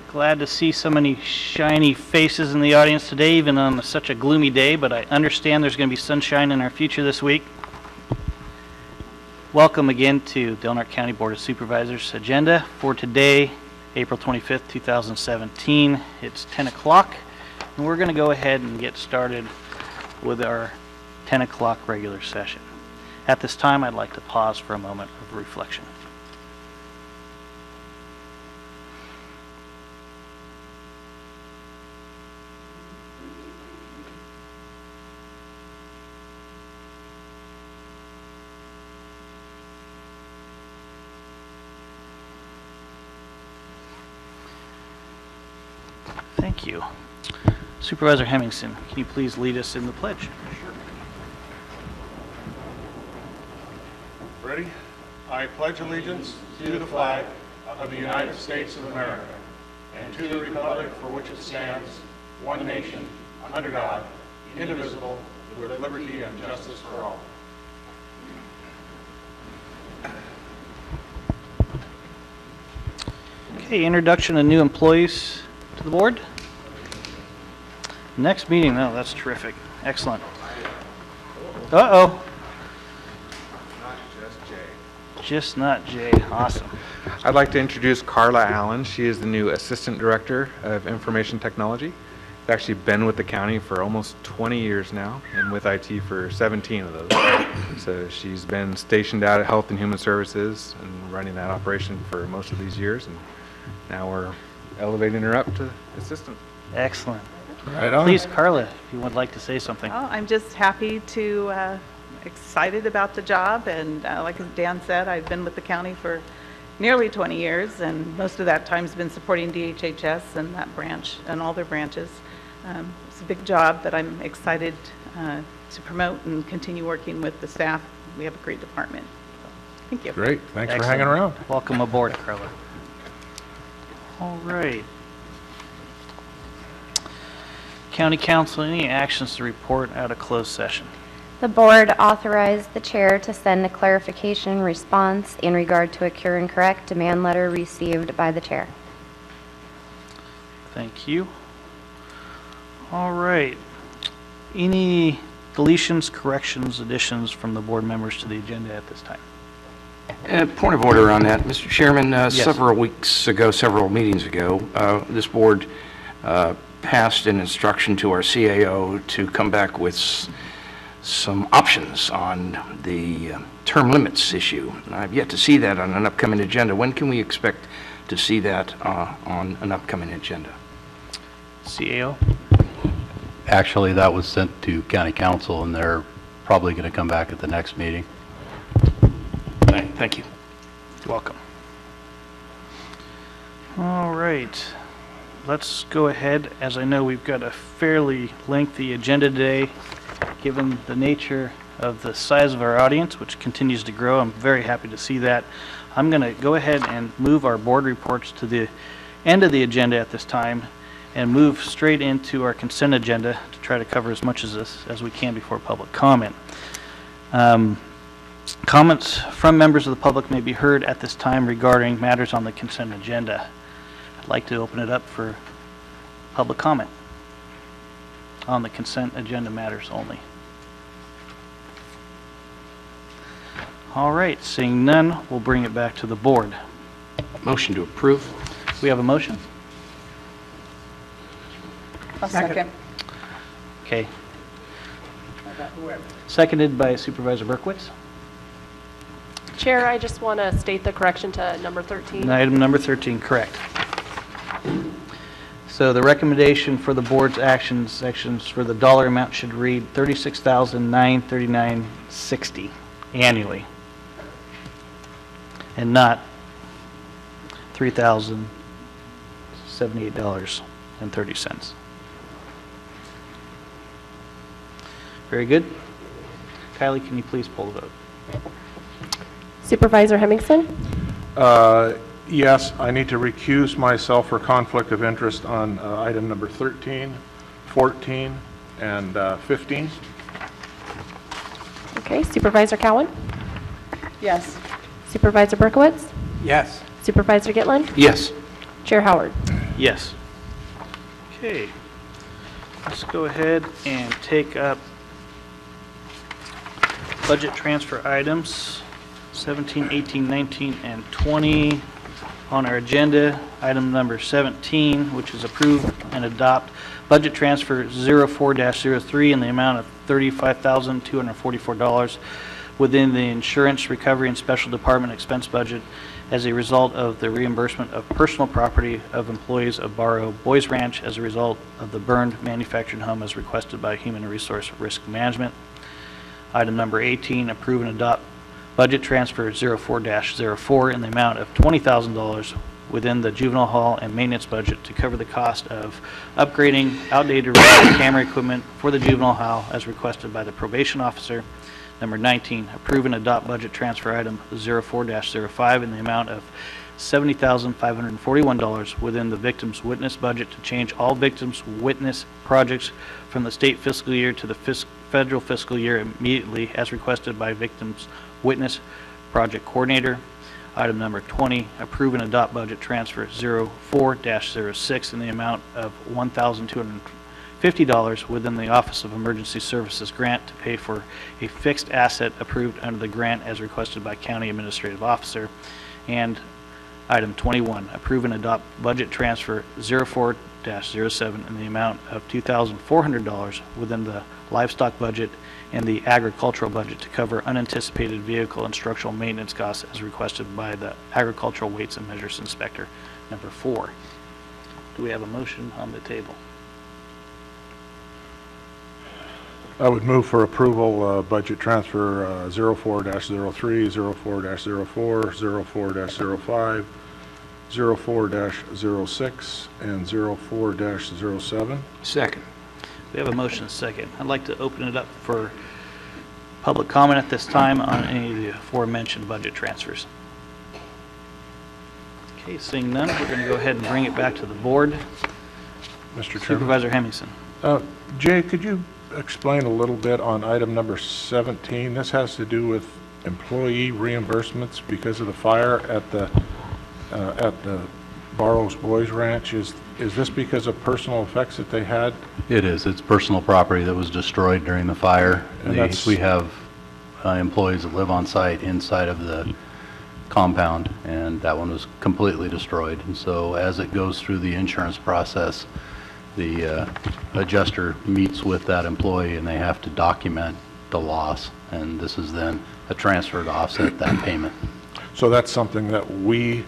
Glad to see so many shiny faces in the audience today, even on such a gloomy day, but I understand there's going to be sunshine in our future this week. Welcome again to Del Norte County Board of Supervisors agenda for today, April 25th, 2017. It's 10 o'clock, and we're going to go ahead and get started with our 10 o'clock regular session. At this time, I'd like to pause for a moment of reflection. Thank you. Supervisor Hemmingson, can you please lead us in the pledge? Sure. Ready? I pledge allegiance to the flag of the United States of America and to the republic for which it stands, one nation, under God, indivisible, with liberty and justice for all. Okay, introduction of new employees to the board. Next meeting, oh, that's terrific. Excellent. Uh-oh. Not just Jay. Just not Jay. Awesome. I'd like to introduce Carla Allen. She is the new Assistant Director of Information Technology. She's actually been with the county for almost 20 years now, and with IT for 17 of those. So she's been stationed out at Health and Human Services and running that operation for most of these years, and now we're elevating her up to Assistant. Excellent. Right on. Please, Carla, if you would like to say something. Oh, I'm just happy to, excited about the job, and like Dan said, I've been with the county for nearly 20 years, and most of that time's been supporting DHHS and that branch and all their branches. It's a big job that I'm excited to promote and continue working with the staff. We have a great department. So, thank you. Great. Thanks Excellent. for hanging around. Welcome aboard, Carla. All right. County Council, any actions to report out of closed session? The board authorized the chair to send a clarification response in regard to a cure and correct demand letter received by the chair. Thank you. All right. Any deletions, corrections, additions from the board members to the agenda at this time? Point of order on that, Mr. Chairman. Yes. Several meetings ago, this board passed an instruction to our CAO to come back with some options on the term limits issue. I've yet to see that on an upcoming agenda. When can we expect to see that on an upcoming agenda? CAO? Actually, that was sent to County Council, and they're probably going to come back at the next meeting. Thank you. Welcome. All right. Let's go ahead, as I know we've got a fairly lengthy agenda today, given the nature of the size of our audience, which continues to grow. I'm very happy to see that. I'm going to go ahead and move our board reports to the end of the agenda at this time and move straight into our consent agenda to try to cover as much of this as we can before public comment. Comments from members of the public may be heard at this time regarding matters on the consent agenda. I'd like to open it up for public comment on the consent agenda matters only. All right, seeing none, we'll bring it back to the board. Motion to approve. We have a motion? I'll second. Okay. Seconded by Supervisor Berkowitz. Chair, I just want to state the correction to number 13. Item number 13, correct. So the recommendation for the board's action sections for the dollar amount should read $36,939.60 annually, and not $3,078.30. Very good. Kylie, can you please pull the vote? Supervisor Hemmingson? Yes, I need to recuse myself for conflict of interest on item number 13, 14, and 15. Okay, Supervisor Cowan? Yes. Supervisor Berkowitz? Yes. Supervisor Gitlin? Yes. Chair Howard. Yes. Okay. Let's go ahead and take up budget transfer items 17, 18, 19, and 20 on our agenda. Item number 17, which is approve and adopt budget transfer 04-03 in the amount of $35,244 within the Insurance Recovery and Special Department expense budget as a result of the reimbursement of personal property of employees of Barrow Boys Ranch as a result of the burned manufactured home as requested by Human Resource Risk Management. Item number 18, approve and adopt budget transfer 04-04 in the amount of $20,000 within the juvenile hall and maintenance budget to cover the cost of upgrading outdated radio camera equipment for the juvenile hall as requested by the probation officer. Number 19, approve and adopt budget transfer item 04-05 in the amount of $70,541 within the victim's witness budget to change all victims' witness projects from the state fiscal year to the federal fiscal year immediately as requested by victim's witness project coordinator. Item number 20, approve and adopt budget transfer 04-06 in the amount of $1,250 within the Office of Emergency Services grant to pay for a fixed asset approved under the grant as requested by County Administrative Officer. And item 21, approve and adopt budget transfer 04-07 in the amount of $2,400 within the livestock budget and the agricultural budget to cover unanticipated vehicle and structural maintenance costs as requested by the Agricultural Weights and Measures Inspector. Number 4. Do we have a motion on the table? I would move for approval, budget transfer 04-03, 04-04, 04-05, 04-06, and 04-07. Second. We have a motion and a second. I'd like to open it up for public comment at this time on any of the aforementioned budget transfers. Okay, seeing none, we're going to go ahead and bring it back to the board. Mr. Chairman. Supervisor Hemmingson. Jay, could you explain a little bit on item number 17? This has to do with employee reimbursements because of the fire at the Barrows Boys Ranch. Is this because of personal effects that they had? It is. It's personal property that was destroyed during the fire. And that's- We have employees that live on site inside of the compound, and that one was completely destroyed. And so as it goes through the insurance process, the adjuster meets with that employee and they have to document the loss. And this is then a transfer to offset that payment. So that's something that we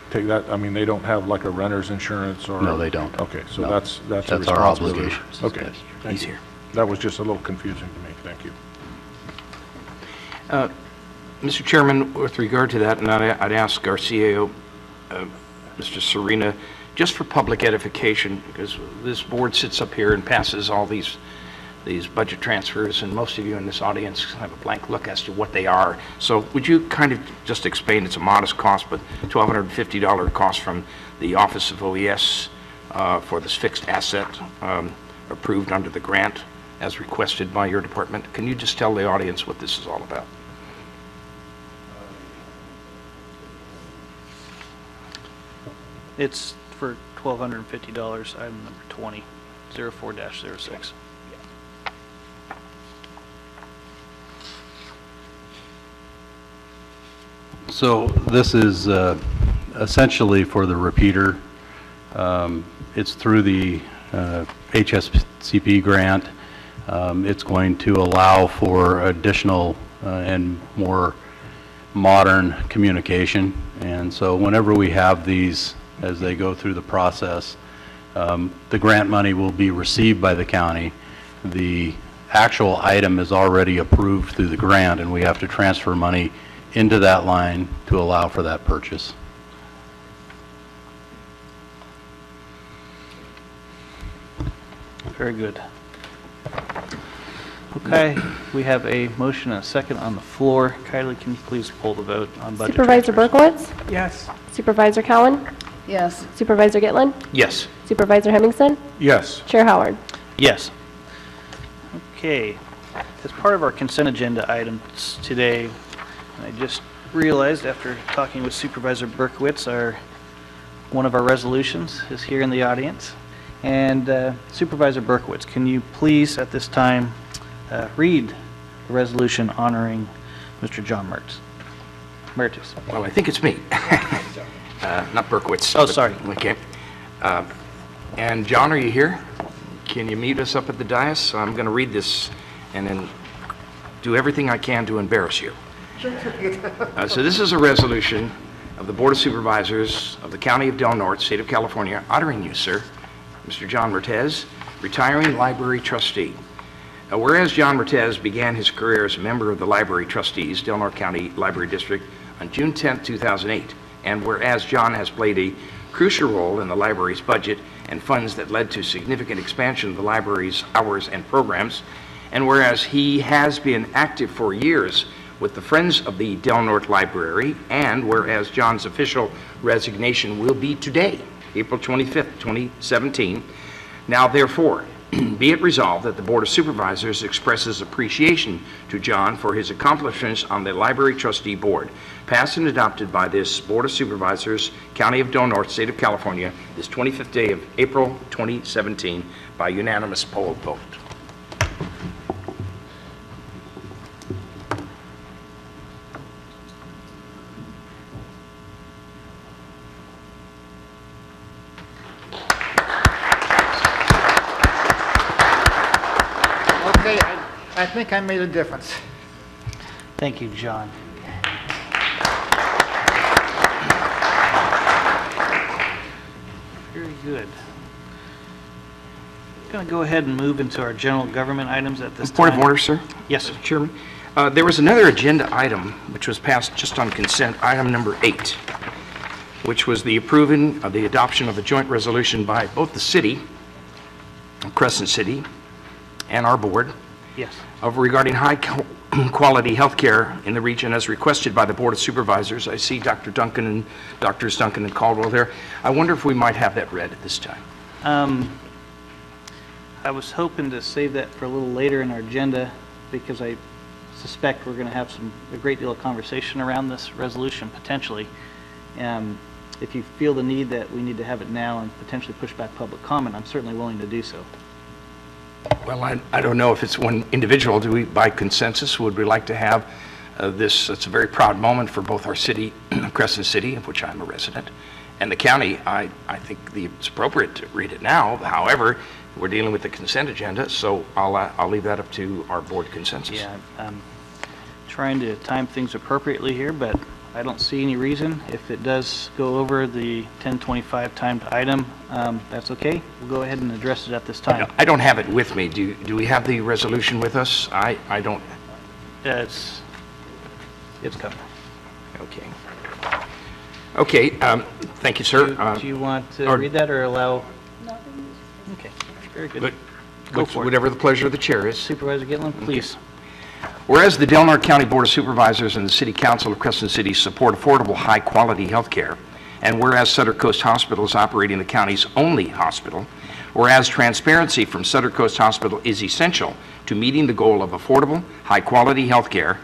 take that, I mean, they don't have like a renter's insurance or? No, they don't. Okay, so No. that's a That's our responsibility. obligation. Okay. Yes. Thank you. That was just a little confusing to me. Thank you. Mr. Chairman, with regard to that, and I'd ask our CAO, Mr. Serena, just for public edification, because this board sits up here and passes all these budget transfers, and most of you in this audience have a blank look as to what they are. So would you kind of just explain, it's a modest cost, but $1,250 cost from the Office of OES for this fixed asset approved under the grant as requested by your department. Can you just tell the audience what this is all about? It's for $1,250, item number 20, 04-06. So this is essentially for the repeater. It's through the HSCP grant. It's going to allow for additional and more modern communication. And so whenever we have these, as they go through the process, the grant money will be received by the county. The actual item is already approved through the grant, and we have to transfer money into that line to allow for that purchase. Very good. Okay, we have a motion and a second on the floor. Kylie, can you please pull the vote on budget Supervisor transfers? Berkowitz? Yes. Supervisor Cowan? Yes. Supervisor Gitlin? Yes. Supervisor Hemmingson? Yes. Chair Howard? Yes. Okay, as part of our consent agenda items today, and I just realized after talking with Supervisor Berkowitz, our one of our resolutions is here in the audience. And Supervisor Berkowitz, can you please at this time read the resolution honoring Mr. John Mertes? Well, I think it's me, not Berkowitz. Oh, but- sorry. Okay. And John, are you here? Can you meet us up at the dais? So I'm going to read this and then do everything I can to embarrass you. So this is a resolution of the Board of Supervisors of the County of Del Norte, State of California, honoring you, sir, Mr. John Mertes, retiring library trustee. Whereas John Mertes began his career as a member of the Library Trustees, Del Norte County Library District, on June 10, 2008, and whereas John has played a crucial role in the library's budget and funds that led to significant expansion of the library's hours and programs, and whereas he has been active for years with the Friends of the Del Norte Library, and whereas John's official resignation will be today, April 25th, 2017, now therefore, be it resolved that the Board of Supervisors expresses appreciation to John for his accomplishments on the Library Trustee Board, passed and adopted by this Board of Supervisors, County of Del Norte, State of California, this 25th day of April 2017, by unanimous poll vote. Okay, I think I made a difference. Thank you, John. Very good. Going to go ahead and move into our general government items at this time. Point of order, sir? Yes, sir. Mr. Chairman. There was another agenda item which was passed just on consent, item number 8, which was the approving of the adoption of a joint resolution by both the city, Crescent City, and our board Yes. of regarding high-quality health care in the region as requested by the Board of Supervisors. I see Dr. Duncan and Drs. Duncan and Caldwell there. I wonder if we might have that read at this time. I was hoping to save that for a little later in our agenda because I suspect we're going to have a great deal of conversation around this resolution potentially. If you feel the need that we need to have it now and potentially push back public comment, I'm certainly willing to do so. Well, I don't know if it's one individual. Do we, by consensus, would we like to have this? It's a very proud moment for both our city, Crescent City, of which I'm a resident, and the county. I think it's appropriate to read it now. However, we're dealing with the consent agenda, so I'll leave that up to our board consensus. Yeah, I'm trying to time things appropriately here, but I don't see any reason. If it does go over the 10:25 timed item, that's okay. We'll go ahead and address it at this time. I don't have it with me. Do we have the resolution with us? I don't. It's coming. Okay. Okay, thank you, sir. Do you want to or- read that or allow? Okay, very good. But Go for it. whatever the pleasure of the chair is. Supervisor Gitlin, please. Whereas the Del Norte County Board of Supervisors and the City Council of Crescent City support affordable, high-quality health care, and whereas Sutter Coast Hospital is operating the county's only hospital, whereas transparency from Sutter Coast Hospital is essential to meeting the goal of affordable, high-quality health care,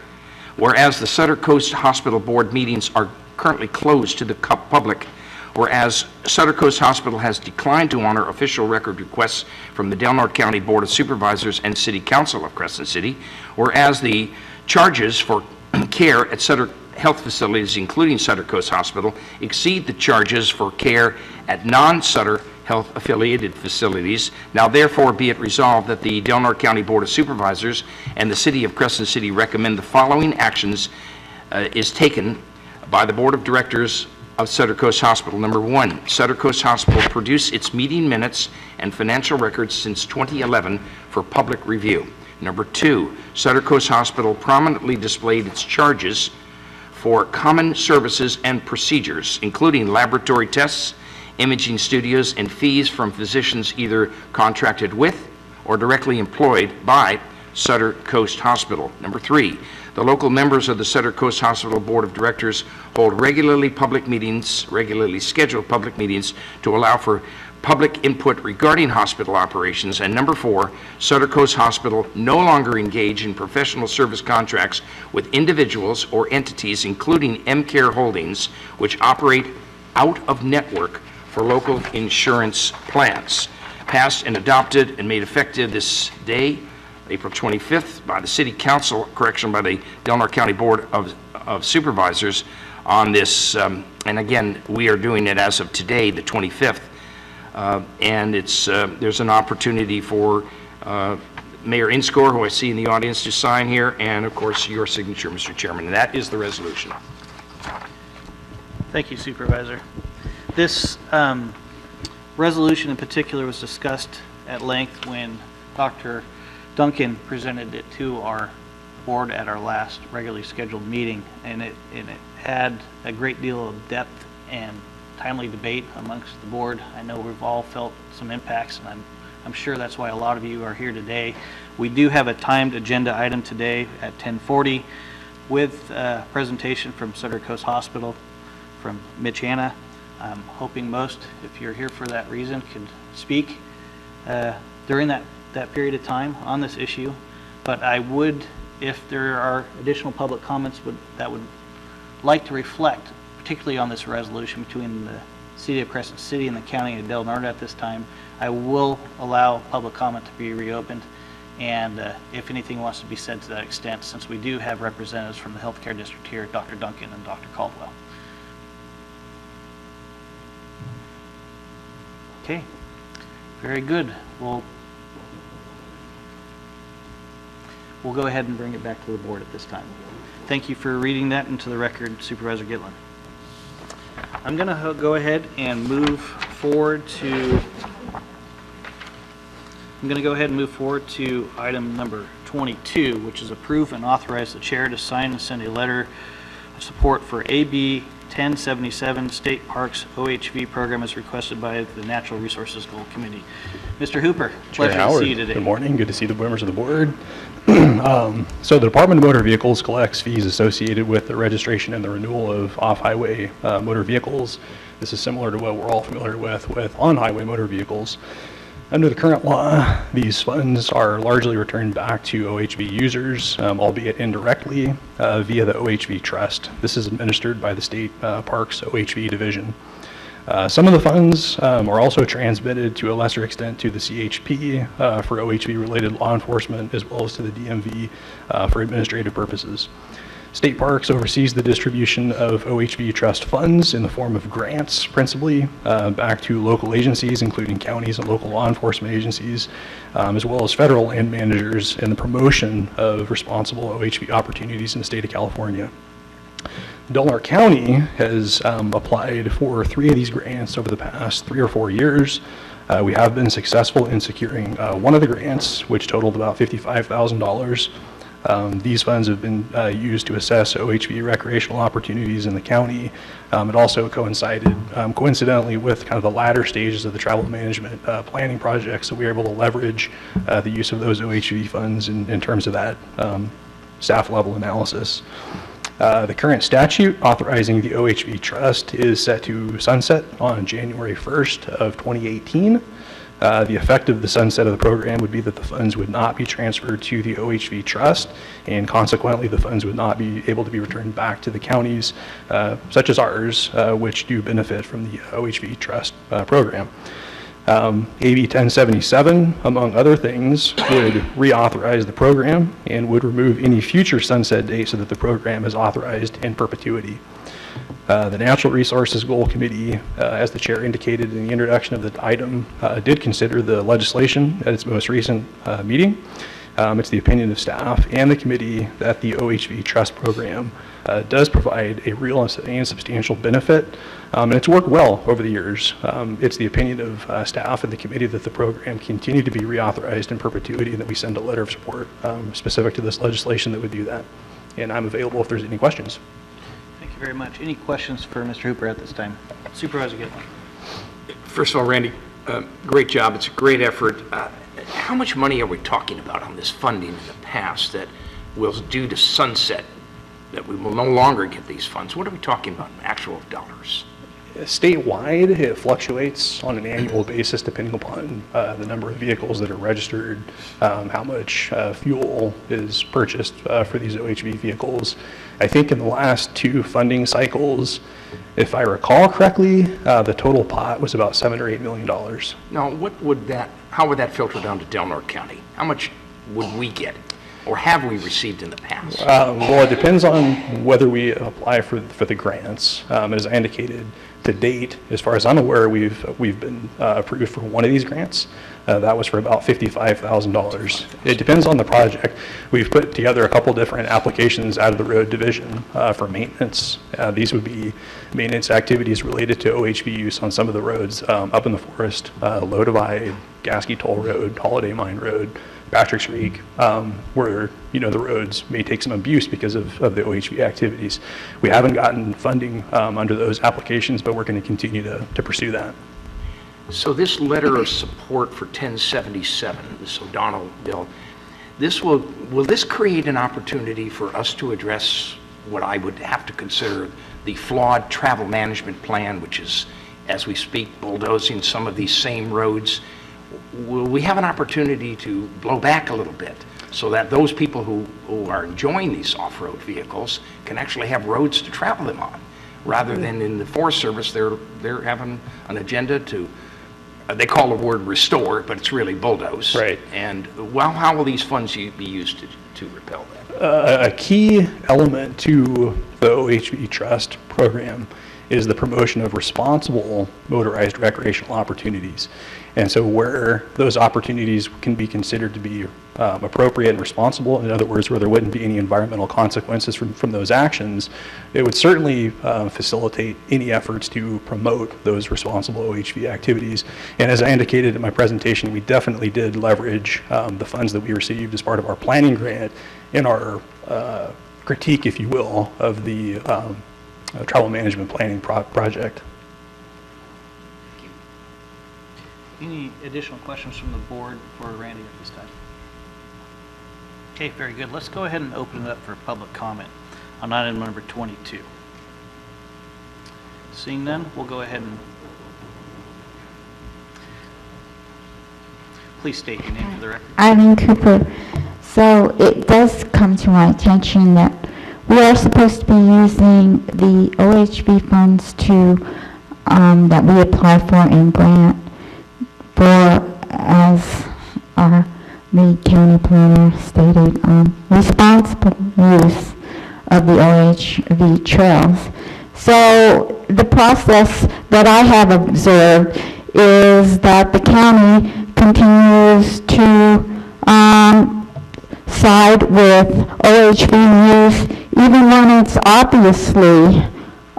whereas the Sutter Coast Hospital Board meetings are currently closed to the public, whereas Sutter Coast Hospital has declined to honor official record requests from the Del Norte County Board of Supervisors and City Council of Crescent City, whereas the charges for care at Sutter health facilities, including Sutter Coast Hospital, exceed the charges for care at non-Sutter health affiliated facilities. Now therefore be it resolved that the Del Norte County Board of Supervisors and the City of Crescent City recommend the following actions is taken by the Board of Directors of Sutter Coast Hospital. Number 1, Sutter Coast Hospital produce its meeting minutes and financial records since 2011 for public review. Number 2, Sutter Coast Hospital prominently displayed its charges for common services and procedures, including laboratory tests, imaging studios, and fees from physicians either contracted with or directly employed by Sutter Coast Hospital. Number 3, the local members of the Sutter Coast Hospital Board of Directors hold regularly scheduled public meetings to allow for public input regarding hospital operations. And number 4, Sutter Coast Hospital no longer engage in professional service contracts with individuals or entities, including M-Care Holdings, which operate out of network for local insurance plans, passed and adopted and made effective this day, April 25th, by the City Council, by the Delaware County Board of Supervisors on this, and again, we are doing it as of today, the 25th, and there's an opportunity for Mayor Inscore, who I see in the audience, to sign here, and of course your signature, Mr. Chairman, and that is the resolution. Thank you, Supervisor. This resolution in particular was discussed at length when Dr. Duncan presented it to our board at our last regularly scheduled meeting, and it had a great deal of depth and timely debate amongst the board. I know we've all felt some impacts, and I'm sure that's why a lot of you are here today. We do have a timed agenda item today at 10:40 with a presentation from Sutter Coast Hospital from Mitch Hanna. I'm hoping most, if you're here for that reason, could speak during that period of time on this issue. But I would, if there are additional public comments that would like to reflect, particularly on this resolution between the City of Crescent City and the County of Del Norte at this time, I will allow public comment to be reopened. And if anything wants to be said to that extent, since we do have representatives from the healthcare district here, Dr. Duncan and Dr. Caldwell. Okay, very good. We'll go ahead and bring it back to the board at this time. Thank you for reading that into the record, Supervisor Gitlin. I'm going to go ahead and move forward to item number 22, which is approve and authorize the chair to sign and send a letter of support for AB 1077 State Parks OHV program as requested by the Natural Resources Goal Committee. Mr. Hooper, pleasure to see you today. Good morning. Good to see the members of the board. So the Department of Motor Vehicles collects fees associated with the registration and the renewal of off-highway motor vehicles. This is similar to what we're all familiar with on-highway motor vehicles. Under the current law, these funds are largely returned back to OHV users, albeit indirectly, via the OHV Trust. This is administered by the State Parks OHV Division. Some of the funds are also transmitted to a lesser extent to the CHP for OHV-related law enforcement, as well as to the DMV for administrative purposes. State Parks oversees the distribution of OHV Trust funds in the form of grants, principally, back to local agencies, including counties and local law enforcement agencies, as well as federal land managers in the promotion of responsible OHV opportunities in the state of California. Delaware County has applied for 3 of these grants over the past 3 or 4 years. We have been successful in securing one of the grants, which totaled about $55,000. These funds have been used to assess OHV recreational opportunities in the county. It also coincided, coincidentally, with kind of the latter stages of the travel management planning project, so we were able to leverage the use of those OHV funds in terms of that staff level analysis. The current statute authorizing the OHV Trust is set to sunset on January 1st of 2018. The effect of the sunset of the program would be that the funds would not be transferred to the OHV Trust, and consequently the funds would not be able to be returned back to the counties, such as ours, which do benefit from the OHV Trust program. AB 1077, among other things, would reauthorize the program and would remove any future sunset date so that the program is authorized in perpetuity. The Natural Resources Goal Committee, as the chair indicated in the introduction of the item, did consider the legislation at its most recent meeting. It's the opinion of staff and the committee that the OHV Trust program does provide a real and substantial benefit, and it's worked well over the years. It's the opinion of staff and the committee that the program continue to be reauthorized in perpetuity, and that we send a letter of support specific to this legislation that would do that. And I'm available if there's any questions. Thank you very much. Any questions for Mr. Hooper at this time? Supervisor Gitlin. First of all, Randy, great job. It's a great effort. How much money are we talking about on this funding in the past that will due to sunset, that we will no longer get these funds? What are we talking about in actual dollars? Statewide, it fluctuates on an annual basis depending upon the number of vehicles that are registered, how much fuel is purchased for these OHV vehicles. I think in the last 2 funding cycles, if I recall correctly, the total pot was about $7 or $8 million. Now, how would that filter down to Del Norte County? How much would we get, or have we received in the past? Well, it depends on whether we apply for the grants. As I indicated, to date, as far as I'm aware, we've been approved for one of these grants. That was for about $55,000. It depends on the project. We've put together a couple different applications out of the road division for maintenance. These would be maintenance activities related to OHV use on some of the roads up in the forest, Low Divide, Gasky Toll Road, Holiday Mine Road, Patrick's Creek, where the roads may take some abuse because of the OHV activities. We haven't gotten funding under those applications, but we're going to continue to pursue that. So this letter of support for 1077, this O'Donnell bill, will this create an opportunity for us to address what I would have to consider the flawed travel management plan, which is, as we speak, bulldozing some of these same roads? Will we have an opportunity to blow back a little bit so that those people who are enjoying these off-road vehicles can actually have roads to travel them on, rather than in the Forest Service they're having an agenda to, they call the word restore, but it's really bulldoze. Right. And well, how will these funds be used to repel that? A key element to the OHV Trust program is the promotion of responsible motorized recreational opportunities. And so where those opportunities can be considered to be appropriate and responsible, in other words, where there wouldn't be any environmental consequences from those actions, it would certainly facilitate any efforts to promote those responsible OHV activities. And as I indicated in my presentation, we definitely did leverage the funds that we received as part of our planning grant in our critique, if you will, of the travel management planning project. Any additional questions from the board for Randy at this time? Okay, very good. Let's go ahead and open it up for public comment on item number 22. Seeing none, we'll go ahead and please state your name for the record. Eileen Cooper. So it does come to my attention that we are supposed to be using the OHV funds that we apply for in grant as the county planner stated, responsible use of the OHV trails. So the process that I have observed is that the county continues to side with OHV use even when it's obviously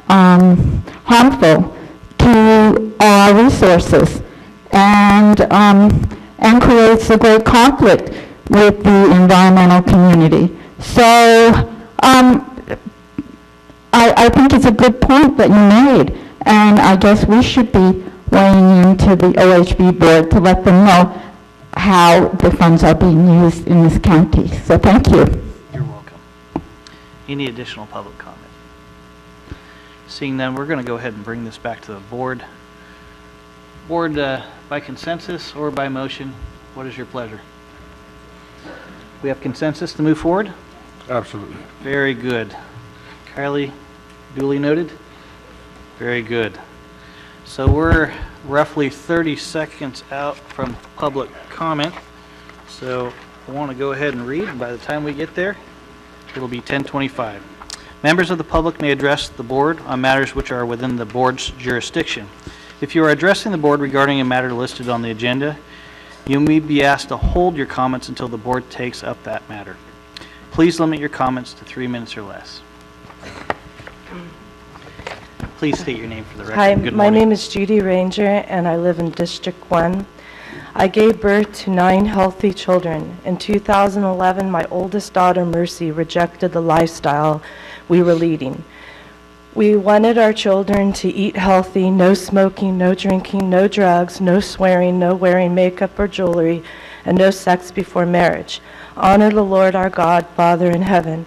harmful to our resources, and creates a great conflict with the environmental community. So I think it's a good point that you made, and I guess we should be weighing into the OHV board to let them know how the funds are being used in this county. So thank you. You're welcome. Any additional public comment? Seeing none, we're going to go ahead and bring this back to the board. Board, by consensus or by motion, what is your pleasure? We have consensus to move forward? Absolutely. Very good. Kylie, duly noted? Very good. So we're roughly 30 seconds out from public comment. So I want to go ahead and read, and by the time we get there, it'll be 10:25. Members of the public may address the board on matters which are within the board's jurisdiction. If you are addressing the board regarding a matter listed on the agenda, you may be asked to hold your comments until the board takes up that matter. Please limit your comments to 3 minutes or less. Please state your name for the record. Hi, Good my morning. name is Judy Ranger, and I live in District 1. I gave birth to 9 healthy children. In 2011, my oldest daughter, Mercy, rejected the lifestyle we were leading. We wanted our children to eat healthy, no smoking, no drinking, no drugs, no swearing, no wearing makeup or jewelry, and no sex before marriage. Honor the Lord our God, Father in heaven.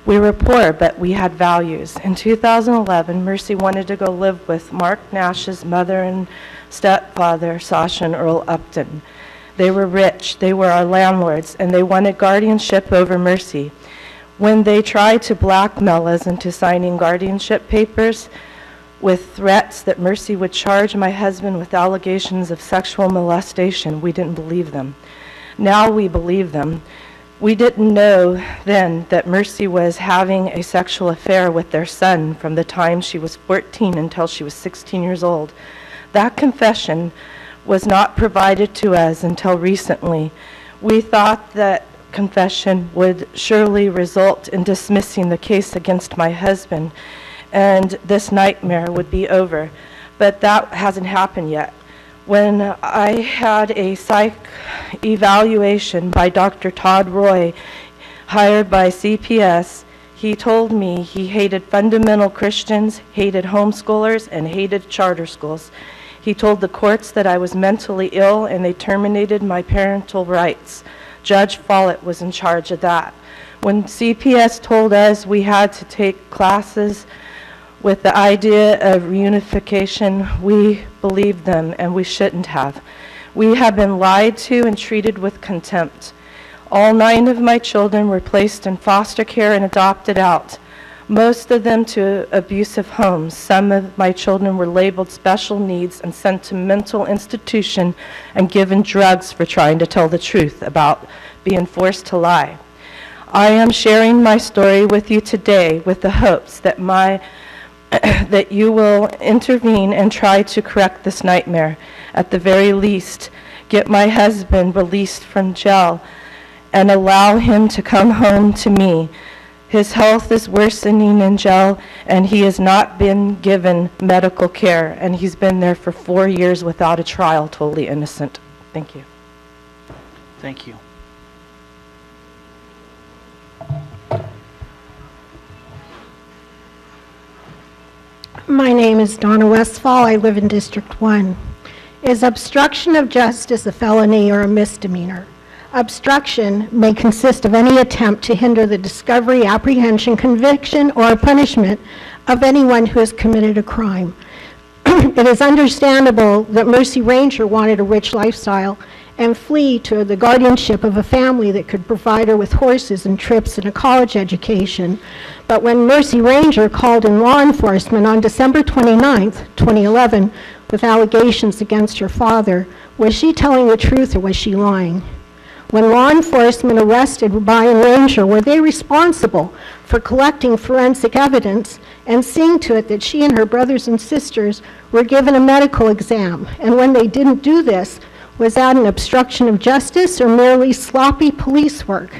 We were poor, but we had values. In 2011, Mercy wanted to go live with Mark Nash's mother and stepfather, Sasha and Earl Upton. They were rich, they were our landlords, and they wanted guardianship over Mercy. When they tried to blackmail us into signing guardianship papers with threats that Mercy would charge my husband with allegations of sexual molestation, we didn't believe them. Now we believe them. We didn't know then that Mercy was having a sexual affair with their son from the time she was 14 until she was 16 years old. That confession was not provided to us until recently. We thought that confession would surely result in dismissing the case against my husband, and this nightmare would be over. But that hasn't happened yet. When I had a psych evaluation by Dr. Todd Roy, hired by CPS, he told me he hated fundamental Christians, hated homeschoolers, and hated charter schools. He told the courts that I was mentally ill and they terminated my parental rights. Judge Follett was in charge of that. When CPS told us we had to take classes with the idea of reunification, we believed them and we shouldn't have. We have been lied to and treated with contempt. All 9 of my children were placed in foster care and adopted out, most of them to abusive homes. Some of my children were labeled special needs and sent to mental institution and given drugs for trying to tell the truth about being forced to lie. I am sharing my story with you today with the hopes that that you will intervene and try to correct this nightmare. At the very least, get my husband released from jail and allow him to come home to me. His health is worsening in jail, and he has not been given medical care, and he's been there for 4 years without a trial, totally innocent. Thank you. Thank you. My name is Donna Westfall. I live in District 1. Is obstruction of justice a felony or a misdemeanor? Obstruction may consist of any attempt to hinder the discovery, apprehension, conviction, or punishment of anyone who has committed a crime. It is understandable that Mercy Ranger wanted a rich lifestyle and flee to the guardianship of a family that could provide her with horses and trips and a college education. But when Mercy Ranger called in law enforcement on December 29th, 2011, with allegations against her father, was she telling the truth or was she lying? When law enforcement arrested Brian Ranger, were they responsible for collecting forensic evidence and seeing to it that she and her brothers and sisters were given a medical exam? And when they didn't do this, was that an obstruction of justice or merely sloppy police work?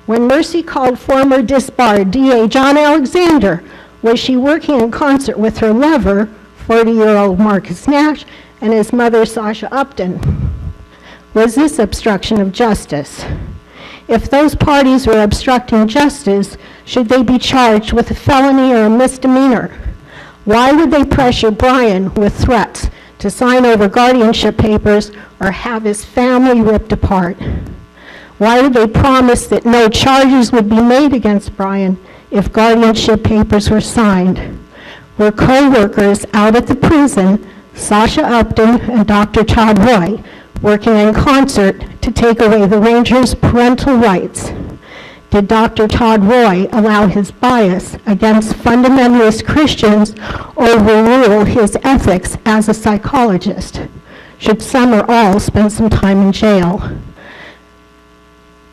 When Mercy called former disbarred DA John Alexander, was she working in concert with her lover, 40-year-old Marcus Nash, and his mother, Sasha Upton? Was this obstruction of justice? If those parties were obstructing justice, should they be charged with a felony or a misdemeanor? Why would they pressure Brian with threats to sign over guardianship papers or have his family ripped apart? Why would they promise that no charges would be made against Brian if guardianship papers were signed? Were co-workers out at the prison, Sasha Upton and Dr. Todd Roy, working in concert to take away the Rangers' parental rights? Did Dr. Todd Roy allow his bias against fundamentalist Christians overrule his ethics as a psychologist? Should some or all spend some time in jail?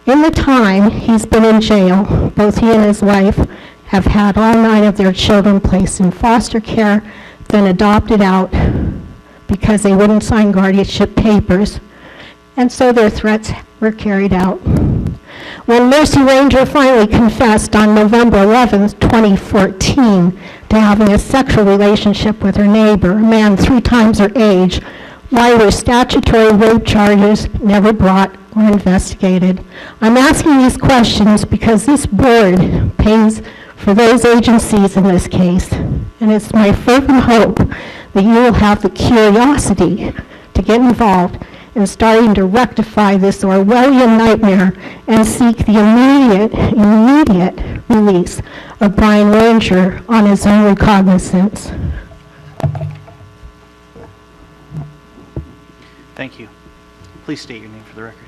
In the time he's been in jail, both he and his wife have had all 9 of their children placed in foster care, then adopted out because they wouldn't sign guardianship papers, and so their threats were carried out. When Mercy Ranger finally confessed on November 11th, 2014, to having a sexual relationship with her neighbor, a man 3 times her age, why were statutory rape charges never brought or investigated? I'm asking these questions because this board pays for those agencies in this case, and it's my fervent hope that you will have the curiosity to get involved in starting to rectify this Orwellian nightmare and seek the immediate release of Brian Ranger on his own recognizance. Thank you. Please state your name for the record.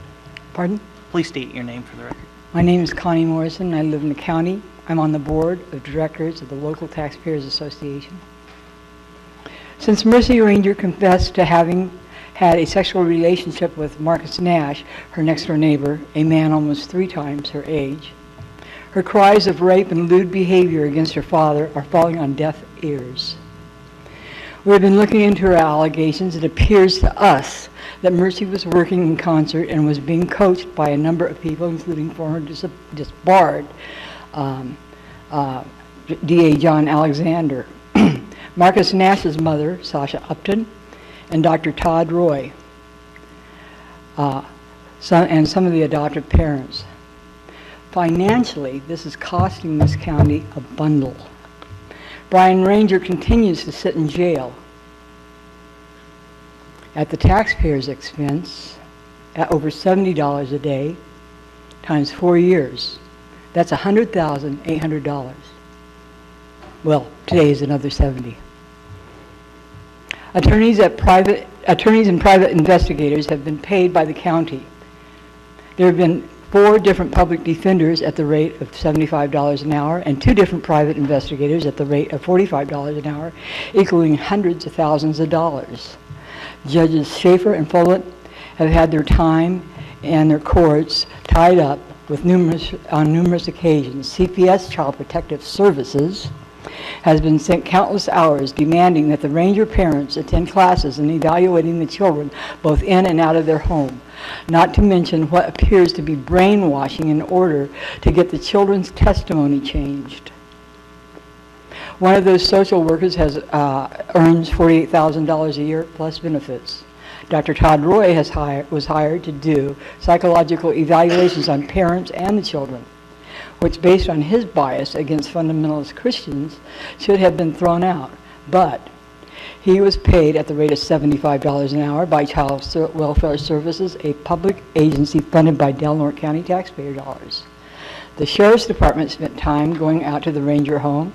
Pardon? Please state your name for the record. My name is Connie Morrison. I live in the county. I'm on the board of directors of the Local Taxpayers Association. Since Mercy Ranger confessed to having had a sexual relationship with Marcus Nash, her next-door neighbor, a man almost 3 times her age, her cries of rape and lewd behavior against her father are falling on deaf ears. We've been looking into her allegations. It appears to us that Mercy was working in concert and was being coached by a number of people, including former disbarred DA John Alexander, Marcus Nash's mother, Sasha Upton, and Dr. Todd Roy, and some of the adoptive parents. Financially, this is costing this county a bundle. Brian Ranger continues to sit in jail at the taxpayer's expense at over $70 a day times 4 years. That's $100,800. Well, today is another 70. Attorneys and private investigators have been paid by the county. There have been 4 different public defenders at the rate of $75 an hour and 2 different private investigators at the rate of $45 an hour, equaling hundreds of thousands of dollars. Judges Schaefer and Follett have had their time and their courts tied up with on numerous occasions. CPS, Child Protective Services, has been sent countless hours demanding that the Ranger parents attend classes and evaluating the children both in and out of their home, not to mention what appears to be brainwashing in order to get the children's testimony changed. One of those social workers has earns $48,000 a year plus benefits. Dr. Todd Roy was hired to do psychological evaluations on parents and the children, which, based on his bias against fundamentalist Christians, should have been thrown out. But he was paid at the rate of $75 an hour by Child Welfare Services, a public agency funded by Delaware County taxpayer dollars. The Sheriff's Department spent time going out to the Ranger home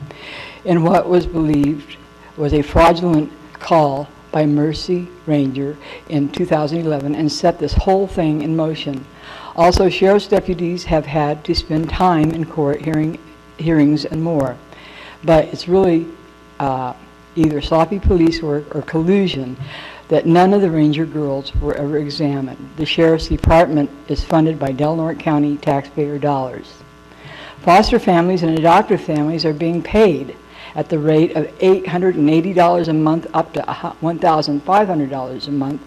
in what was believed was a fraudulent call by Mercy Ranger in 2011 and set this whole thing in motion. Also, sheriff's deputies have had to spend time in court hearings and more. But it's really either sloppy police work or collusion that none of the Ranger girls were ever examined. The Sheriff's Department is funded by Delaware County taxpayer dollars. Foster families and adoptive families are being paid at the rate of $880 a month up to $1,500 a month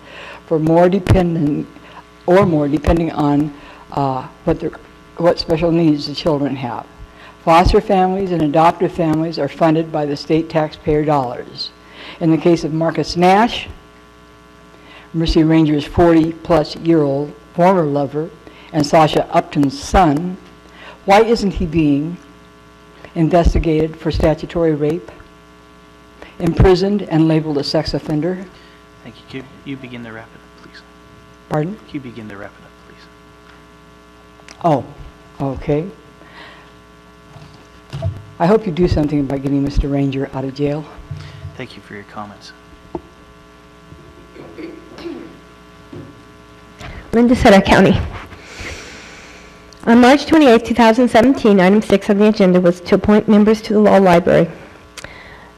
for more depending on what special needs the children have. Foster families and adoptive families are funded by the state taxpayer dollars. In the case of Marcus Nash, Mercy Ranger's 40-plus-year-old former lover, and Sasha Upton's son, why isn't he being investigated for statutory rape, imprisoned, and labeled a sex offender? Thank you. Can you begin to wrap it up, please? Pardon? Can you begin to wrap it up, please? Oh, okay. I hope you do something about getting Mr. Ranger out of jail. Thank you for your comments. Mendocino County. On March 28, 2017, item 6 on the agenda was to appoint members to the law library.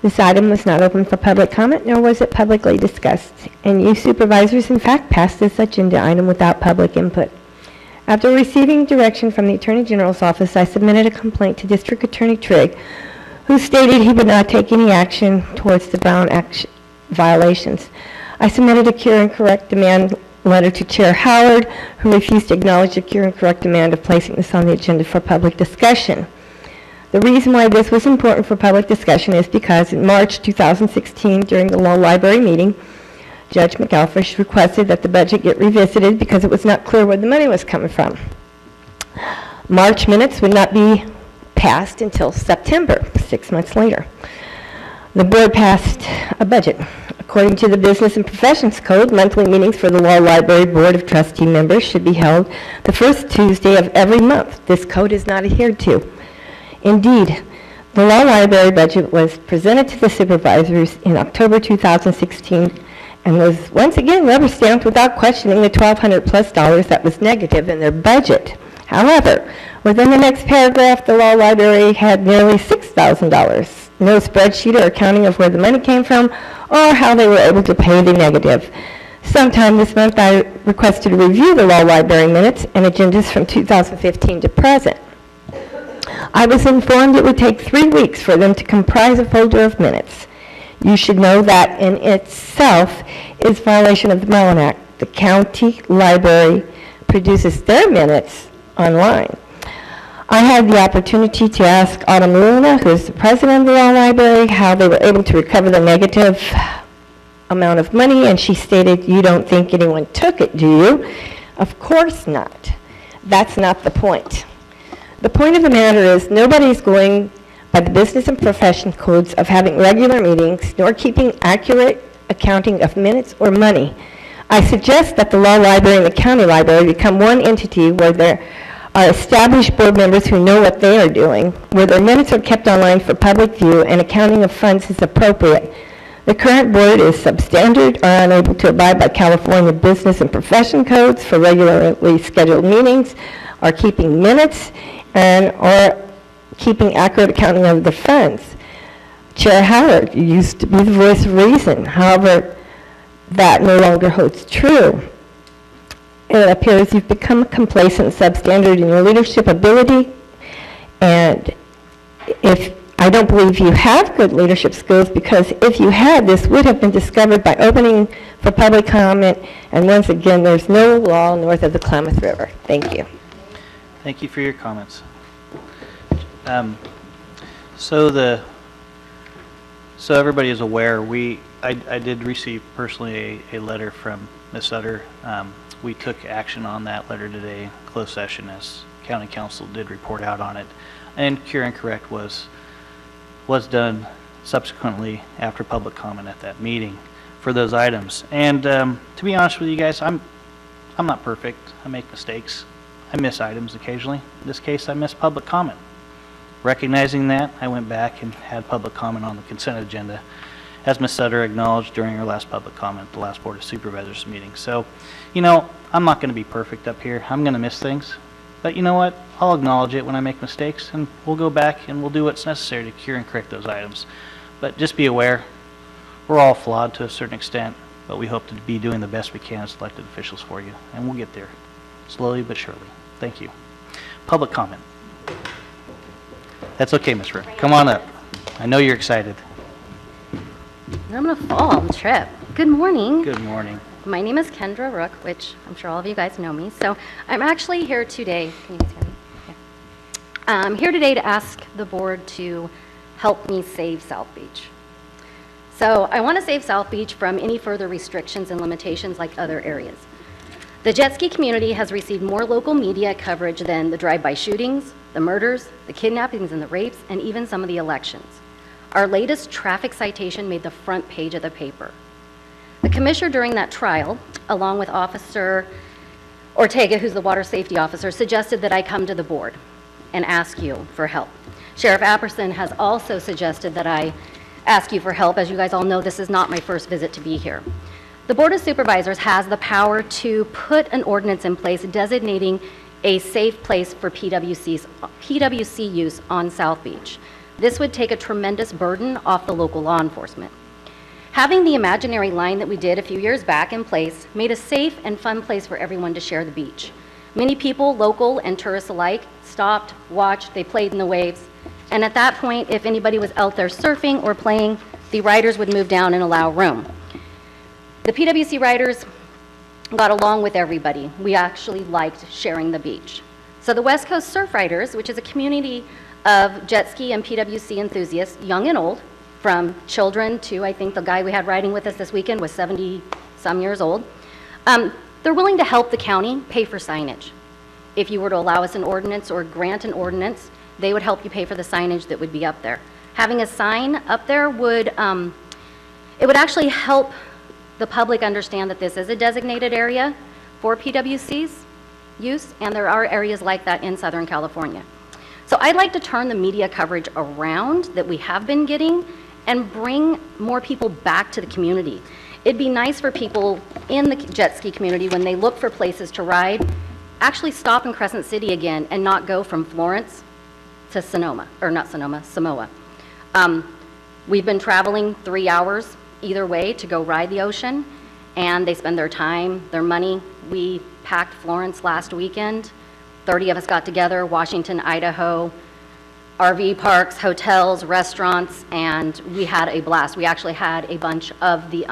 This item was not open for public comment, nor was it publicly discussed, and you supervisors, in fact, passed this agenda item without public input. After receiving direction from the Attorney General's office, I submitted a complaint to District Attorney Trigg, who stated he would not take any action towards the Brown Act violations. I submitted a cure and correct demand letter to Chair Howard, who refused to acknowledge the cure and correct demand of placing this on the agenda for public discussion. The reason why this was important for public discussion is because in March 2016, during the law library meeting, Judge McAlfish requested that the budget get revisited because it was not clear where the money was coming from. March minutes would not be passed until September, 6 months later. The board passed a budget According to the Business and Professions Code, monthly meetings for the Law Library Board of Trustee members should be held the first Tuesday of every month. This code is not adhered to. Indeed, the Law Library budget was presented to the supervisors in October 2016 and was once again rubber stamped without questioning the $1,200+ that was negative in their budget. However, within the next paragraph, the Law Library had nearly $6,000. No spreadsheet or accounting of where the money came from or how they were able to pay the negative. Sometime this month, I requested to review the Law Library minutes and agendas from 2015 to present. I was informed it would take 3 weeks for them to comprise a folder of minutes. You should know that in itself is violation of the Mellon Act. The county library produces their minutes online. I had the opportunity to ask Autumn Luna, who is the president of the Law Library, how they were able to recover the negative amount of money, and she stated, "You don't think anyone took it, do you?" Of course not. That's not the point. The point of the matter is nobody's going by the business and profession codes of having regular meetings nor keeping accurate accounting of minutes or money. I suggest that the Law Library and the County Library become one entity where there are established board members who know what they are doing, where their minutes are kept online for public view and accounting of funds is appropriate. The current board is substandard or unable to abide by California business and profession codes for regularly scheduled meetings, or keeping minutes, or keeping accurate accounting of the funds. Chair Howard, you used to be the voice of reason. However, that no longer holds true. It appears you've become complacent, substandard in your leadership ability, and I don't believe you have good leadership skills, because if you had, this would have been discovered by opening for public comment, and once again, there's no law north of the Klamath River. Thank you. Thank you for your comments. So everybody is aware, I did receive personally a letter from Ms. Sutter. We took action on that letter today, closed session, as County Council did report out on it. And cure and correct was done subsequently after public comment at that meeting for those items. And to be honest with you guys, I'm not perfect. I make mistakes. I miss items occasionally. In this case, I missed public comment. Recognizing that, I went back and had public comment on the consent agenda, as Ms. Sutter acknowledged during her last public comment, the last Board of Supervisors meeting. So, you know, I'm not going to be perfect up here. I'm going to miss things. But you know what? I'll acknowledge it when I make mistakes, and we'll go back and we'll do what's necessary to cure and correct those items. But just be aware, we're all flawed to a certain extent, but we hope to be doing the best we can as elected officials for you, and we'll get there, slowly but surely. Thank you. Public comment. That's okay, Ms. Rook. Come on up. I know you're excited. I'm going to fall on the trip. Good morning. Good morning. My name is Kendra Rook, which I'm sure all of you guys know me. So I'm actually here today. Can you guys hear me? Yeah. I'm here today to ask the board to help me save South Beach. So I want to save South Beach from any further restrictions and limitations like other areas. The jet ski community has received more local media coverage than the drive-by shootings, the murders, the kidnappings and the rapes, and even some of the elections. Our latest traffic citation made the front page of the paper. The commissioner during that trial, along with Officer Ortega, who's the water safety officer, suggested that I come to the board and ask you for help. Sheriff Apperson has also suggested that I ask you for help. As you guys all know, this is not my first visit to be here. The Board of Supervisors has the power to put an ordinance in place designating a safe place for PWC use on South Beach. This would take a tremendous burden off the local law enforcement. Having the imaginary line that we did a few years back in place made a safe and fun place for everyone to share the beach. Many people, local and tourists alike, stopped, watched, they played in the waves, and at that point, if anybody was out there surfing or playing, the riders would move down and allow room. The PWC riders got along with everybody. We actually liked sharing the beach. So the West Coast Surf Riders, which is a community of jet ski and PWC enthusiasts, young and old, from children to, I think the guy we had riding with us this weekend was 70-some years old, they're willing to help the county pay for signage. If you were to allow us an ordinance or grant an ordinance, they would help you pay for the signage that would be up there. Having a sign up there would It would actually help the public understand that this is a designated area for PWC's use, and there are areas like that in Southern California. So I'd like to turn the media coverage around that we have been getting and bring more people back to the community. It'd be nice for people in the jet ski community, when they look for places to ride, actually stop in Crescent City again and not go from Florence to Sonoma, or not Sonoma, Samoa. We've been traveling 3 hours either way to go ride the ocean, and they spend their time, their money. We packed Florence last weekend. 30 of us got together, Washington, Idaho, RV parks, hotels, restaurants, and we had a blast. We actually had a bunch of the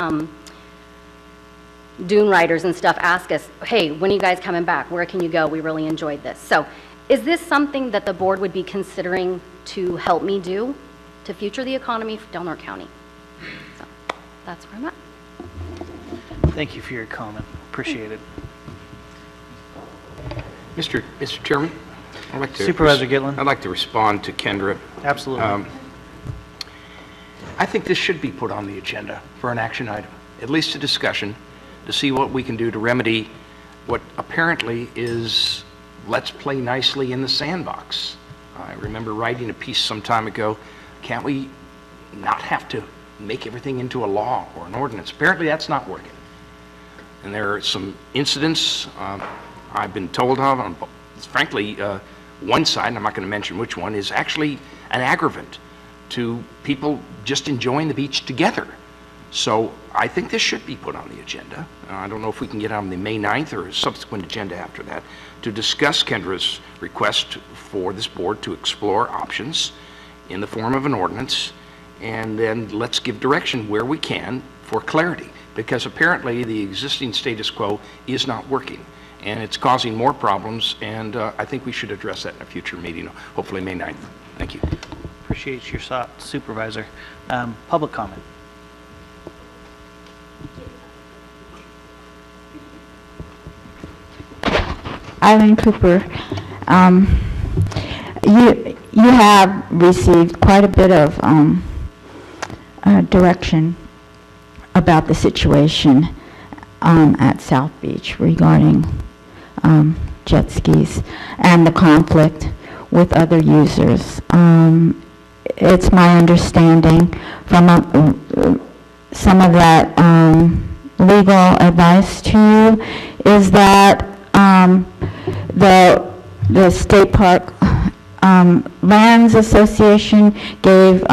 dune riders and stuff ask us, hey, when are you guys coming back? Where can you go? We really enjoyed this. So is this something that the board would be considering to help me do to future the economy for Del Norte County? So that's where I'm at. Thank you for your comment. Appreciate it. Mr. Chairman, I'd like to Supervisor Gitlin. I'd like to respond to Kendra. Absolutely. I think this should be put on the agenda for an action item, at least a discussion, to see what we can do to remedy what apparently is let's play nicely in the sandbox. I remember writing a piece some time ago, can't we not have to make everything into a law or an ordinance? Apparently that's not working. And there are some incidents I've been told of, on, frankly, one side, and I'm not going to mention which one, is actually an aggravant to people just enjoying the beach together. So I think this should be put on the agenda. I don't know if we can get on the May 9th or a subsequent agenda after that to discuss Kendra's request for this board to explore options in the form of an ordinance, and then let's give direction where we can for clarity, because apparently the existing status quo is not working and it's causing more problems, and I think we should address that in a future meeting, hopefully May 9th. Thank you. Appreciate your thought, Supervisor. Public comment. Eileen Cooper, you have received quite a bit of direction about the situation at South Beach regarding jet skis and the conflict with other users. It's my understanding from some of that legal advice to you is that the State Park Lands Association gave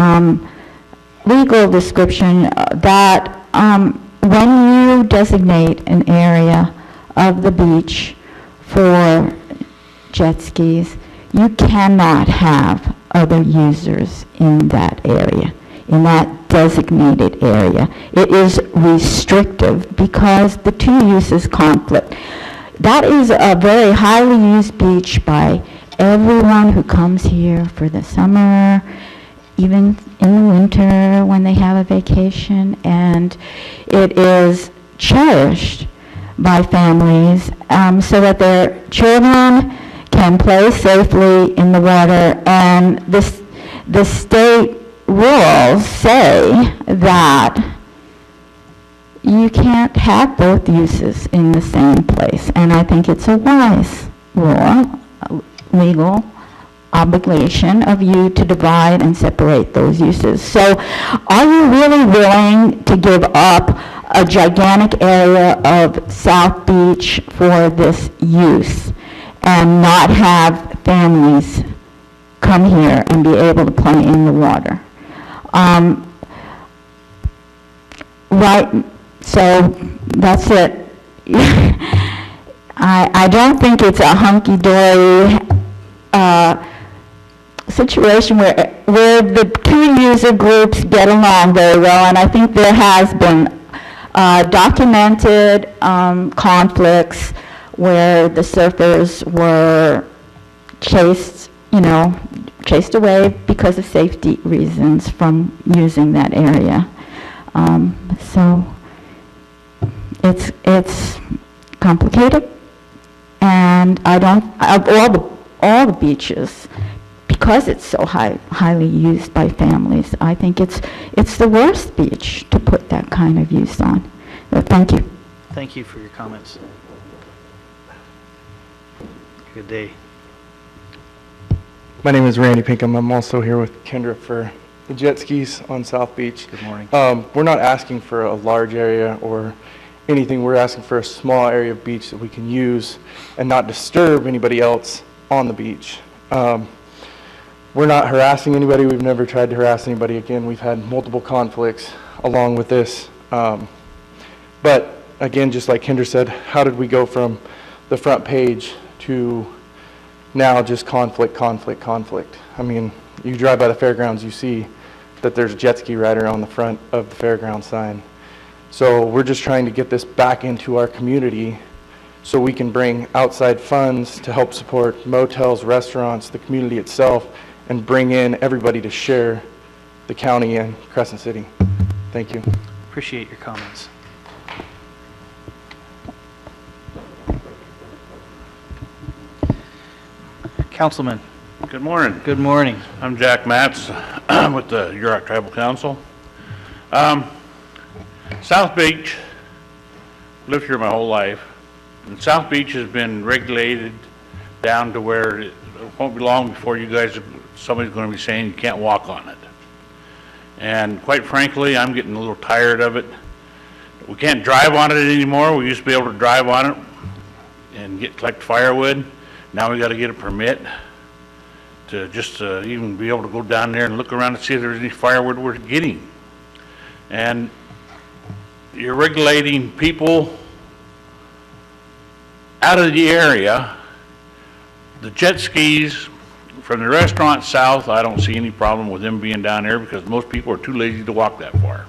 legal description that when you designate an area of the beach for jet skis, you cannot have other users in that area, in that designated area. It is restrictive because the two uses conflict. That is a very highly used beach by everyone who comes here for the summer, even in the winter when they have a vacation, and it is cherished by families so that their children can play safely in the water. And the state rules say that you can't have both uses in the same place, and I think it's a wise rule, legal obligation of you to divide and separate those uses. So are you really willing to give up a gigantic area of South Beach for this use and not have families come here and be able to play in the water? Right, so that's it. I don't think it's a hunky-dory situation where the two user groups get along very well, and I think there has been documented conflicts where the surfers were chased away because of safety reasons from using that area. So it's complicated, and I don't, of all the beaches, because it's so highly used by families. I think it's the worst beach to put that kind of use on. Thank you. Thank you for your comments. Good day. My name is Randy Pinkham. I'm also here with Kendra for the jet skis on South Beach. Good morning. We're not asking for a large area or anything. We're asking for a small area of beach that we can use and not disturb anybody else on the beach. We're not harassing anybody. We've never tried to harass anybody. Again, we've had multiple conflicts along with this. But again, just like Kendra said, how did we go from the front page to now just conflict, conflict, conflict? I mean, you drive by the fairgrounds, you see that there's a jet ski rider on the front of the fairground sign. So we're just trying to get this back into our community so we can bring outside funds to help support motels, restaurants, the community itself, and bring in everybody to share the county and Crescent City. Thank you. Appreciate your comments. Councilman. Good morning. Good morning. I'm Jack Matz with the Yurok Tribal Council. South Beach, lived here my whole life, and South Beach has been regulated down to where it won't be long before somebody's going to be saying you can't walk on it. And quite frankly, I'm getting a little tired of it. We can't drive on it anymore. We used to be able to drive on it and collect firewood. Now we got to get a permit to just even be able to go down there and look around and see if there's any firewood we're getting. And you're regulating people out of the area. The jet skis from the restaurant south, I don't see any problem with them being down there because most people are too lazy to walk that far.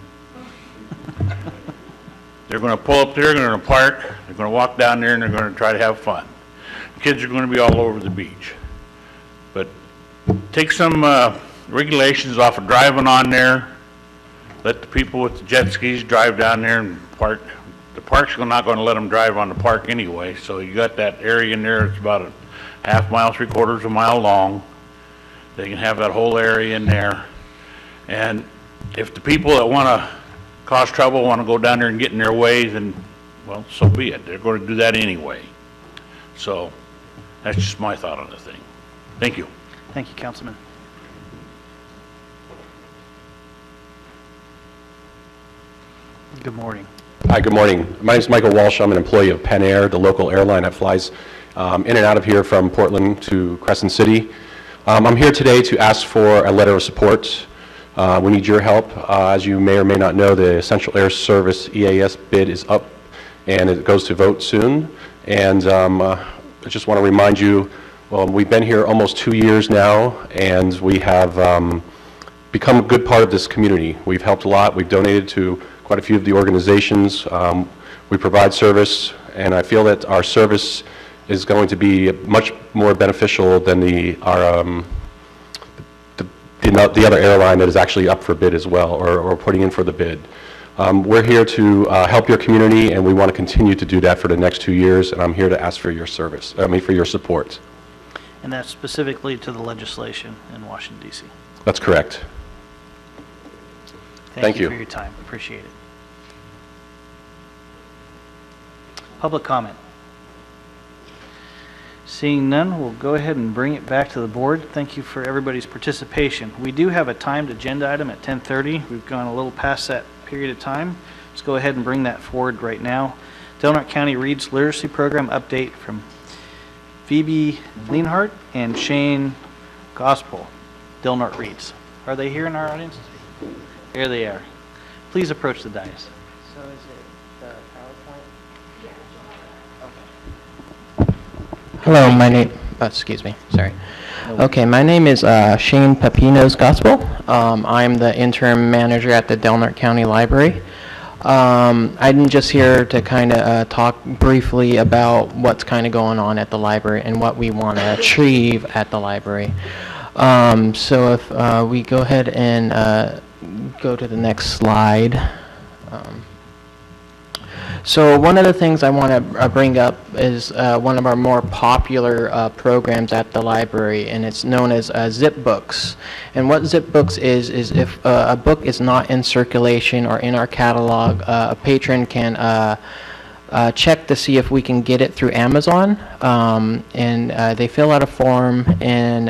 They're going to pull up there, they're going to park, they're going to walk down there, and they're going to try to have fun. Kids are going to be all over the beach. But take some regulations off of driving on there. Let the people with the jet skis drive down there and park. The park's not going to let them drive on the park anyway, so you got that area in there. It's about a half mile, 3/4 of a mile long. They can have that whole area in there. And if the people that want to cause trouble want to go down there and get in their way, then, well, so be it. They're going to do that anyway. So that's just my thought on the thing. Thank you. Thank you, Councilman. Good morning. Hi, good morning. My name is Michael Walsh. I'm an employee of Pen Air, the local airline that flies in and out of here from Portland to Crescent City. I'm here today to ask for a letter of support. We need your help. As you may or may not know, the Essential Air Service EAS bid is up and it goes to vote soon. And I just want to remind you, well, we've been here almost 2 years now, and we have become a good part of this community. We've helped a lot. We've donated to quite a few of the organizations. We provide service, and I feel that our service is going to be much more beneficial than the other airline that is actually up for bid as well, or putting in for the bid. We're here to help your community, and we want to continue to do that for the next 2 years, and I'm here to ask for your service, for your support. And that's specifically to the legislation in Washington, D.C. That's correct. Thank you for your time. Appreciate it. Public comment. Seeing none, we'll go ahead and bring it back to the board. Thank you for everybody's participation. We do have a timed agenda item at 10:30. We've gone a little past that period of time. Let's go ahead and bring that forward right now. Del Norte County Reads Literacy Program update from Phoebe Leanhart and Shane Gospel. Del Norte Reads. Are they here in our audience? Here they are. Please approach the dais. So is it the PowerPoint? Hello, my name, excuse me, sorry. Okay, my name is Shane Pepino's Gospel. I'm the interim manager at the Del Norte County Library. I'm just here to kind of talk briefly about what's kind of going on at the library and what we want to achieve at the library. So if we go ahead and go to the next slide. So one of the things I want to bring up is one of our more popular programs at the library, and it's known as Zip Books. And what Zip Books is if a book is not in circulation or in our catalog, a patron can check to see if we can get it through Amazon, and they fill out a form and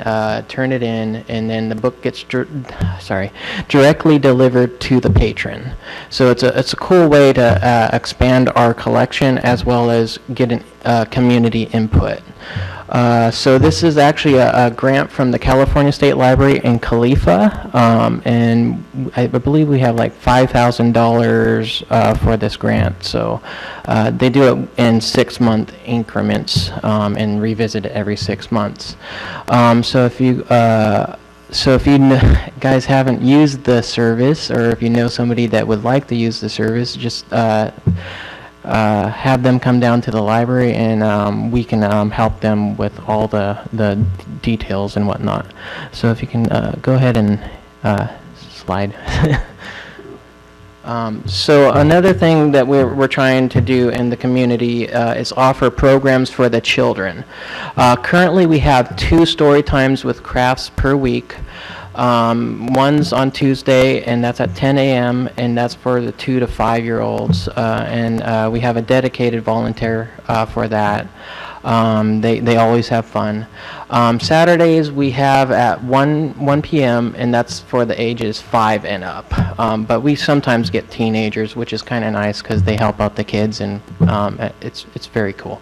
turn it in, and then the book gets directly delivered to the patron. So it's a cool way to expand our collection as well as get community input. So this is actually a grant from the California State Library in Khalifa, and I believe we have like $5,000 for this grant. So they do it in 6-month increments and revisit it every 6 months. So if you guys haven't used the service, or if you know somebody that would like to use the service, just have them come down to the library, and we can help them with all the details and whatnot. So if you can go ahead and slide. So another thing that we're trying to do in the community is offer programs for the children. Currently we have 2 story times with crafts per week. One's on Tuesday, and that's at 10 a.m., and that's for the 2 to 5-year-olds, and we have a dedicated volunteer for that. They always have fun. Saturdays we have at 1 p.m., and that's for the ages 5 and up. But we sometimes get teenagers, which is kind of nice because they help out the kids, and it's very cool.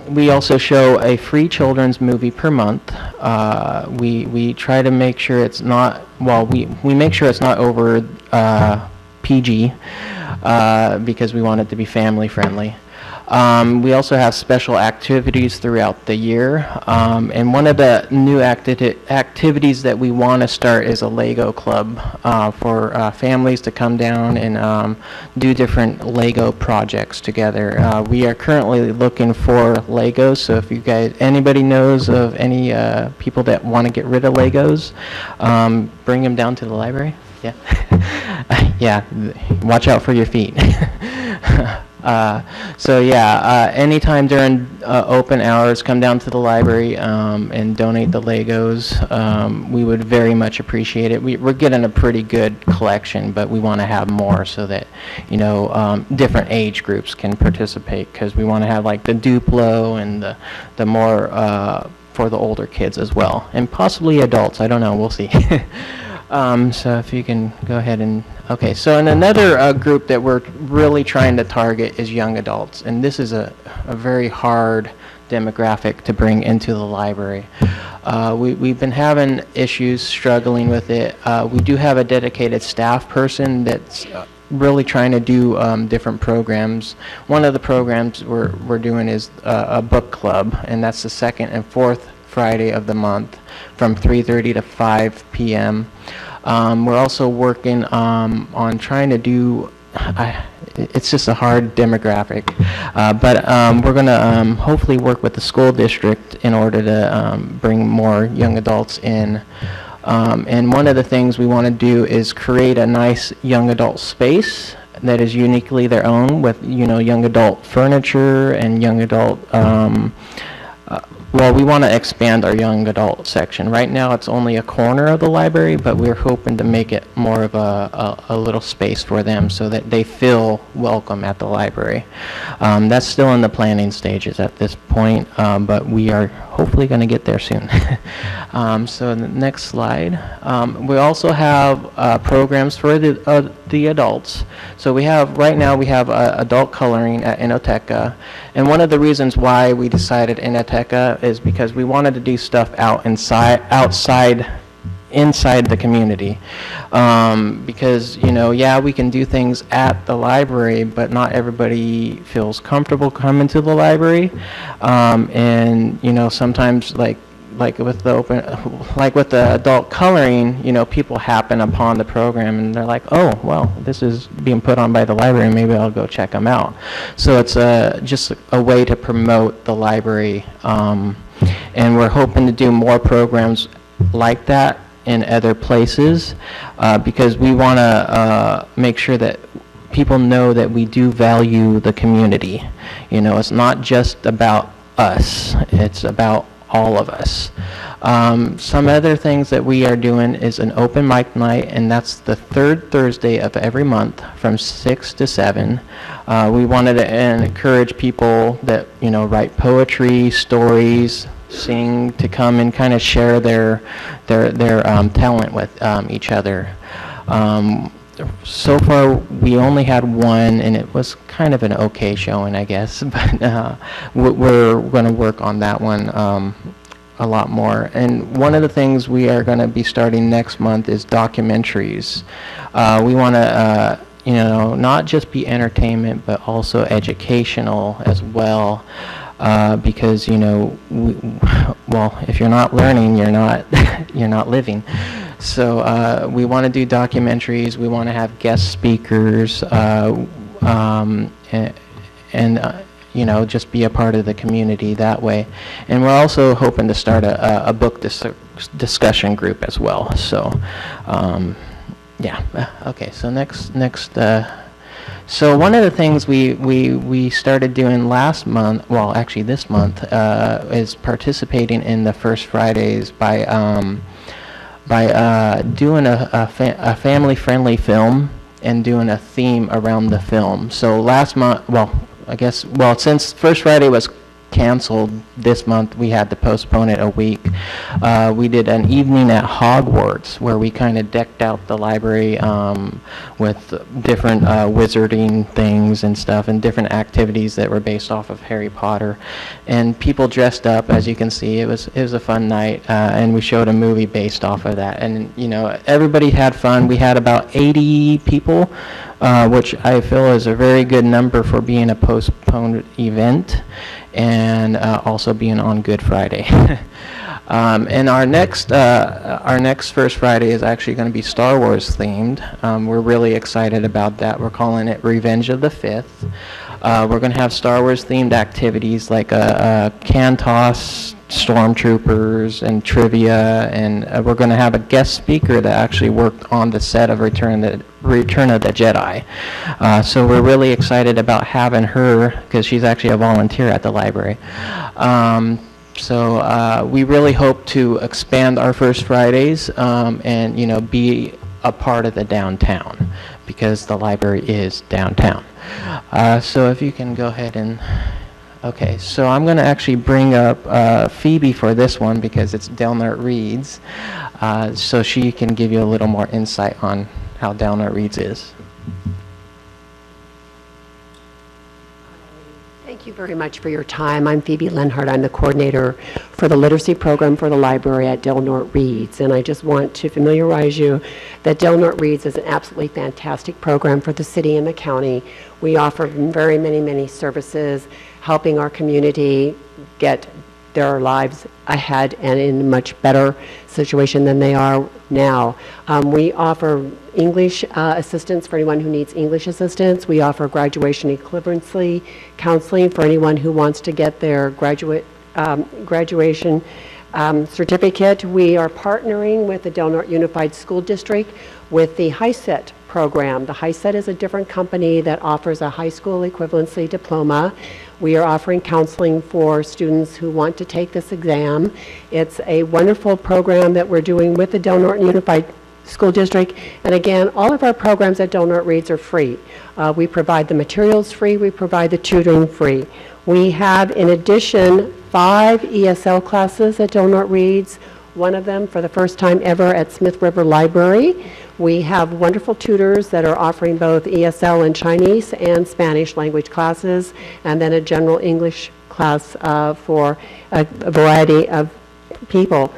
We also show a free children's movie per month. We try to make sure it's not, well, we make sure it's not over PG because we want it to be family friendly. We also have special activities throughout the year, and one of the new activities that we want to start is a Lego club for families to come down and do different Lego projects together. We are currently looking for Legos, so if you guys, anybody knows of any people that want to get rid of Legos, bring them down to the library. Yeah. Yeah, watch out for your feet. So yeah, anytime during open hours, come down to the library and donate the Legos. We would very much appreciate it. We're getting a pretty good collection, but we want to have more so that, you know, different age groups can participate, because we want to have like the Duplo and the more for the older kids as well, and possibly adults. I don't know. We'll see. So if you can go ahead and, okay, so and another group that we're really trying to target is young adults, and this is a very hard demographic to bring into the library. We've been having issues struggling with it. We do have a dedicated staff person that's really trying to do different programs. One of the programs we're doing is a book club, and that's the 2nd and 4th Friday of the month from 3:30 to 5 p.m. We're also working on trying to do, it's just a hard demographic, but we're going to hopefully work with the school district in order to bring more young adults in. And one of the things we want to do is create a nice young adult space that is uniquely their own, with, you know, young adult furniture and young adult well, we want to expand our young adult section. Right now it's only a corner of the library, but we're hoping to make it more of a little space for them so that they feel welcome at the library. That's still in the planning stages at this point, but we are hopefully going to get there soon. So the next slide. We also have programs for the adults. So we have, right now we have adult coloring at Inoteca, and one of the reasons why we decided Inoteca is because we wanted to do stuff inside the community, because, you know, yeah, we can do things at the library, but not everybody feels comfortable coming to the library, and, you know, sometimes like with the adult coloring, you know, people happen upon the program and they're like, oh, well, this is being put on by the library, maybe I'll go check them out. So it's just a way to promote the library, and we're hoping to do more programs like that in other places, because we want to make sure that people know that we do value the community. You know, it's not just about us, it's about all of us. Some other things that we are doing is an open mic night, and that's the third Thursday of every month from 6 to 7. We wanted to encourage people that, you know, write poetry, stories, sing, to come and kind of share their talent with each other. So far, we only had one, and it was kind of an okay showing, I guess. But we're going to work on that one a lot more. And one of the things we are going to be starting next month is documentaries. We want to, you know, not just be entertainment, but also educational as well. Because, you know, well, if you're not learning, you're not you're not living. So we want to do documentaries. We want to have guest speakers, and you know, just be a part of the community that way. And we're also hoping to start a book discussion group as well. So yeah. Okay. So next. So one of the things we started doing last month, well, actually this month, is participating in the First Fridays by doing a family-friendly film and doing a theme around the film. So last month, since First Friday was canceled this month, we had to postpone it a week. We did an evening at Hogwarts where we kind of decked out the library with different wizarding things and stuff, and different activities that were based off of Harry Potter. And people dressed up, as you can see. It was a fun night, and we showed a movie based off of that. And you know, everybody had fun. We had about 80 people, which I feel is a very good number for being a postponed event, and also being on Good Friday. And our next First Friday is actually going to be Star Wars themed. We're really excited about that. We're calling it Revenge of the Fifth. We're going to have Star Wars themed activities like a can toss, stormtroopers, and trivia, and we're going to have a guest speaker that actually worked on the set of Return of the Jedi. So we're really excited about having her, because she's actually a volunteer at the library. So we really hope to expand our First Fridays, and, you know, be a part of the downtown, because the library is downtown. So if you can go ahead and... Okay, so I'm going to actually bring up Phoebe for this one, because it's Delnart Reads, so she can give you a little more insight on how Delnart Reads is. Thank you very much for your time. I'm Phoebe Lenhart. I'm the coordinator for the literacy program for the library at Delnart Reads, and I just want to familiarize you that Delnart Reads is an absolutely fantastic program for the city and the county. We offer very many services, helping our community get their lives ahead and in a much better situation than they are now. We offer English assistance for anyone who needs English assistance. We offer graduation equivalency counseling for anyone who wants to get their graduation certificate. We are partnering with the Delnart Unified School District with the HiSET program. The HiSET is a different company that offers a high school equivalency diploma. We are offering counseling for students who want to take this exam. It's a wonderful program that we're doing with the Delnart Unified School District. And again, all of our programs at Delnart Reads are free. We provide the materials free. We provide the tutoring free. We have, in addition, 5 ESL classes at Delnart Reads, one of them for the first time ever at Smith River Library. We have wonderful tutors that are offering both ESL and Chinese and Spanish language classes, and then a general English class for a variety of people.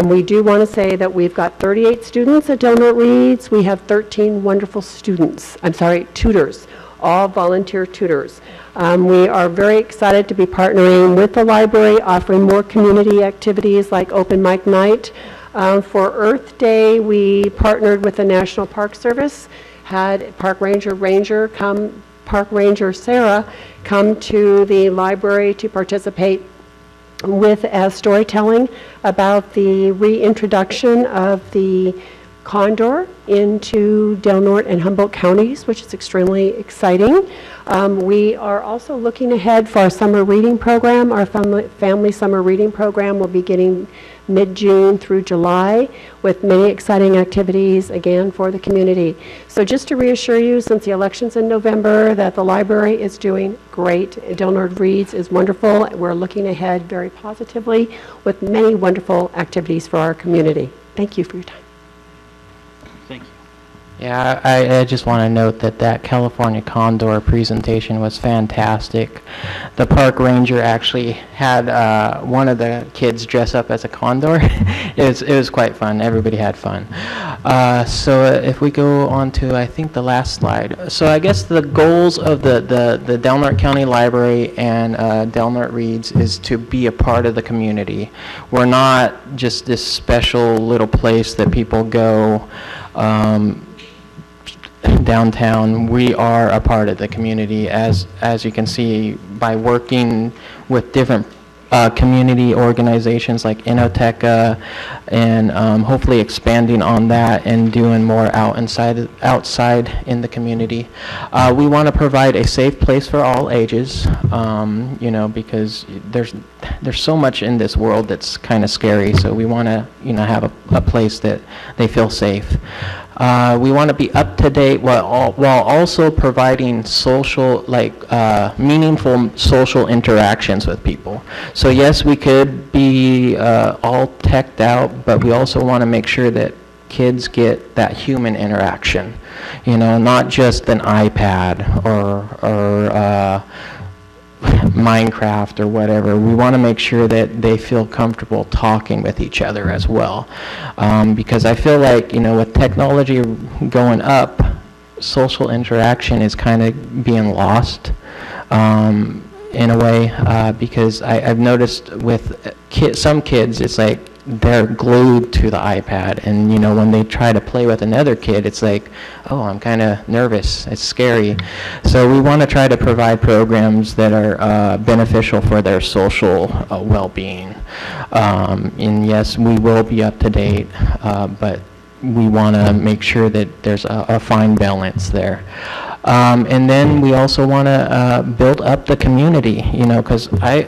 We do want to say that we've got 38 students at Delnart Reads. We have 13 wonderful tutors, all volunteer tutors. We are very excited to be partnering with the library, offering more community activities like open mic night. For Earth Day, we partnered with the National Park Service, had Park Ranger Sarah come to the library to participate with storytelling about the reintroduction of the condor into Del Norte and Humboldt counties, which is extremely exciting. We are also looking ahead for our summer reading program. Our family summer reading program will be getting mid-June through July with many exciting activities, again, for the community. So just to reassure you, since the election's in November, that the library is doing great. Del Norte Reads is wonderful. We're looking ahead very positively with many wonderful activities for our community. Thank you for your time. Thank you. Yeah, I just want to note that that California Condor presentation was fantastic. The park ranger actually had one of the kids dress up as a condor. it was quite fun. Everybody had fun. So if we go on to, I think, the last slide. So I guess the goals of the Del Norte County Library and Del Norte Reads is to be a part of the community. We're not just this special little place that people go downtown. We are a part of the community, as you can see, by working with different community organizations like Inoteca, and hopefully expanding on that and doing more outside in the community. We want to provide a safe place for all ages, you know, because there's so much in this world that's kind of scary. So we want to, you know, have a place that they feel safe. We want to be up to date while also providing social, meaningful social interactions with people. So yes, we could be all teched out, but we also want to make sure that kids get that human interaction. You know, not just an iPad or Minecraft or whatever. We want to make sure that they feel comfortable talking with each other as well, because I feel like, you know, with technology going up, social interaction is kind of being lost in a way, because I've noticed with some kids, it's like they're glued to the iPad, and you know, when they try to play with another kid, it's like, oh, I'm kind of nervous, it's scary. So we want to try to provide programs that are beneficial for their social well-being. And yes, we will be up to date, but we want to make sure that there's a fine balance there. And then we also want to build up the community, you know, because I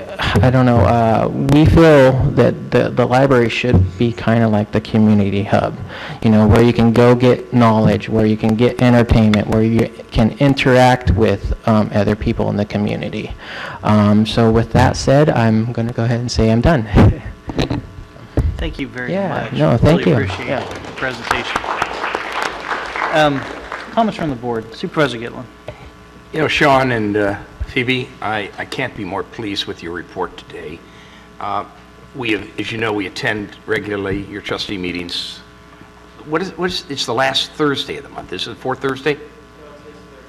don't know, we feel that the library should be kind of like the community hub, you know, where you can go get knowledge, where you can get entertainment, where you can interact with other people in the community. So with that said, I'm going to go ahead and say I'm done. Thank you very Yeah, much. no, thank you. Really appreciate the presentation. Comments from the board. Supervisor Gitlin. You know, Sean and Phoebe, I can't be more pleased with your report today. We have, as you know, we attend regularly your trustee meetings. It's the last Thursday of the month. Is it the fourth Thursday?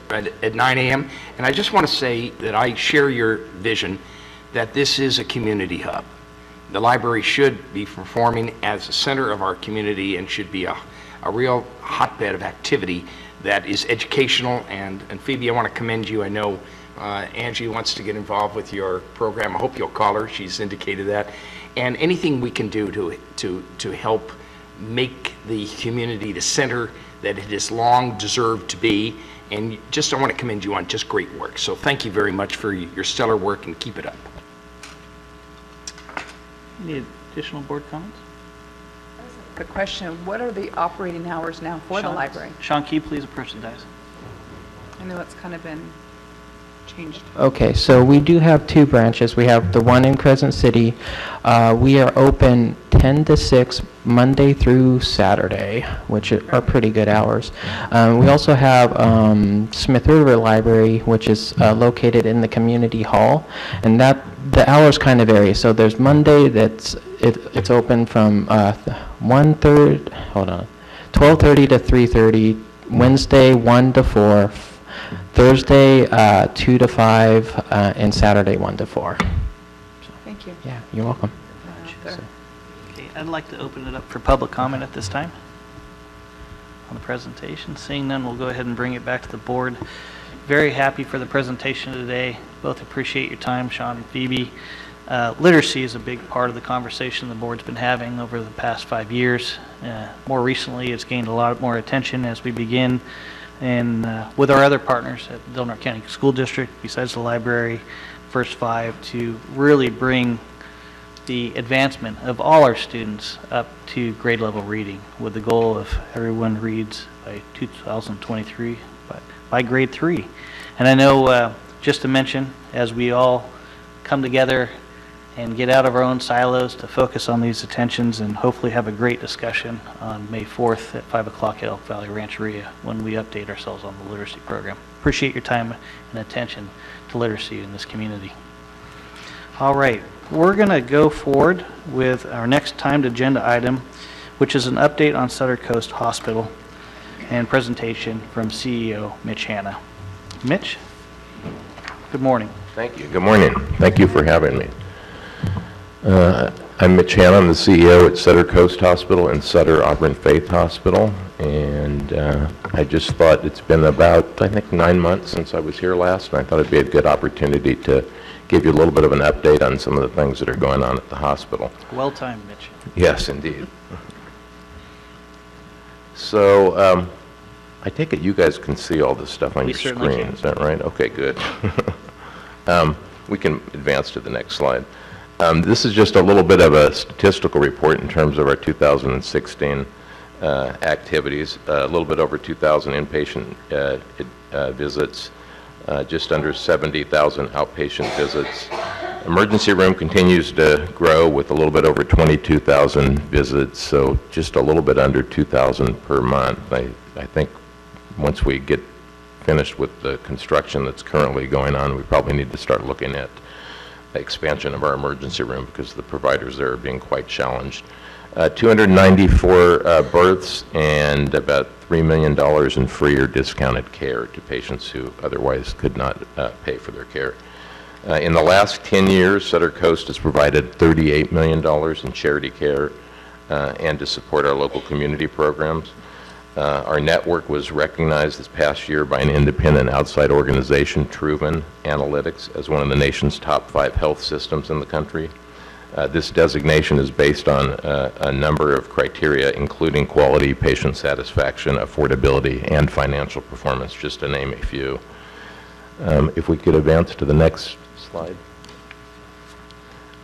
At 9 a.m. And I just want to say that I share your vision that this is a community hub. The library should be performing as a center of our community and should be a real hotbed of activity that is educational. And Phoebe, I want to commend you. I know Angie wants to get involved with your program. I hope you'll call her. She's indicated that. And anything we can do to help make the community the center that it has long deserved to be. And just I want to commend you on just great work. So thank you very much for your stellar work, and keep it up. Any additional board comments? The question, what are the operating hours now for the library? Sean, can you please approach the dais? I know it's kind of been changed. Okay, so we do have two branches. We have the one in Crescent City. We are open 10 to 6 Monday through Saturday, which are pretty good hours. We also have Smith River Library, which is located in the community hall, and that the hours kind of vary. So there's Monday it's open from 12:30 to 3:30, Wednesday 1 to 4, Thursday 2 to 5, and Saturday 1 to 4. Thank you. Yeah, you're welcome. Okay, I'd like to open it up for public comment at this time on the presentation. Seeing none, we'll go ahead and bring it back to the board. Very happy for the presentation today. Both appreciate your time, Sean and Phoebe. Literacy is a big part of the conversation the board's been having over the past 5 years. More recently, it's gained a lot more attention as we begin with our other partners at Del Norte County School District, besides the library, First Five, to really bring the advancement of all our students up to grade level reading, with the goal of everyone reads by 2023 by grade 3. And I know, just to mention, as we all come together and get out of our own silos to focus on these attentions and hopefully have a great discussion on May 4th at 5 o'clock at Elk Valley Rancheria when we update ourselves on the literacy program. Appreciate your time and attention to literacy in this community. All right, we're going to go forward with our next timed agenda item, which is an update on Sutter Coast Hospital and presentation from CEO Mitch Hanna. Mitch, good morning. Thank you. Good morning. Thank you for having me. I'm Mitch Hanna. I'm the CEO at Sutter Coast Hospital and Sutter Auburn Faith Hospital. And I just thought it's been about, I think, 9 months since I was here last, and I thought it'd be a good opportunity to give you a little bit of an update on some of the things that are going on at the hospital. Well timed, Mitch. Yes, indeed. So I take it you guys can see all this stuff on your screen. Is that right? Okay, good. We can advance to the next slide. This is just a little bit of a statistical report in terms of our 2016 activities. A little bit over 2,000 inpatient visits, just under 70,000 outpatient visits. Emergency room continues to grow with a little bit over 22,000 visits, so just a little bit under 2,000 per month. I think once we get finished with the construction that's currently going on, we probably need to start looking at expansion of our emergency room because the providers there are being quite challenged. 294 births and about $3 million in free or discounted care to patients who otherwise could not pay for their care. In the last 10 years, Sutter Coast has provided $38 million in charity care and to support our local community programs. Our network was recognized this past year by an independent outside organization, Truven Analytics, as one of the nation's top 5 health systems in the country. This designation is based on a number of criteria, including quality, patient satisfaction, affordability, and financial performance, just to name a few. If we could advance to the next slide.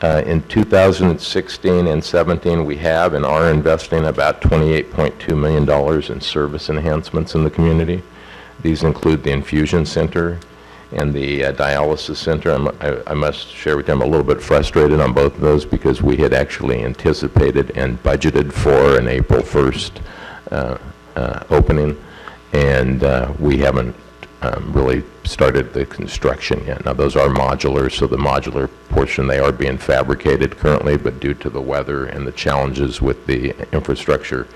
In 2016 and 17, we have and are investing about $28.2 million in service enhancements in the community. These include the infusion center and the dialysis center. I must share with you, I'm a little bit frustrated on both of those because we had actually anticipated and budgeted for an April 1st opening, and we haven't really started the construction yet. Now those are modular, so the modular portion, they are being fabricated currently, but due to the weather and the challenges with the infrastructure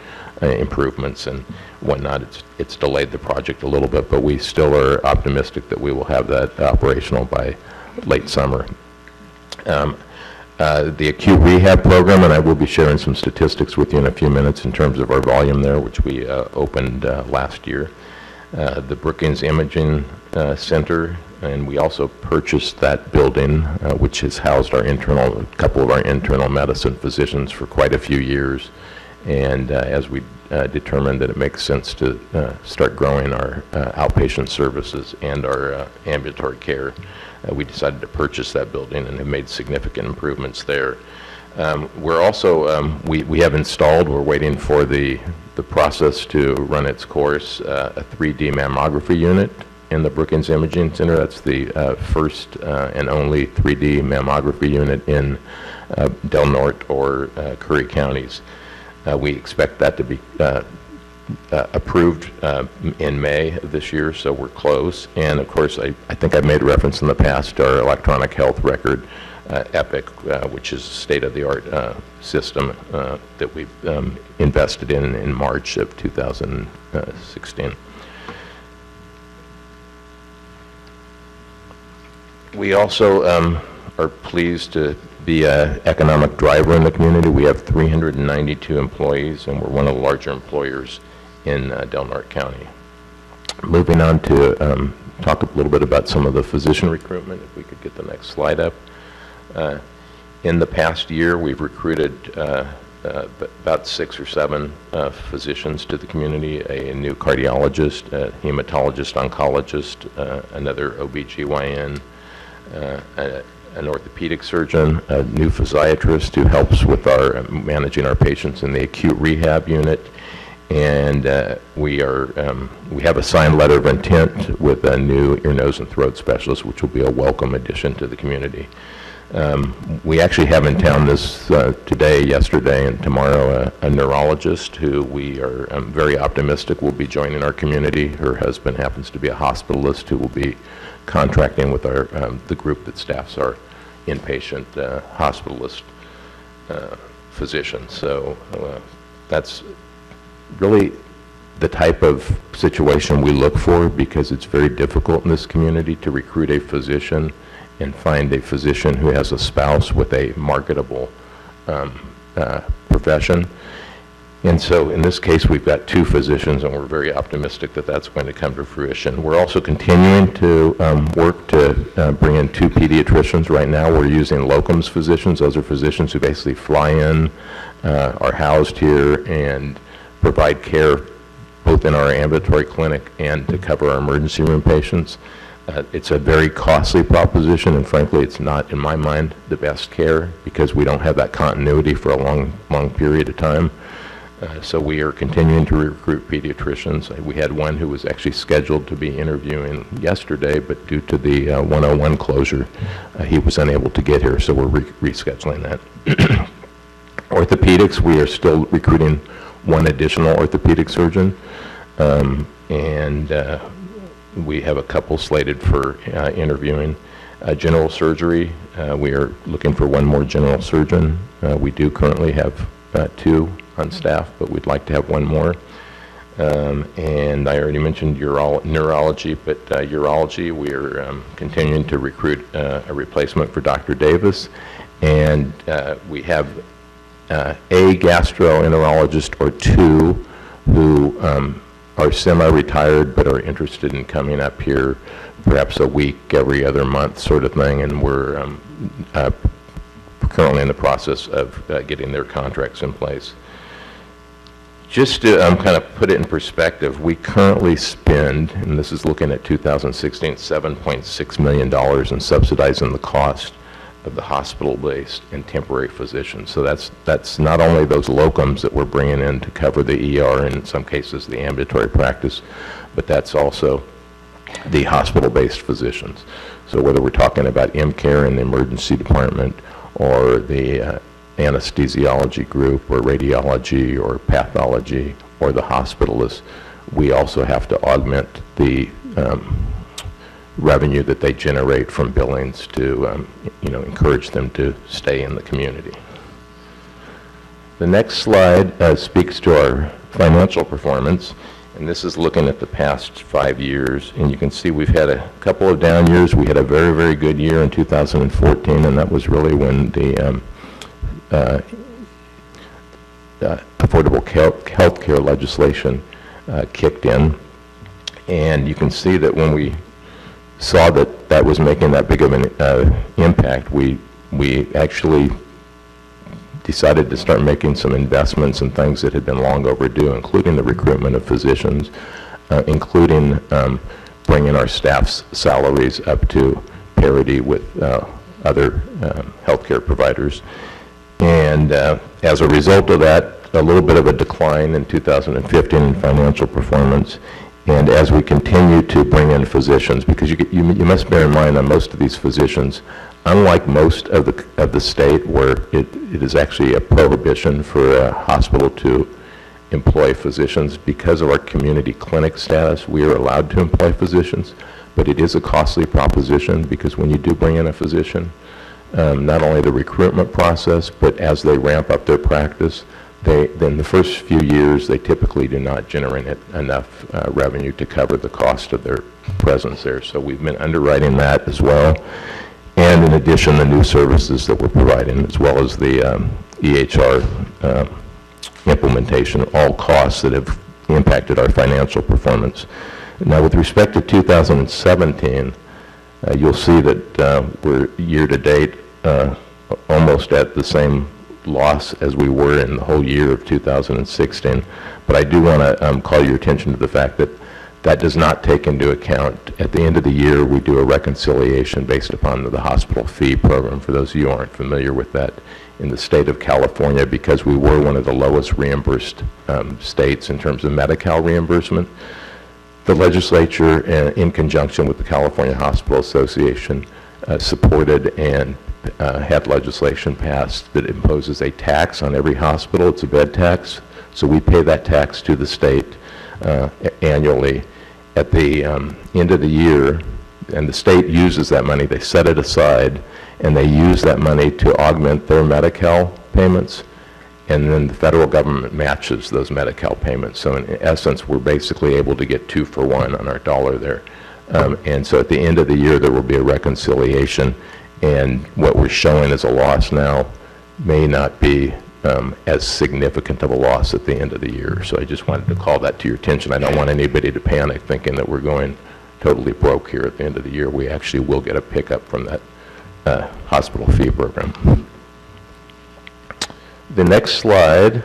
improvements and whatnot, it's delayed the project a little bit, but we still are optimistic that we will have that operational by late summer. The acute rehab program, and I will be sharing some statistics with you in a few minutes in terms of our volume there, which we opened last year. The Brookings Imaging Center, and we also purchased that building, which has housed a couple of our internal medicine physicians for quite a few years. And as we determined that it makes sense to start growing our outpatient services and our ambulatory care, we decided to purchase that building and have made significant improvements there. We're also, we have installed, we're waiting for the process to run its course, a 3D mammography unit in the Brookings Imaging Center. That's the first and only 3D mammography unit in Del Norte or Curry counties. We expect that to be approved in May of this year, so we're close. And of course, I think I've made reference in the past to our electronic health record, EPIC, which is a state-of-the-art system that we've invested in March of 2016. We also are pleased to be an economic driver in the community. We have 392 employees, and we're one of the larger employers in Del Norte County. Moving on to talk a little bit about some of the physician recruitment, if we could get the next slide up. In the past year, we've recruited about 6 or 7 physicians to the community, a new cardiologist, a hematologist, oncologist, another OBGYN, an orthopedic surgeon, a new physiatrist who helps with our managing our patients in the acute rehab unit, and we have a signed letter of intent with a new ear, nose, and throat specialist, which will be a welcome addition to the community. We actually have in town today, yesterday, and tomorrow a neurologist who we are very optimistic will be joining our community. Her husband happens to be a hospitalist who will be contracting with the group that staffs our inpatient hospitalist physicians. So that's really the type of situation we look for, because it's very difficult in this community to recruit a physician and find a physician who has a spouse with a marketable profession. And so in this case, we've got 2 physicians, and we're very optimistic that that's going to come to fruition. We're also continuing to work to bring in 2 pediatricians. Right now, we're using locums physicians. Those are physicians who basically fly in, are housed here, and provide care both in our ambulatory clinic and to cover our emergency room patients. It's a very costly proposition, and frankly, it's not, in my mind, the best care, because we don't have that continuity for a long period of time. So we are continuing to recruit pediatricians. We had one who was actually scheduled to be interviewing yesterday, but due to the 101 closure, he was unable to get here, so we're rescheduling that. Orthopedics, we are still recruiting 1 additional orthopedic surgeon, and we have a couple slated for interviewing. General surgery, we are looking for 1 more general surgeon. We do currently have 2 on staff, but we'd like to have 1 more. And I already mentioned neurology, but urology, we are continuing to recruit a replacement for Dr. Davis. And we have a gastroenterologist or 2 who are semi-retired but are interested in coming up here perhaps a week every other month sort of thing, and we're currently in the process of getting their contracts in place. Just to kind of put it in perspective, we currently spend, and this is looking at 2016, $7.6 million in subsidizing the cost of the hospital-based and temporary physicians. So that's not only those locums that we're bringing in to cover the ER and in some cases the ambulatory practice, but that's also the hospital-based physicians. So whether we're talking about M-Care in the emergency department or the anesthesiology group or radiology or pathology or the hospitalist, we also have to augment the revenue that they generate from billings to encourage them to stay in the community. The next slide speaks to our financial performance, and this is looking at the past 5 years, and you can see we've had a couple of down years. We had a very, very good year in 2014, and that was really when the Affordable Health Care legislation kicked in. And you can see that when we saw that that was making that big of an impact, we actually decided to start making some investments in things that had been long overdue, including the recruitment of physicians, including bringing our staff's salaries up to parity with other healthcare providers. And as a result of that, a little bit of a decline in 2015 in financial performance. And as we continue to bring in physicians, because you must bear in mind that most of these physicians, unlike most of the state where it is actually a prohibition for a hospital to employ physicians, because of our community clinic status, we are allowed to employ physicians, but it is a costly proposition, because when you do bring in a physician, not only the recruitment process, but as they ramp up their practice, then the first few years, they typically do not generate enough revenue to cover the cost of their presence there. So we've been underwriting that as well. And in addition, the new services that we're providing, as well as the EHR implementation, all costs that have impacted our financial performance. Now, with respect to 2017, you'll see that we're year to date almost at the same loss as we were in the whole year of 2016. But I do want to call your attention to the fact that that does not take into account, at the end of the year, we do a reconciliation based upon the hospital fee program. For those of you who aren't familiar with that, in the state of California, because we were one of the lowest reimbursed states in terms of Medi-Cal reimbursement, the legislature, in conjunction with the California Hospital Association, supported and had legislation passed that imposes a tax on every hospital. It's a bed tax. So we pay that tax to the state annually. At the end of the year, and the state uses that money, they set it aside, and they use that money to augment their Medi-Cal payments, and then the federal government matches those Medi-Cal payments. So in essence, we're basically able to get 2 for 1 on our dollar there. And so at the end of the year, there will be a reconciliation, and what we're showing as a loss now may not be as significant of a loss at the end of the year. So I just wanted to call that to your attention. I don't want anybody to panic thinking that we're going totally broke here at the end of the year. We actually will get a pickup from that hospital fee program. The next slide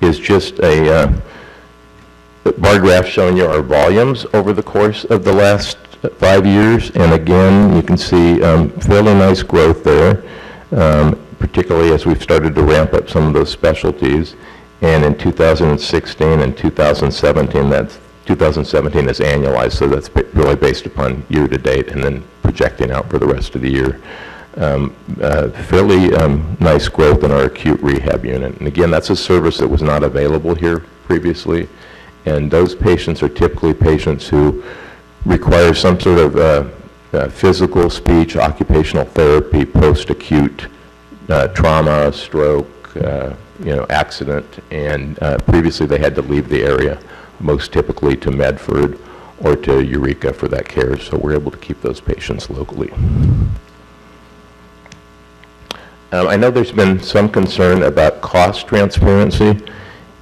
is just a bar graph showing you our volumes over the course of the last 5 years. And again, you can see fairly nice growth there, particularly as we've started to ramp up some of those specialties. And in 2016 and 2017, that's 2017 is annualized, so that's really based upon year to date and then projecting out for the rest of the year. Fairly nice growth in our acute rehab unit. And again, that's a service that was not available here previously. And those patients are typically patients who require some sort of physical, speech, occupational therapy, post-acute trauma, stroke, accident, and previously they had to leave the area, most typically to Medford or to Eureka for that care, so we're able to keep those patients locally. I know there's been some concern about cost transparency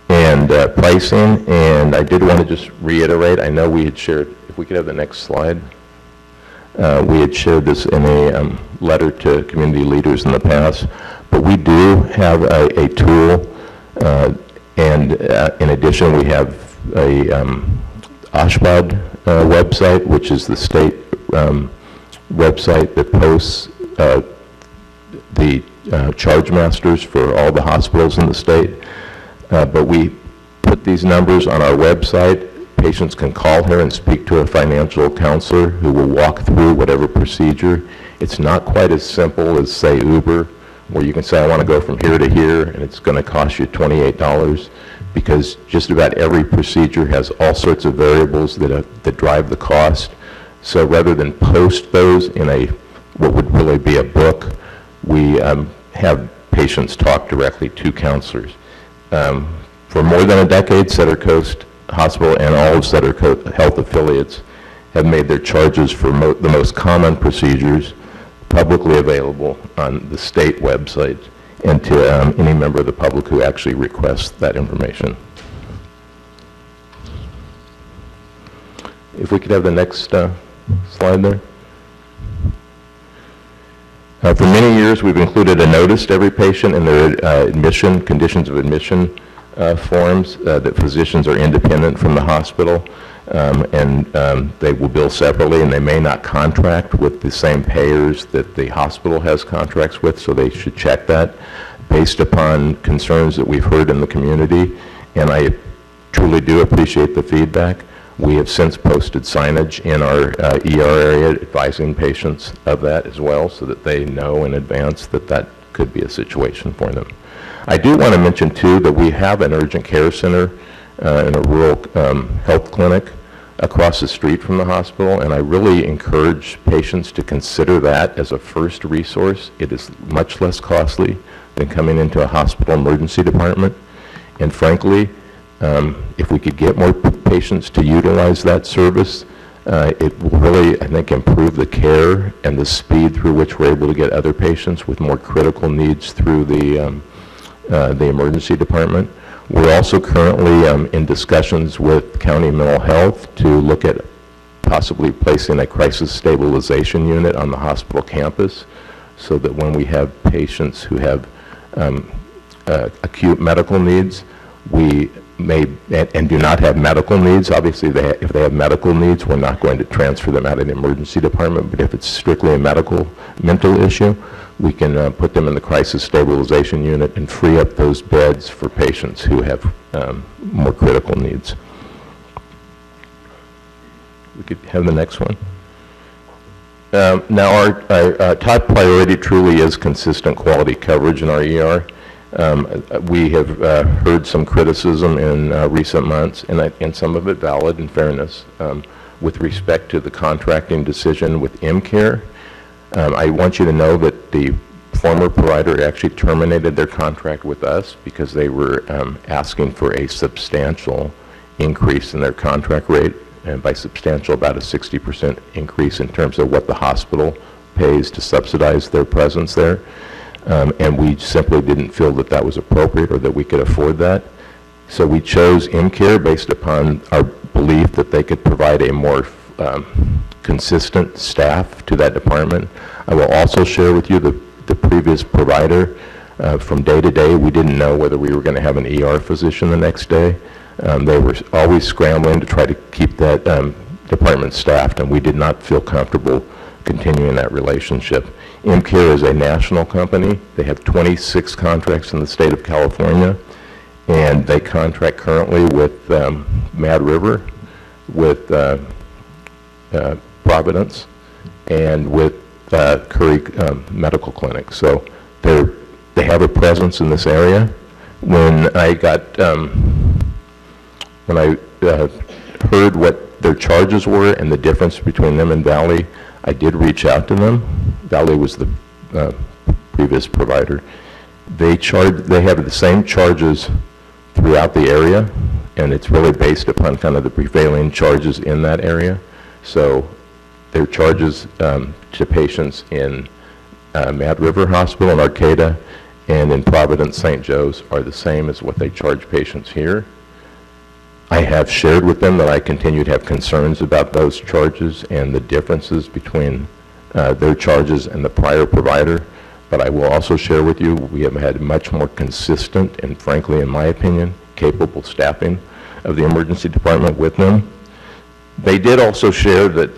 and pricing, and I did want to just reiterate, I know we had shared, if we could have the next slide, we had shared this in a letter to community leaders in the past, but we do have a tool, and in addition we have a OSHPAD website, which is the state website that posts the charge masters for all the hospitals in the state. But we put these numbers on our website. Patients can call here and speak to a financial counselor who will walk through whatever procedure. It's not quite as simple as, say, Uber, where you can say, I want to go from here to here, and it's going to cost you $28, because just about every procedure has all sorts of variables that drive the cost. So rather than post those in what would really be a book, we have patients talk directly to counselors. For more than a decade, Center Coast Hospital and all of Center Coast Health affiliates have made their charges for the most common procedures publicly available on the state website and to any member of the public who actually requests that information. If we could have the next slide there. For many years, we've included a notice to every patient in their admission, conditions of admission forms that physicians are independent from the hospital, and they will bill separately, and they may not contract with the same payers that the hospital has contracts with, so they should check that based upon concerns that we've heard in the community, and I truly do appreciate the feedback. We have since posted signage in our ER area advising patients of that as well, so that they know in advance that that could be a situation for them. I do want to mention too that we have an urgent care center in a rural health clinic across the street from the hospital, and I really encourage patients to consider that as a first resource. It is much less costly than coming into a hospital emergency department, and frankly, if we could get more patients to utilize that service, it will really, I think, improve the care and the speed through which we're able to get other patients with more critical needs through the emergency department. We're also currently in discussions with county mental health to look at possibly placing a crisis stabilization unit on the hospital campus so that when we have patients who have acute medical needs, we may, and do not have medical needs, obviously if they have medical needs, we're not going to transfer them out of the emergency department, but if it's strictly a mental issue, we can put them in the crisis stabilization unit and free up those beds for patients who have more critical needs. We could have the next one. Now our top priority truly is consistent quality coverage in our ER. We have heard some criticism in recent months, and some of it valid in fairness, with respect to the contracting decision with MCare. I want you to know that the former provider actually terminated their contract with us because they were asking for a substantial increase in their contract rate, and by substantial, about a 60% increase in terms of what the hospital pays to subsidize their presence there. And we simply didn't feel that that was appropriate or that we could afford that. So we chose MCare based upon our belief that they could provide a more consistent staff to that department. I will also share with you the previous provider. From day to day, we didn't know whether we were going to have an ER physician the next day. They were always scrambling to try to keep that department staffed, and we did not feel comfortable continuing that relationship. MCare is a national company. They have 26 contracts in the state of California, and they contract currently with Mad River, with Providence, and with Curry Medical Clinic. So they have a presence in this area. When I got heard what their charges were and the difference between them and Valley, I did reach out to them. Valley was the previous provider. They have the same charges throughout the area, and it's really based upon kind of the prevailing charges in that area. So their charges to patients in Mad River Hospital in Arcata and in Providence St. Joe's are the same as what they charge patients here. I have shared with them that I continue to have concerns about those charges and the differences between their charges and the prior provider, but I will also share with you we have had much more consistent and, frankly, in my opinion, capable staffing of the emergency department with them. They did also share that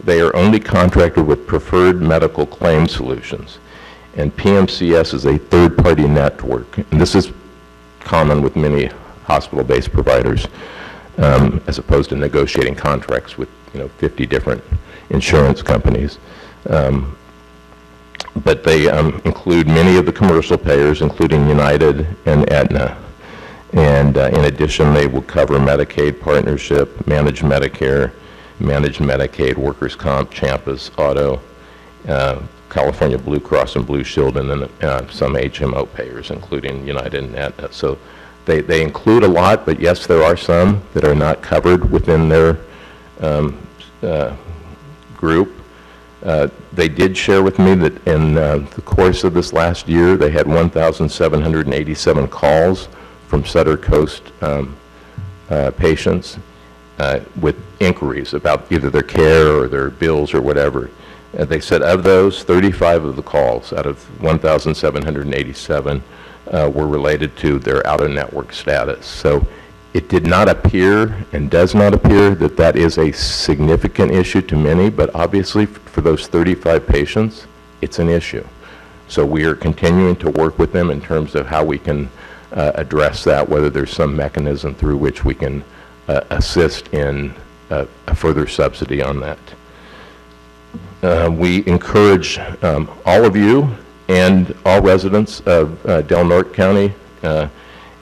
they are only contracted with Preferred Medical Claim Solutions, and PMCS is a third-party network, and this is common with many hospital-based providers, as opposed to negotiating contracts with 50 different insurance companies. But they include many of the commercial payers, including United and Aetna. And in addition, they will cover Medicaid partnership, managed Medicare, managed Medicaid, workers' comp, Champas, auto, California Blue Cross and Blue Shield, and then some HMO payers, including United and Aetna. So they include a lot, but yes, there are some that are not covered within their group. They did share with me that in the course of this last year, they had 1,787 calls from Sutter Coast patients with inquiries about either their care or their bills or whatever. They said of those, 35 of the calls out of 1,787 were related to their out-of-network status. So it did not appear and does not appear that that is a significant issue to many, but obviously for those 35 patients, it's an issue. So we are continuing to work with them in terms of how we can address that, whether there's some mechanism through which we can assist in a further subsidy on that. We encourage all of you and all residents of Del Norte County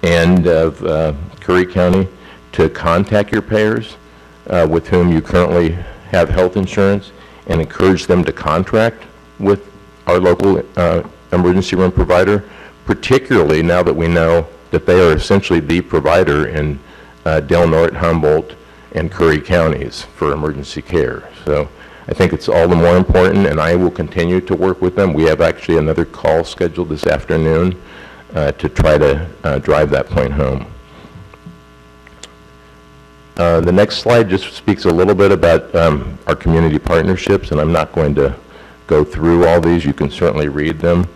and of Curry County to contact your payers with whom you currently have health insurance, and encourage them to contract with our local emergency room provider, particularly now that we know that they are essentially the provider in Del Norte, Humboldt, and Curry counties for emergency care. So I think it's all the more important, and I will continue to work with them. We have actually another call scheduled this afternoon to try to drive that point home. The next slide just speaks a little bit about our community partnerships, and I'm not going to go through all these. You can certainly read them.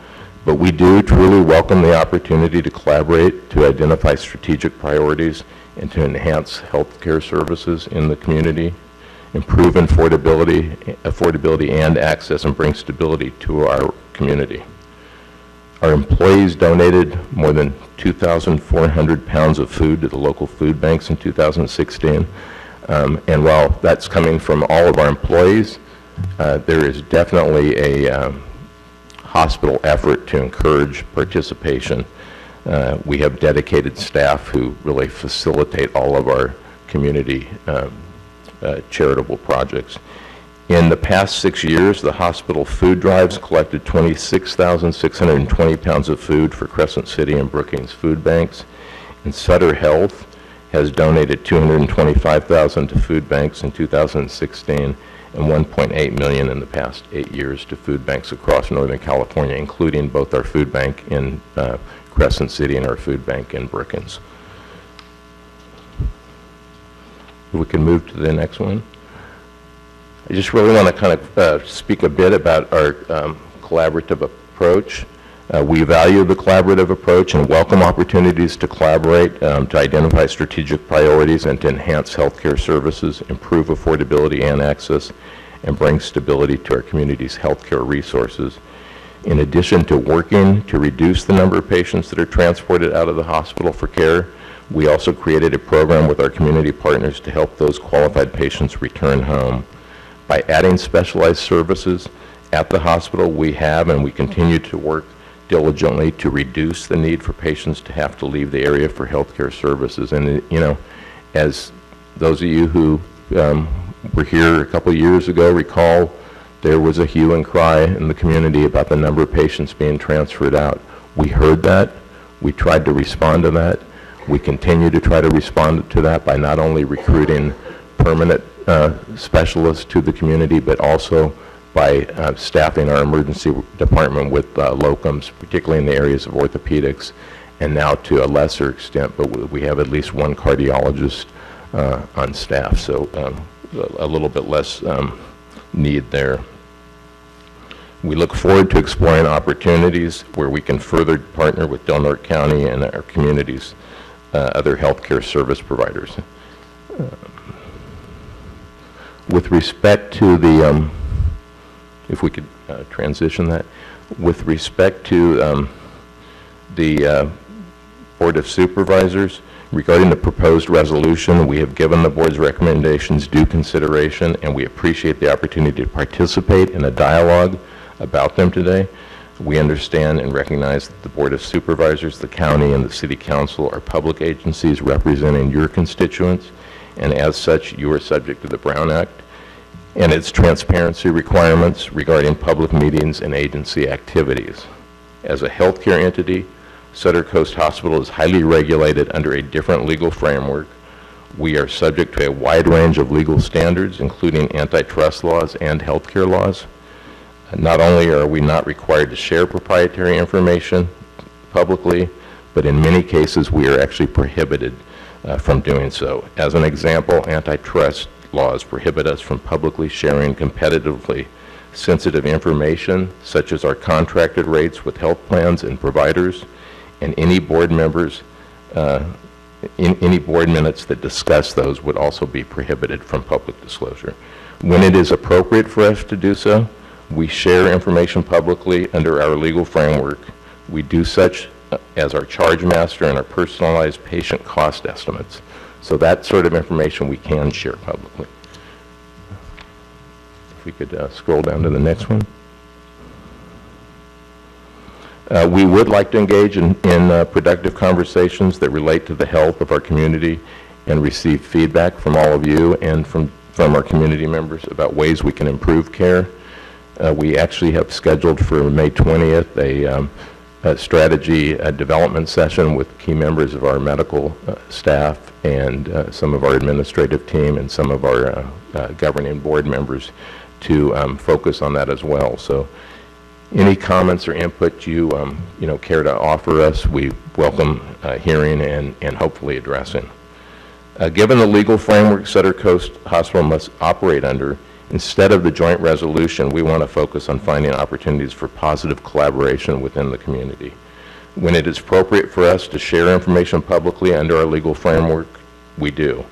But we do truly welcome the opportunity to collaborate, to identify strategic priorities, and to enhance healthcare services in the community, improve affordability and access, and bring stability to our community. Our employees donated more than 2,400 pounds of food to the local food banks in 2016. And while that's coming from all of our employees, there is definitely a hospital effort to encourage participation. We have dedicated staff who really facilitate all of our community charitable projects. In the past 6 years, the hospital food drives collected 26,620 pounds of food for Crescent City and Brookings food banks. And Sutter Health has donated 225,000 to food banks in 2016 and 1.8 million in the past 8 years to food banks across Northern California, including both our food bank in Crescent City and our food bank in Brookings. We can move to the next one. I just really want to kind of speak a bit about our collaborative approach. We value the collaborative approach and welcome opportunities to collaborate to identify strategic priorities and to enhance healthcare services, improve affordability and access, and bring stability to our community's healthcare resources. In addition to working to reduce the number of patients that are transported out of the hospital for care, we also created a program with our community partners to help those qualified patients return home. By adding specialized services at the hospital, we have and we continue to work diligently to reduce the need for patients to have to leave the area for healthcare services. And, you know, as those of you who were here a couple of years ago recall, there was a hue and cry in the community about the number of patients being transferred out. We heard that. We tried to respond to that. We continue to try to respond to that by not only recruiting permanent specialists to the community, but also by staffing our emergency department with locums, particularly in the areas of orthopedics, and now to a lesser extent, but we have at least one cardiologist on staff, so a little bit less need there. We look forward to exploring opportunities where we can further partner with Del Norte County and our community's other healthcare service providers. With respect to the, if we could transition that, with respect to the Board of Supervisors, regarding the proposed resolution, we have given the board's recommendations due consideration, and we appreciate the opportunity to participate in a dialogue about them today. We understand and recognize that the Board of Supervisors, the county, and the City Council are public agencies representing your constituents, and as such, you are subject to the Brown Act and its transparency requirements regarding public meetings and agency activities. As a healthcare entity, Sutter Coast Hospital is highly regulated under a different legal framework. We are subject to a wide range of legal standards, including antitrust laws and healthcare laws. Not only are we not required to share proprietary information publicly, but in many cases we are actually prohibited from doing so. As an example, antitrust laws prohibit us from publicly sharing competitively sensitive information, such as our contracted rates with health plans and providers, and any board members, any board minutes that discuss those would also be prohibited from public disclosure. When it is appropriate for us to do so, we share information publicly under our legal framework. We do such as our charge master and our personalized patient cost estimates. So that sort of information we can share publicly. If we could scroll down to the next one. We would like to engage in productive conversations that relate to the health of our community and receive feedback from all of you and from our community members about ways we can improve care. We actually have scheduled for May 20th a strategy development session with key members of our medical staff and some of our administrative team and some of our governing board members to focus on that as well. So any comments or input you care to offer us, we welcome hearing and hopefully addressing. Given the legal framework Sutter Coast Hospital must operate under, Instead of the joint resolution, we want to focus on finding opportunities for positive collaboration within the community. When it is appropriate for us to share information publicly under our legal framework, we do.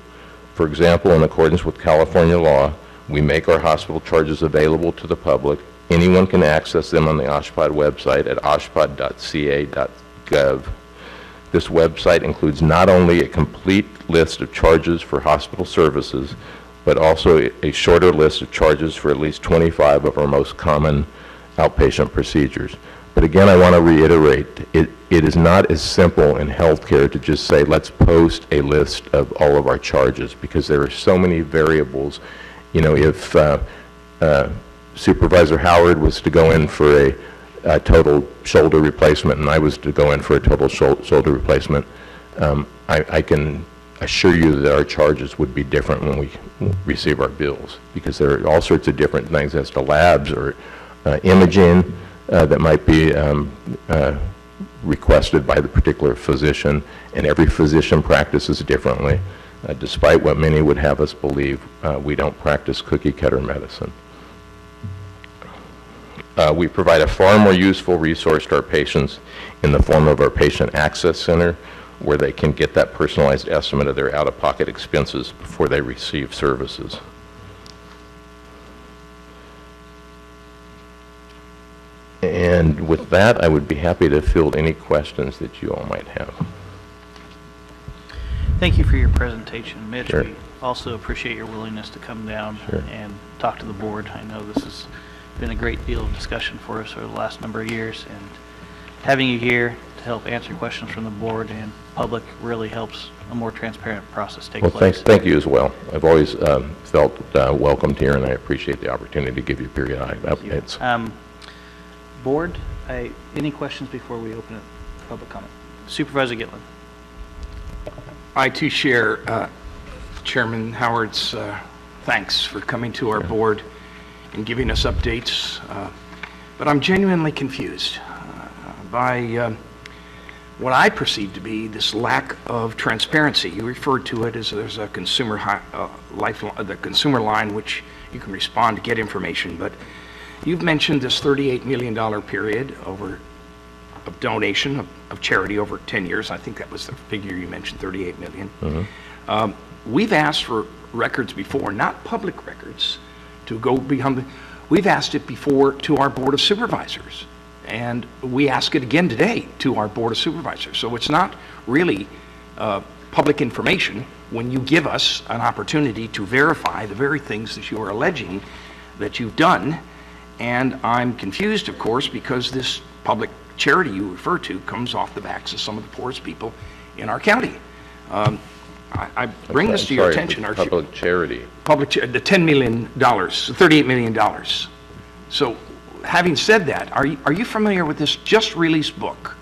For example, in accordance with California law, we make our hospital charges available to the public. Anyone can access them on the OSHPD website at oshpod.ca.gov. This website includes not only a complete list of charges for hospital services, but also a shorter list of charges for at least 25 of our most common outpatient procedures. But again, I want to reiterate, it is not as simple in healthcare to just say, let's post a list of all of our charges, because there are so many variables. You know, if Supervisor Howard was to go in for a total shoulder replacement and I was to go in for a total shoulder replacement, I can assure you that our charges would be different when we receive our bills, because there are all sorts of different things as to labs or imaging that might be requested by the particular physician, and every physician practices differently. Despite what many would have us believe, we don't practice cookie-cutter medicine. We provide a far more useful resource to our patients in the form of our Patient Access Center, where they can get that personalized estimate of their out-of-pocket expenses before they receive services. And with that, I would be happy to field any questions that you all might have. Thank you for your presentation, Mitch. Sure. We also appreciate your willingness to come down Sure. and talk to the board. I know this has been a great deal of discussion for us over the last number of years, and having you here to help answer questions from the board and public really helps a more transparent process take place. Thank you as well. I've always felt welcomed here, and I appreciate the opportunity to give you periodic updates. Board, any questions before we open it to public comment? Supervisor Gitlin. I too share Chairman Howard's thanks for coming to our board and giving us updates, but I'm genuinely confused by what I perceive to be this lack of transparency. You referred to it as there's a consumer the consumer line, which you can respond to get information, but you've mentioned this $38 million period of donation of charity over 10 years. I think that was the figure you mentioned, 38 million. Mm-hmm. We've asked for records before, not public records, to go beyond we've asked it before to our Board of Supervisors, and we ask it again today to our Board of Supervisors. So it's not really public information when you give us an opportunity to verify the very things that you are alleging that you've done. And I'm confused, of course, because this public charity you refer to comes off the backs of some of the poorest people in our county. I bring this to your attention. Public charity. The $10 million, $38 million. So, having said that, are you familiar with this just released book?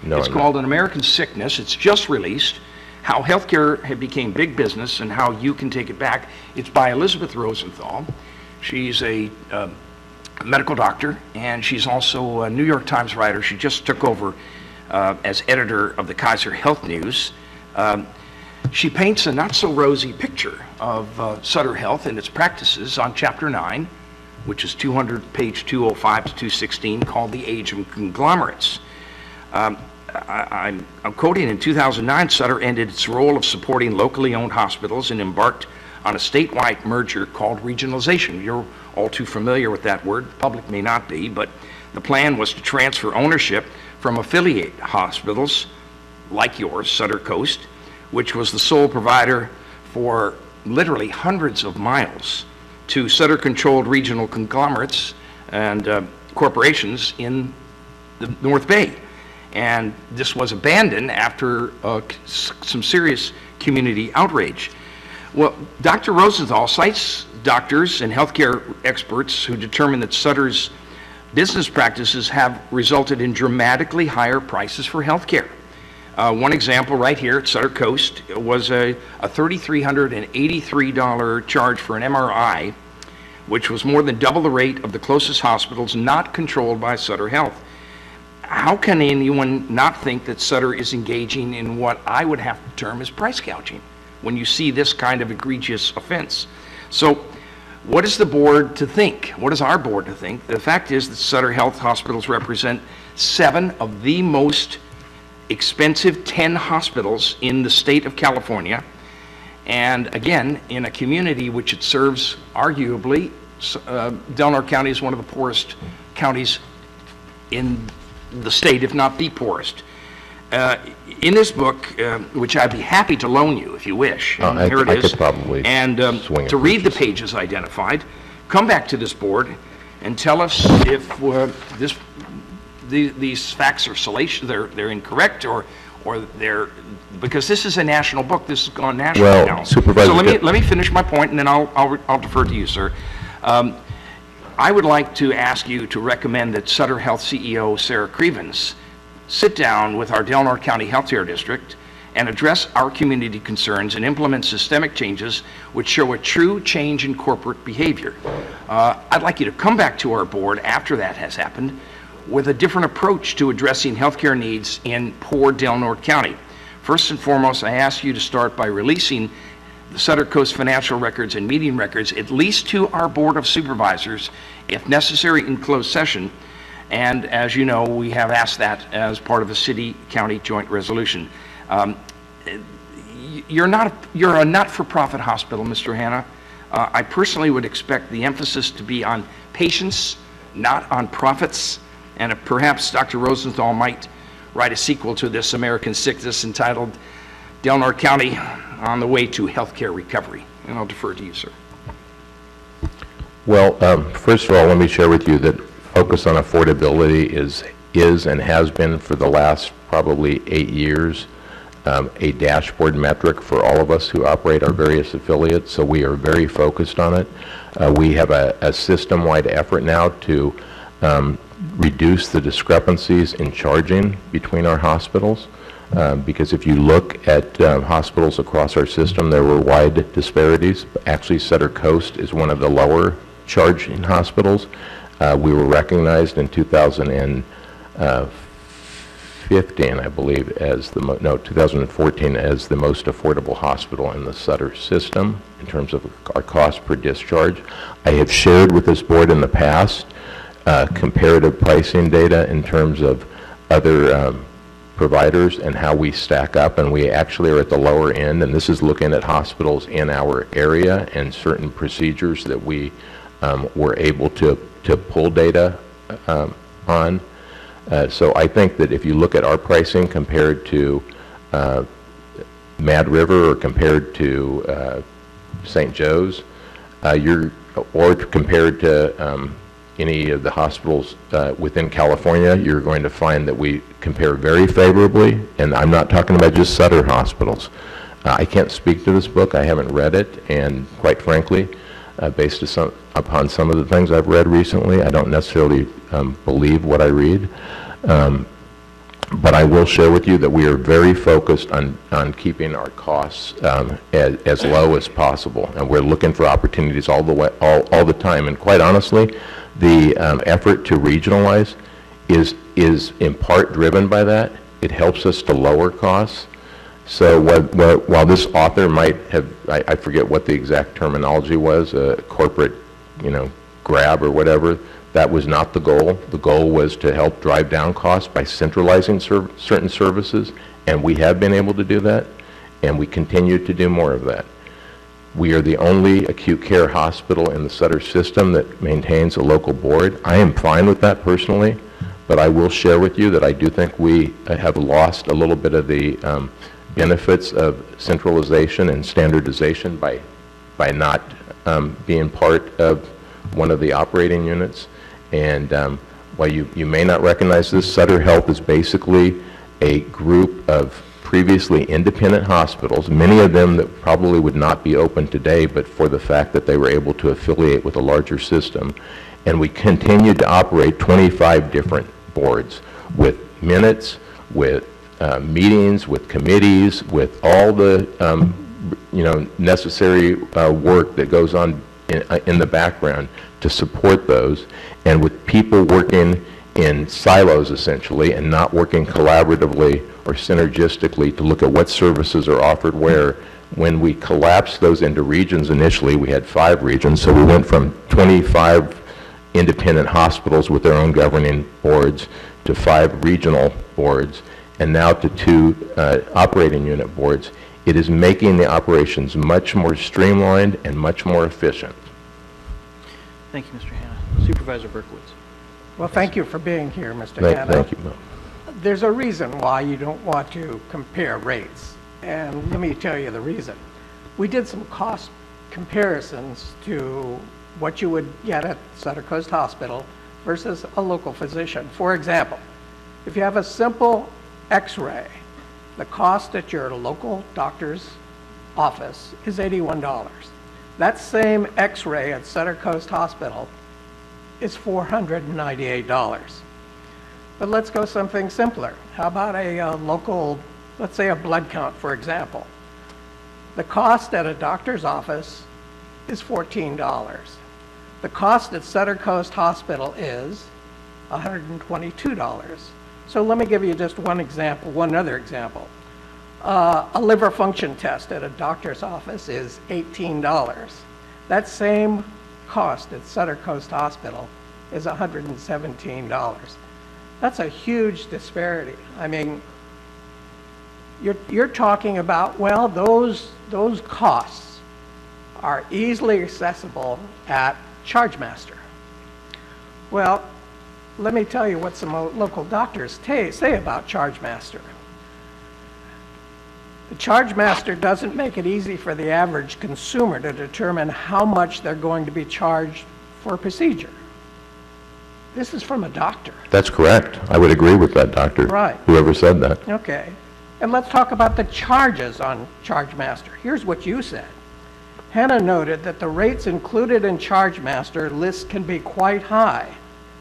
No, it's I'm called not. An American Sickness. It's just released. How healthcare had became big business and how you can take it back. It's by Elizabeth Rosenthal. She's a medical doctor, and she's also a New York Times writer. She just took over as editor of the Kaiser Health News. She paints a not so rosy picture of Sutter Health and its practices on Chapter 9, which is page 205 to 216, called The Age of Conglomerates. I'm quoting, in 2009, Sutter ended its role of supporting locally owned hospitals and embarked on a statewide merger called regionalization. You're all too familiar with that word. The public may not be, but the plan was to transfer ownership from affiliate hospitals like yours, Sutter Coast, which was the sole provider for literally hundreds of miles, to Sutter-controlled regional conglomerates and corporations in the North Bay. And this was abandoned after some serious community outrage. Well, Dr. Rosenthal cites doctors and healthcare experts who determined that Sutter's business practices have resulted in dramatically higher prices for healthcare. One example right here at Sutter Coast was a $3,383 charge for an MRI, which was more than double the rate of the closest hospitals not controlled by Sutter Health. How can anyone not think that Sutter is engaging in what I would have to term as price gouging when you see this kind of egregious offense? So What is the board to think? What is our board to think? The fact is that Sutter Health hospitals represent 7 of the most expensive 10 hospitals in the state of California. And again, in a community which it serves, arguably, Delaware County is one of the poorest counties in the state, if not the poorest. In this book, which I'd be happy to loan you if you wish, and here it I is, could probably and swing to it. read the pages identified, come back to this board and tell us if these facts are salacious, they're incorrect, or they're, because this is a national book. This has gone national Well, now. Supervisor, So let me finish my point, and then I'll defer to you, sir. I would like to ask you to recommend that Sutter Health CEO Sarah Crevens sit down with our Delaware County Healthcare District and address our community concerns and implement systemic changes which show a true change in corporate behavior. I'd like you to come back to our board after that has happened with a different approach to addressing healthcare needs in poor Delaware County. First and foremost, I ask you to start by releasing the Sutter Coast financial records and meeting records, at least to our Board of Supervisors, if necessary in closed session. And as you know, we have asked that as part of a city-county joint resolution. You're a not-for-profit hospital, Mr. Hanna. I personally would expect the emphasis to be on patients, not on profits. And perhaps Dr. Rosenthal might write a sequel to this American Sickness entitled Delaware County on the Way to Healthcare Recovery. And I'll defer to you, sir. Well, first of all, let me share with you that focus on affordability is and has been for the last probably 8 years a dashboard metric for all of us who operate our various affiliates, so we are very focused on it. We have a system-wide effort now to reduce the discrepancies in charging between our hospitals, because if you look at hospitals across our system, there were wide disparities. Actually, Sutter Coast is one of the lower charging hospitals. We were recognized in 2015, I believe, as 2014, as the most affordable hospital in the Sutter system in terms of our cost per discharge. I have shared with this board in the past comparative pricing data in terms of other providers and how we stack up, and we actually are at the lower end, and this is looking at hospitals in our area and certain procedures that we were able to pull data on. So I think that if you look at our pricing compared to Mad River or compared to St. Joe's, or compared to any of the hospitals within California, you're going to find that we compare very favorably, and I'm not talking about just Sutter hospitals. I can't speak to this book. I haven't read it, and quite frankly, based upon some of the things I've read recently, I don't necessarily believe what I read. But I will share with you that we are very focused on keeping our costs as low as possible, and we're looking for opportunities all the time. And quite honestly, the effort to regionalize is in part driven by that. It helps us to lower costs. So while this author might have, I forget what the exact terminology was, a corporate, grab or whatever, that was not the goal. The goal was to help drive down costs by centralizing certain services, and we have been able to do that, and we continue to do more of that. We are the only acute care hospital in the Sutter system that maintains a local board. I am fine with that personally, but I will share with you that I do think we have lost a little bit of the benefits of centralization and standardization by not being part of one of the operating units. And while you may not recognize this, Sutter Health is basically a group of previously independent hospitals, many of them that probably would not be open today, but for the fact that they were able to affiliate with a larger system. And we continue to operate 25 different boards with minutes, with meetings, with committees, with all the necessary work that goes on in the background to support those, and with people working in silos essentially and not working collaboratively or synergistically to look at what services are offered where. When we collapsed those into regions initially, we had 5 regions, so we went from 25 independent hospitals with their own governing boards to 5 regional boards, and now to 2 operating unit boards. It is making the operations much more streamlined and much more efficient. Thank you, Mr. Hanna. Supervisor Berkowitz. Well, thank you for being here, Mr. Hanna. Thank you. There's a reason why you don't want to compare rates, and let me tell you the reason. We did some cost comparisons to what you would get at Sutter Coast Hospital versus a local physician. For example, if you have a simple x-ray, the cost at your local doctor's office is $81. That same x-ray at Sutter Coast Hospital is $498. But let's go something simpler. How about a local, let's say a blood count, for example. The cost at a doctor's office is $14. The cost at Sutter Coast Hospital is $122. So let me give you just one other example. A liver function test at a doctor's office is $18. That same cost at Sutter Coast Hospital is $117. That's a huge disparity. I mean, you're talking about, well, those costs are easily accessible at ChargeMaster. Well, let me tell you what some local doctors say about ChargeMaster. The ChargeMaster doesn't make it easy for the average consumer to determine how much they're going to be charged for a procedure. This is from a doctor. That's correct. I would agree with that doctor. Right. Whoever said that. Okay. And let's talk about the charges on ChargeMaster. Here's what you said. Hannah noted that the rates included in ChargeMaster lists can be quite high,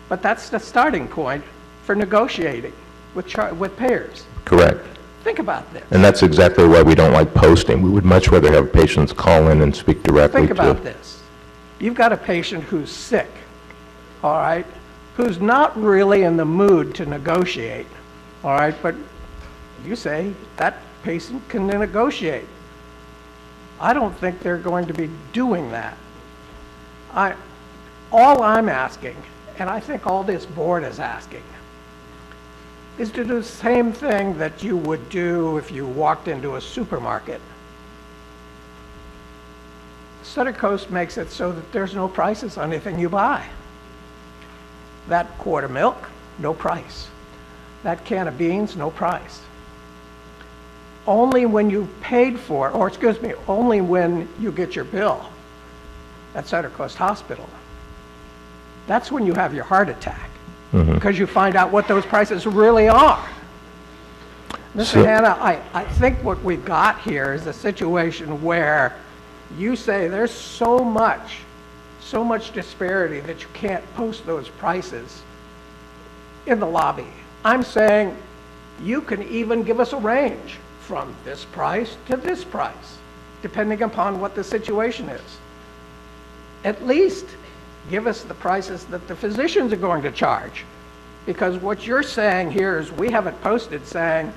but that's the starting point for negotiating with payers. Correct. Think about this. And that's exactly why we don't like posting. We would much rather have patients call in and speak directly to. Think about this. You've got a patient who's sick, all right, who's not really in the mood to negotiate, all right, but you say that patient can negotiate. I don't think they're going to be doing that. All I'm asking, and I think all this board is asking, is to do the same thing that you would do if you walked into a supermarket. Sutter Coast makes it so that there's no prices on anything you buy. That quart of milk, no price. That can of beans, no price. Only when you've paid for, or excuse me, only when you get your bill at Sutter Coast Hospital, that's when you have your heart attack. Because you find out what those prices really are. Mr. Hanna, I think what we've got here is a situation where you say there's so much disparity that you can't post those prices in the lobby. I'm saying you can even give us a range from this price to this price, depending upon what the situation is. At least give us the prices that the physicians are going to charge. Because what you're saying here is we have it posted saying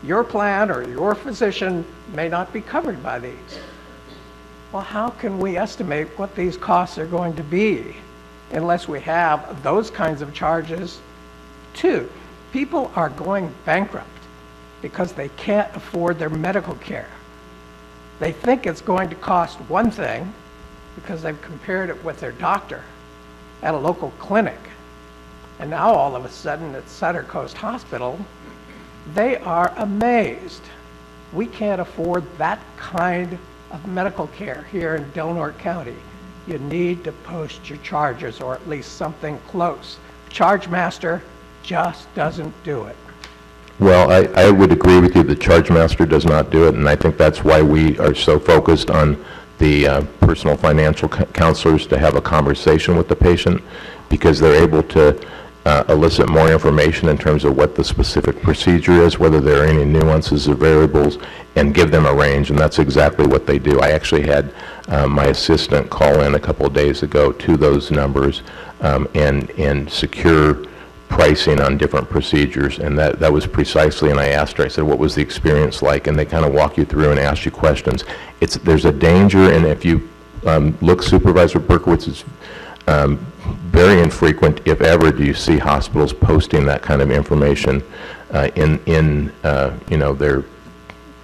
your plan or your physician may not be covered by these. Well, how can we estimate what these costs are going to be unless we have those kinds of charges too? People are going bankrupt because they can't afford their medical care. They think it's going to cost one thing because they've compared it with their doctor at a local clinic. And now all of a sudden at Sutter Coast Hospital, they are amazed. We can't afford that kind of medical care here in Del Norte County. You need to post your charges or at least something close. ChargeMaster just doesn't do it. Well, I would agree with you that ChargeMaster does not do it, and I think that's why we are so focused on the personal financial counselors to have a conversation with the patient, because they're able to elicit more information in terms of what the specific procedure is, whether there are any nuances or variables, and give them a range, and that's exactly what they do. I actually had my assistant call in a couple of days ago to those numbers and secure pricing on different procedures, and that was precisely, and I asked her, I said, what was the experience like? And they kind of walk you through and ask you questions. There's a danger, and if you look, Supervisor Berkowitz, is very infrequent, if ever, do you see hospitals posting that kind of information in you know, their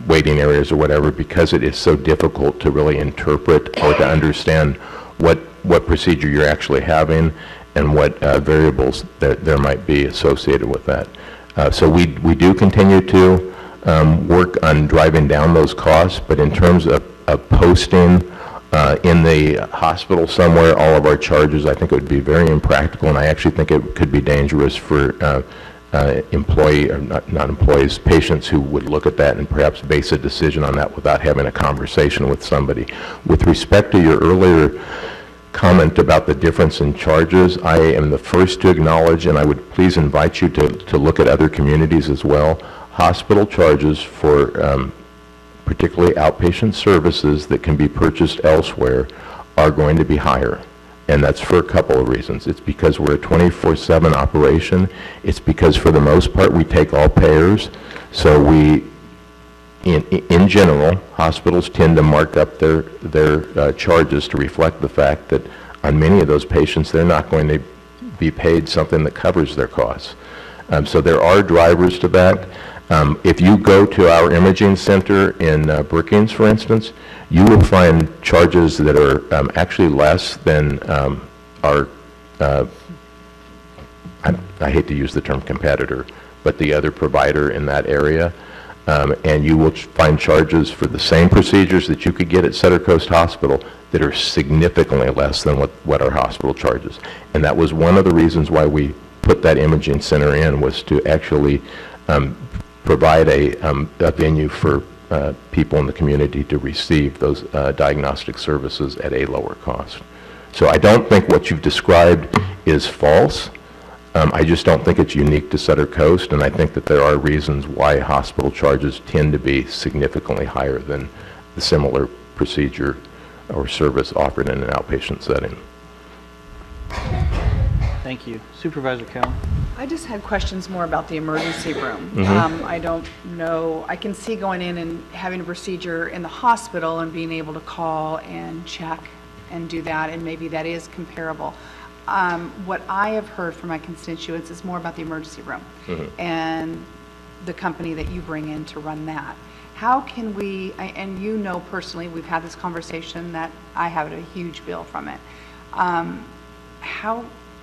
waiting areas or whatever, because it is so difficult to really interpret or to understand what procedure you're actually having and what variables there might be associated with that. So we do continue to work on driving down those costs, but in terms of posting in the hospital somewhere all of our charges, I think it would be very impractical, and I actually think it could be dangerous for not employees, patients who would look at that and perhaps base a decision on that without having a conversation with somebody. With respect to your earlier comment about the difference in charges, I am the first to acknowledge, and I would please invite you to look at other communities as well. Hospital charges for particularly outpatient services that can be purchased elsewhere are going to be higher. And that's for a couple of reasons. It's because we're a 24/7 operation. It's because for the most part we take all payers. So we, in general, hospitals tend to mark up their charges to reflect the fact that on many of those patients they're not going to be paid something that covers their costs. So there are drivers to that. If you go to our imaging center in Brookings, for instance, you will find charges that are actually less than our, I hate to use the term competitor, but the other provider in that area. And you will find charges for the same procedures that you could get at Sutter Coast Hospital that are significantly less than what our hospital charges. And that was one of the reasons why we put that imaging center in, was to actually provide a venue for people in the community to receive those diagnostic services at a lower cost. So I don't think what you've described is false. I just don't think it's unique to Sutter Coast, and I think that there are reasons why hospital charges tend to be significantly higher than the similar procedure or service offered in an outpatient setting. Thank you. Supervisor Cowan. I just had questions more about the emergency room. I don't know, I can see going in and having a procedure in the hospital and being able to call and check and do that, and maybe that is comparable. What I have heard from my constituents is more about the emergency room and the company that you bring in to run that. How can we, and you know personally, we've had this conversation that I have a huge bill from it.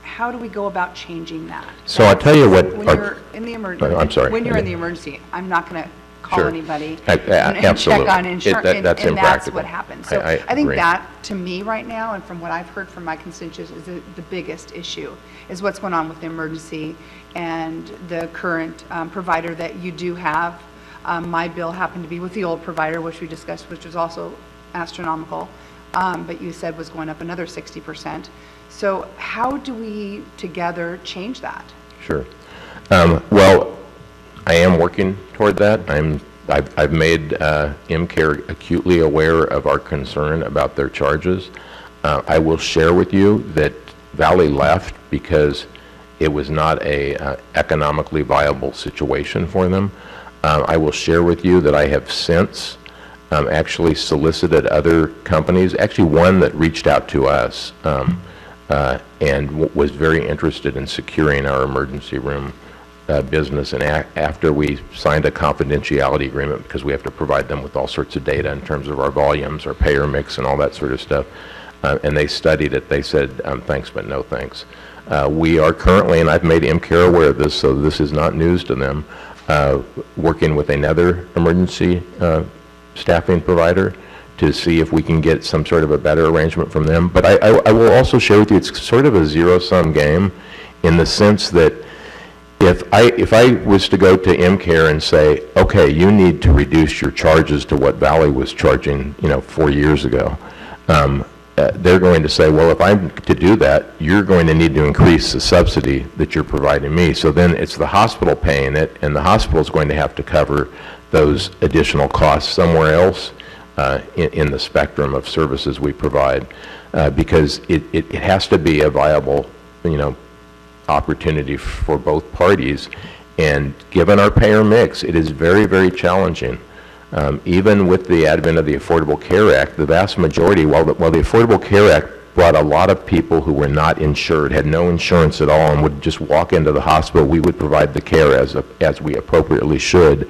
How do we go about changing that? So I'll tell you what. When you're in the emergency, I'm sorry. When you're in the emergency, I'm not going to call anybody and absolutely. check on insurance, and that's what happens. So I think agree. that, to me right now, and from what I've heard from my constituents, is the biggest issue, is what's going on with the emergency and the current provider that you do have. My bill happened to be with the old provider, which we discussed, which was also astronomical, but you said was going up another 60%. So how do we together change that? Sure. Well, I am working toward that. I've made MCARE acutely aware of our concern about their charges. I will share with you that Valley left because it was not a economically viable situation for them. I will share with you that I have since actually solicited other companies, actually one that reached out to us and was very interested in securing our emergency room business. And after we signed a confidentiality agreement, because we have to provide them with all sorts of data in terms of our volumes, our payer mix, and all that sort of stuff, and they studied it, they said, thanks, but no thanks. We are currently, and I've made MCARE aware of this, so this is not news to them, working with another emergency staffing provider to see if we can get some sort of a better arrangement from them. But I will also share with you, it's sort of a zero-sum game in the sense that if I was to go to MCARE and say, okay, you need to reduce your charges to what Valley was charging, 4 years ago, they're going to say, well, if I'm to do that, you're going to need to increase the subsidy that you're providing me. So then it's the hospital paying it, and the hospital is going to have to cover those additional costs somewhere else in the spectrum of services we provide, because it has to be a viable, opportunity for both parties. And given our payer mix, it is very, very challenging. Even with the advent of the Affordable Care Act, the vast majority, while the Affordable Care Act brought a lot of people who were not insured, had no insurance at all, and would just walk into the hospital, we would provide the care as we appropriately should.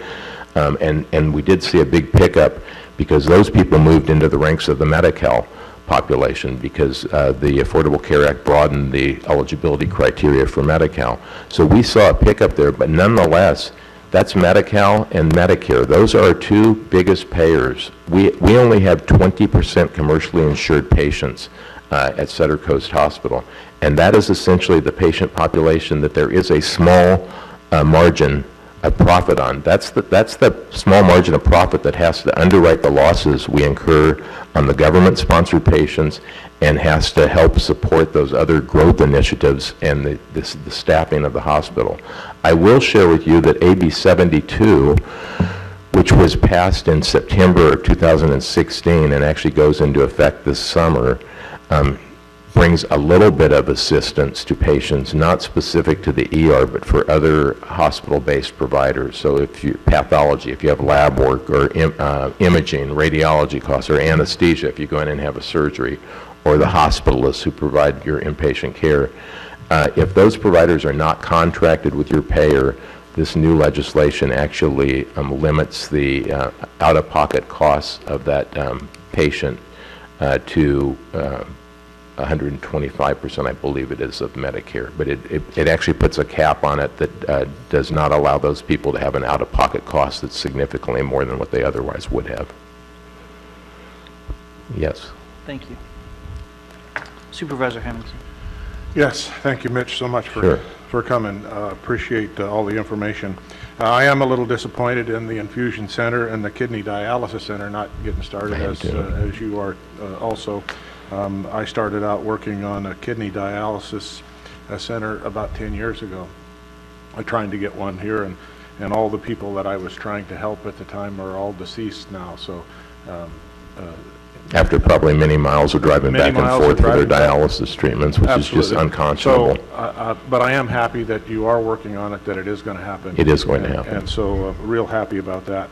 And we did see a big pickup because those people moved into the ranks of the Medi-Cal population because the Affordable Care Act broadened the eligibility criteria for Medi-Cal. So we saw a pickup there, but nonetheless, that's Medi-Cal and Medicare. Those are our two biggest payers. We only have 20% commercially insured patients at Sutter Coast Hospital, and that is essentially the patient population that there is a small margin of profit on. That's the small margin of profit that has to underwrite the losses we incur on the government-sponsored patients and has to help support those other growth initiatives and the staffing of the hospital. I will share with you that AB 72, which was passed in September of 2016 and actually goes into effect this summer, brings a little bit of assistance to patients, not specific to the ER, but for other hospital-based providers. So if you pathology, if you have lab work or imaging, radiology costs, or anesthesia, if you go in and have a surgery, or the hospitalists who provide your inpatient care, if those providers are not contracted with your payer, this new legislation actually limits the out-of-pocket costs of that patient to 125%, I believe it is, of Medicare. But it actually puts a cap on it that does not allow those people to have an out-of-pocket cost that's significantly more than what they otherwise would have. Yes. Thank you. Supervisor Hamilton. Yes, thank you, Mitch, so much for coming. Appreciate all the information. I am a little disappointed in the infusion center and the kidney dialysis center not getting started as you are also. I started out working on a kidney dialysis center about 10 years ago. I'm trying to get one here, and all the people that I was trying to help at the time are all deceased now. So after probably many miles of driving back and forth for their dialysis treatments, which is just unconscionable. So, but I am happy that you are working on it, that it is going to happen. It is going to happen. And so real happy about that.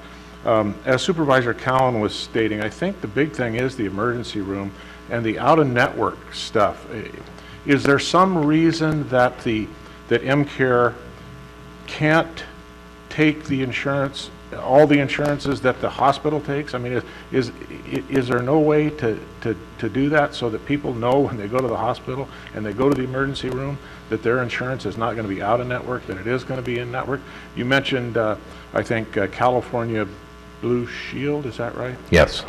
As Supervisor Cowan was stating, I think the big thing is the emergency room and the out-of-network stuff. Is there some reason that that MCare can't take the insurance, all the insurances that the hospital takes? I mean, is there no way to do that so that people know when they go to the hospital and they go to the emergency room that their insurance is not going to be out-of-network, that it is going to be in-network? You mentioned, I think, California Blue Shield, is that right? Yes.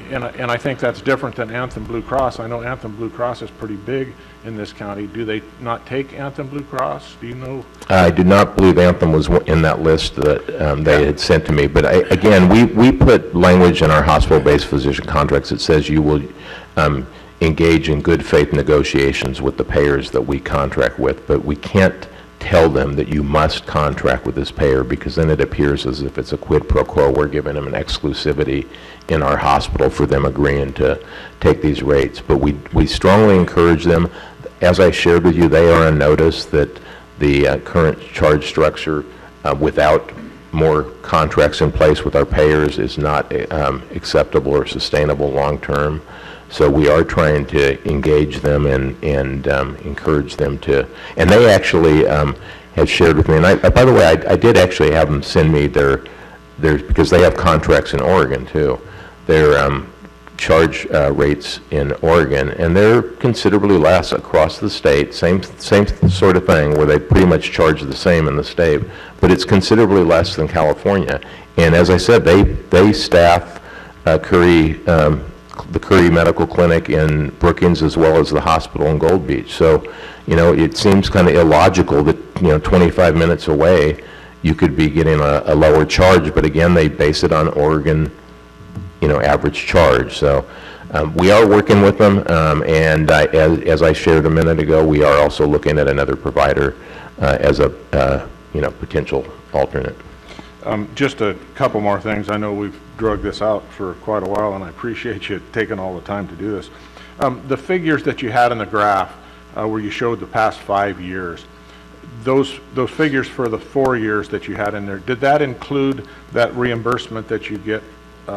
And I think that's different than Anthem Blue Cross. I know Anthem Blue Cross is pretty big in this county. Do they not take Anthem Blue Cross? Do you know? I do not believe Anthem was in that list that they had sent to me. But again, we put language in our hospital-based physician contracts that says you will engage in good faith negotiations with the payers that we contract with, but we can't tell them that you must contract with this payer, because then it appears as if it's a quid pro quo. We're giving them an exclusivity in our hospital for them agreeing to take these rates. But we strongly encourage them. As I shared with you, they are on notice that the current charge structure without more contracts in place with our payers is not acceptable or sustainable long term. So we are trying to engage them and encourage them to, and they actually have shared with me, and by the way, I did actually have them send me their because they have contracts in Oregon too, their charge rates in Oregon, and they're considerably less across the state, same sort of thing, where they pretty much charge the same in the state, but it's considerably less than California. And as I said, they staff the Curry Medical Clinic in Brookings as well as the hospital in Gold Beach. So, you know, it seems kind of illogical that, you know, 25 minutes away you could be getting a lower charge, but again, they base it on Oregon, you know, average charge. So we are working with them, and as I shared a minute ago, we are also looking at another provider as a, you know, potential alternate. Just a couple more things. I know we've drug this out for quite a while, and I appreciate you taking all the time to do this. The figures that you had in the graph, where you showed the past 5 years. Those figures for the 4 years that you had in there, did that include that reimbursement that you get?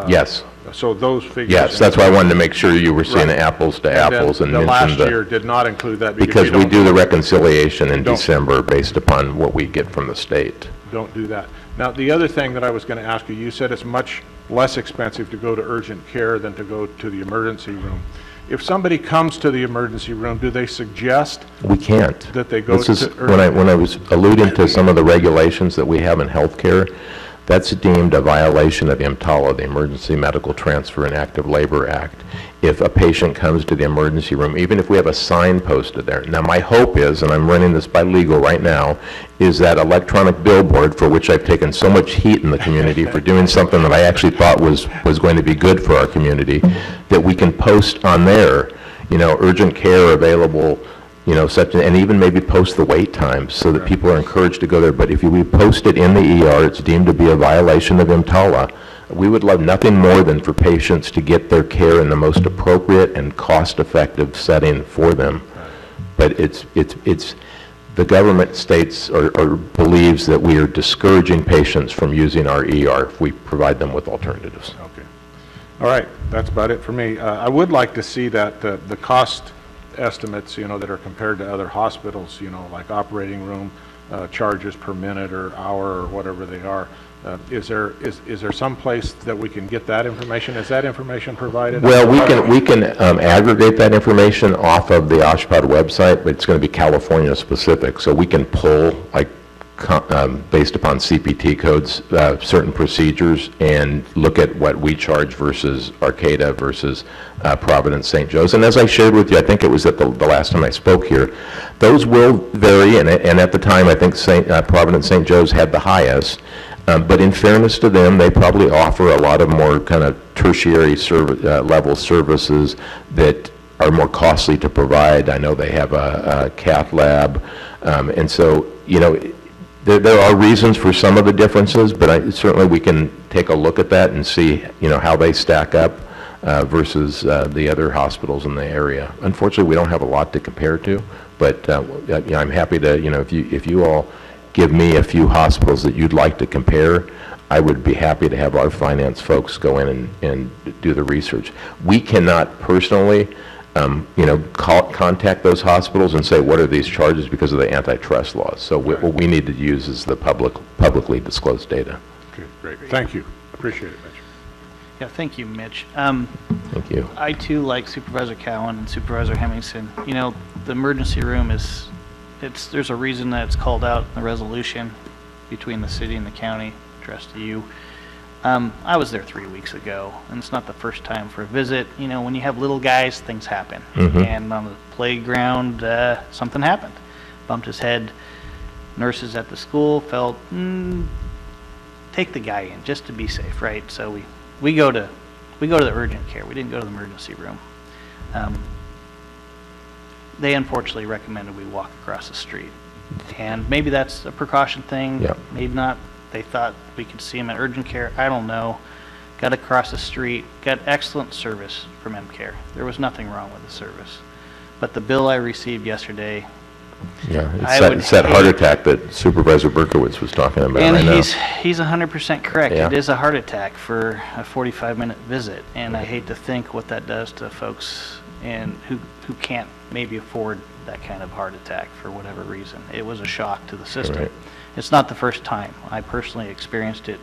Yes. So those figures. Yes, that's why I wanted to make sure you were seeing Right. apples to And then apples and the last mention year did not include that because we do the reconciliation in don't- December based upon what we get from the state. Don't do that. Now, the other thing that I was going to ask you, you said it's much less expensive to go to urgent care than to go to the emergency room. If somebody comes to the emergency room, do they suggest We can't. that they go This is, to when I was alluding to some of the regulations that we have in healthcare, that's deemed a violation of EMTALA, the Emergency Medical Transfer and Active Labor Act, if a patient comes to the emergency room, even if we have a sign posted there. Now, my hope is, and I'm running this by legal right now, is that electronic billboard, for which I've taken so much heat in the community for doing something that I actually thought was going to be good for our community, that we can post on there, you know, urgent care available, you know, such, and even maybe post the wait times so that people are encouraged to go there. But if we post it in the ER, it's deemed to be a violation of EMTALA. We would love nothing more than for patients to get their care in the most appropriate and cost-effective setting for them. But the government states or believes that we are discouraging patients from using our ER if we provide them with alternatives. Okay. All right, that's about it for me. I would like to see that the cost estimates, you know, that are compared to other hospitals, you know, like operating room charges per minute or hour or whatever they are. Is there some place that we can get that information? Is that information provided? Well, we can aggregate that information off of the OSHPD website, but it's going to be California specific. So we can pull, like, based upon CPT codes, certain procedures and look at what we charge versus Arcata versus Providence St. Joe's. And as I shared with you, I think it was at the last time I spoke here, those will vary, and at the time I think Providence St. Joe's had the highest. But in fairness to them, they probably offer a lot of more kind of tertiary level services that are more costly to provide. I know they have a cath lab, and so, you know, there are reasons for some of the differences, but certainly we can take a look at that and see, you know, how they stack up versus the other hospitals in the area. Unfortunately, we don't have a lot to compare to, but you know, I'm happy to, you know, if you all give me a few hospitals that you'd like to compare, I would be happy to have our finance folks go in and do the research. We cannot personally, you know, contact those hospitals and say, what are these charges because of the antitrust laws? So what we need to use is the publicly disclosed data. Okay, great. Thank you. Appreciate it, Mitch. Yeah, thank you, Mitch. Thank you. I too, like Supervisor Cowan and Supervisor Hemmingson, you know, the emergency room is, there's a reason that it's called out in the resolution between the city and the county, addressed to you. I was there 3 weeks ago, and it's not the first time for a visit. You know, when you have little guys, things happen. Mhm. And on the playground, something happened. Bumped his head. Nurses at the school felt, take the guy in just to be safe, right? So we go to the urgent care. We didn't go to the emergency room. They unfortunately recommended we walk across the street. And maybe that's a precaution thing. Yep. Maybe not. They thought we could see him at urgent care. I don't know. Got across the street. Got excellent service from MCare. There was nothing wrong with the service. But the bill I received yesterday, Yeah, it's that heart attack that Supervisor Berkowitz was talking about. and I know. he's 100% correct. Yeah. It is a heart attack for a 45-minute visit, and I hate to think what that does to folks and who can't maybe afford that kind of heart attack for whatever reason. It was a shock to the system. Right. It's not the first time. I personally experienced it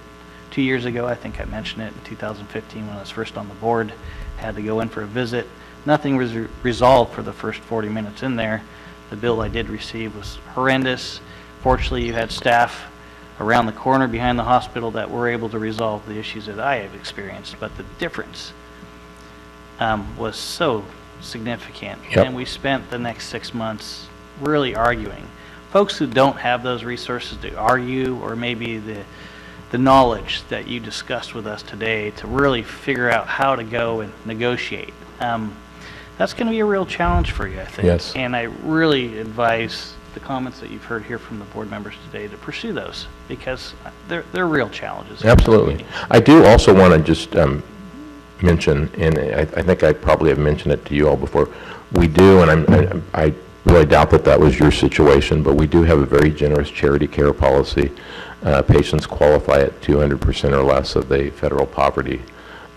2 years ago. I think I mentioned it in 2015 when I was first on the board. Had to go in for a visit. Nothing was resolved for the first 40 minutes in there. The bill I did receive was horrendous. Fortunately, you had staff around the corner behind the hospital that were able to resolve the issues that I have experienced, but the difference was so significant. Yep. And we spent the next 6 months really arguing. Folks who don't have those resources to argue, or maybe the knowledge that you discussed with us today to really figure out how to go and negotiate. That's going to be a real challenge for you, I think. Yes. And I really advise the comments that you've heard here from the board members today to pursue those, because they're real challenges. Absolutely. I do also want to just mention, and I think I probably have mentioned it to you all before, we do, and I really doubt that that was your situation, but we do have a very generous charity care policy. Patients qualify at 200% or less of the federal poverty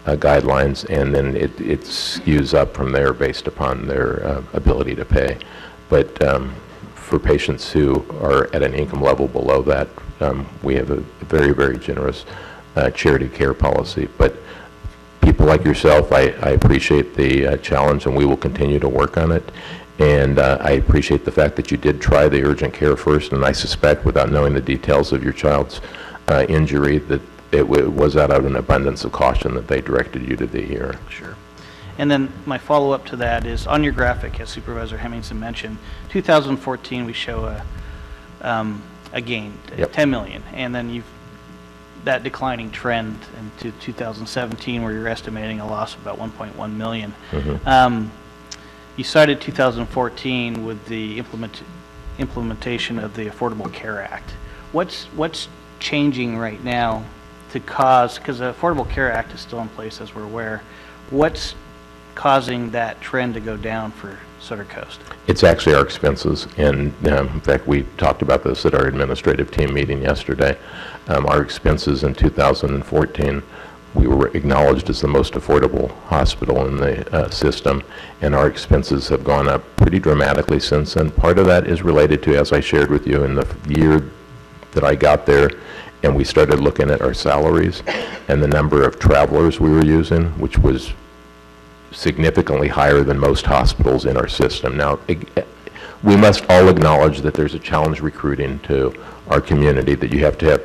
guidelines, and then it skews up from there based upon their ability to pay. But for patients who are at an income level below that, we have a very, very generous charity care policy. But people like yourself, I appreciate the challenge, and we will continue to work on it. And I appreciate the fact that you did try the urgent care first, and I suspect, without knowing the details of your child's injury, that it was out of an abundance of caution that they directed you to the ER. Sure. And then my follow-up to that is, on your graphic, as Supervisor Hemmingson mentioned, 2014 we show a gain, Yep. 10 million, and then that declining trend into 2017 where you're estimating a loss of about 1.1 million. Mm-hmm. You cited 2014 with the implementation of the Affordable Care Act. What's changing right now to cause, because the Affordable Care Act is still in place as we're aware, what's causing that trend to go down for Sutter Coast? It's actually our expenses, and in fact, we talked about this at our administrative team meeting yesterday. Our expenses in 2014, we were acknowledged as the most affordable hospital in the system, and our expenses have gone up pretty dramatically since then. Part of that is related to, as I shared with you, in the year that I got there, and we started looking at our salaries and the number of travelers we were using, which was significantly higher than most hospitals in our system. Now, we must all acknowledge that there's a challenge recruiting to our community, that you have to have,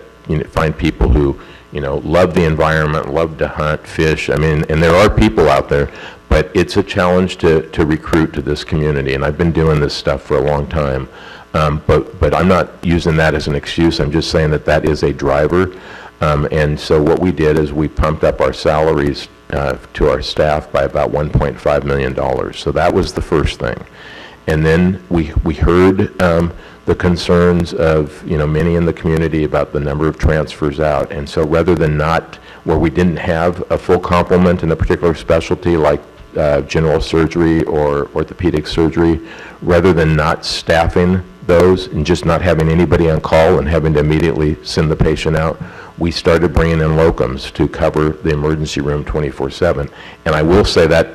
find people who, love the environment, love to hunt, fish. I mean, and there are people out there, but it's a challenge to recruit to this community, and I've been doing this stuff for a long time. But I'm not using that as an excuse. I'm just saying that that is a driver. And so what we did is we pumped up our salaries to our staff by about $1.5 million. So that was the first thing. And then we heard the concerns of many in the community about the number of transfers out. And so rather than not, where we didn't have a full complement in a particular specialty like general surgery or orthopedic surgery, rather than not staffing those and just not having anybody on call and having to immediately send the patient out, we started bringing in locums to cover the emergency room 24/7. And I will say that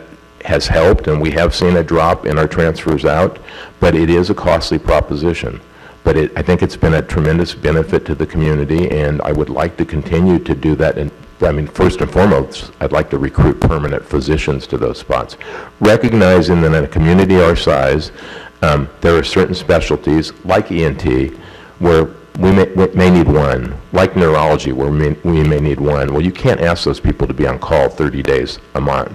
has helped, and we have seen a drop in our transfers out, but it is a costly proposition. But I think it's been a tremendous benefit to the community, and I would like to continue to do that. And I mean, first and foremost, I'd like to recruit permanent physicians to those spots, recognizing that in a community our size, there are certain specialties, like ENT, where we may need one, like neurology, where we may need one. Well, you can't ask those people to be on call 30 days a month.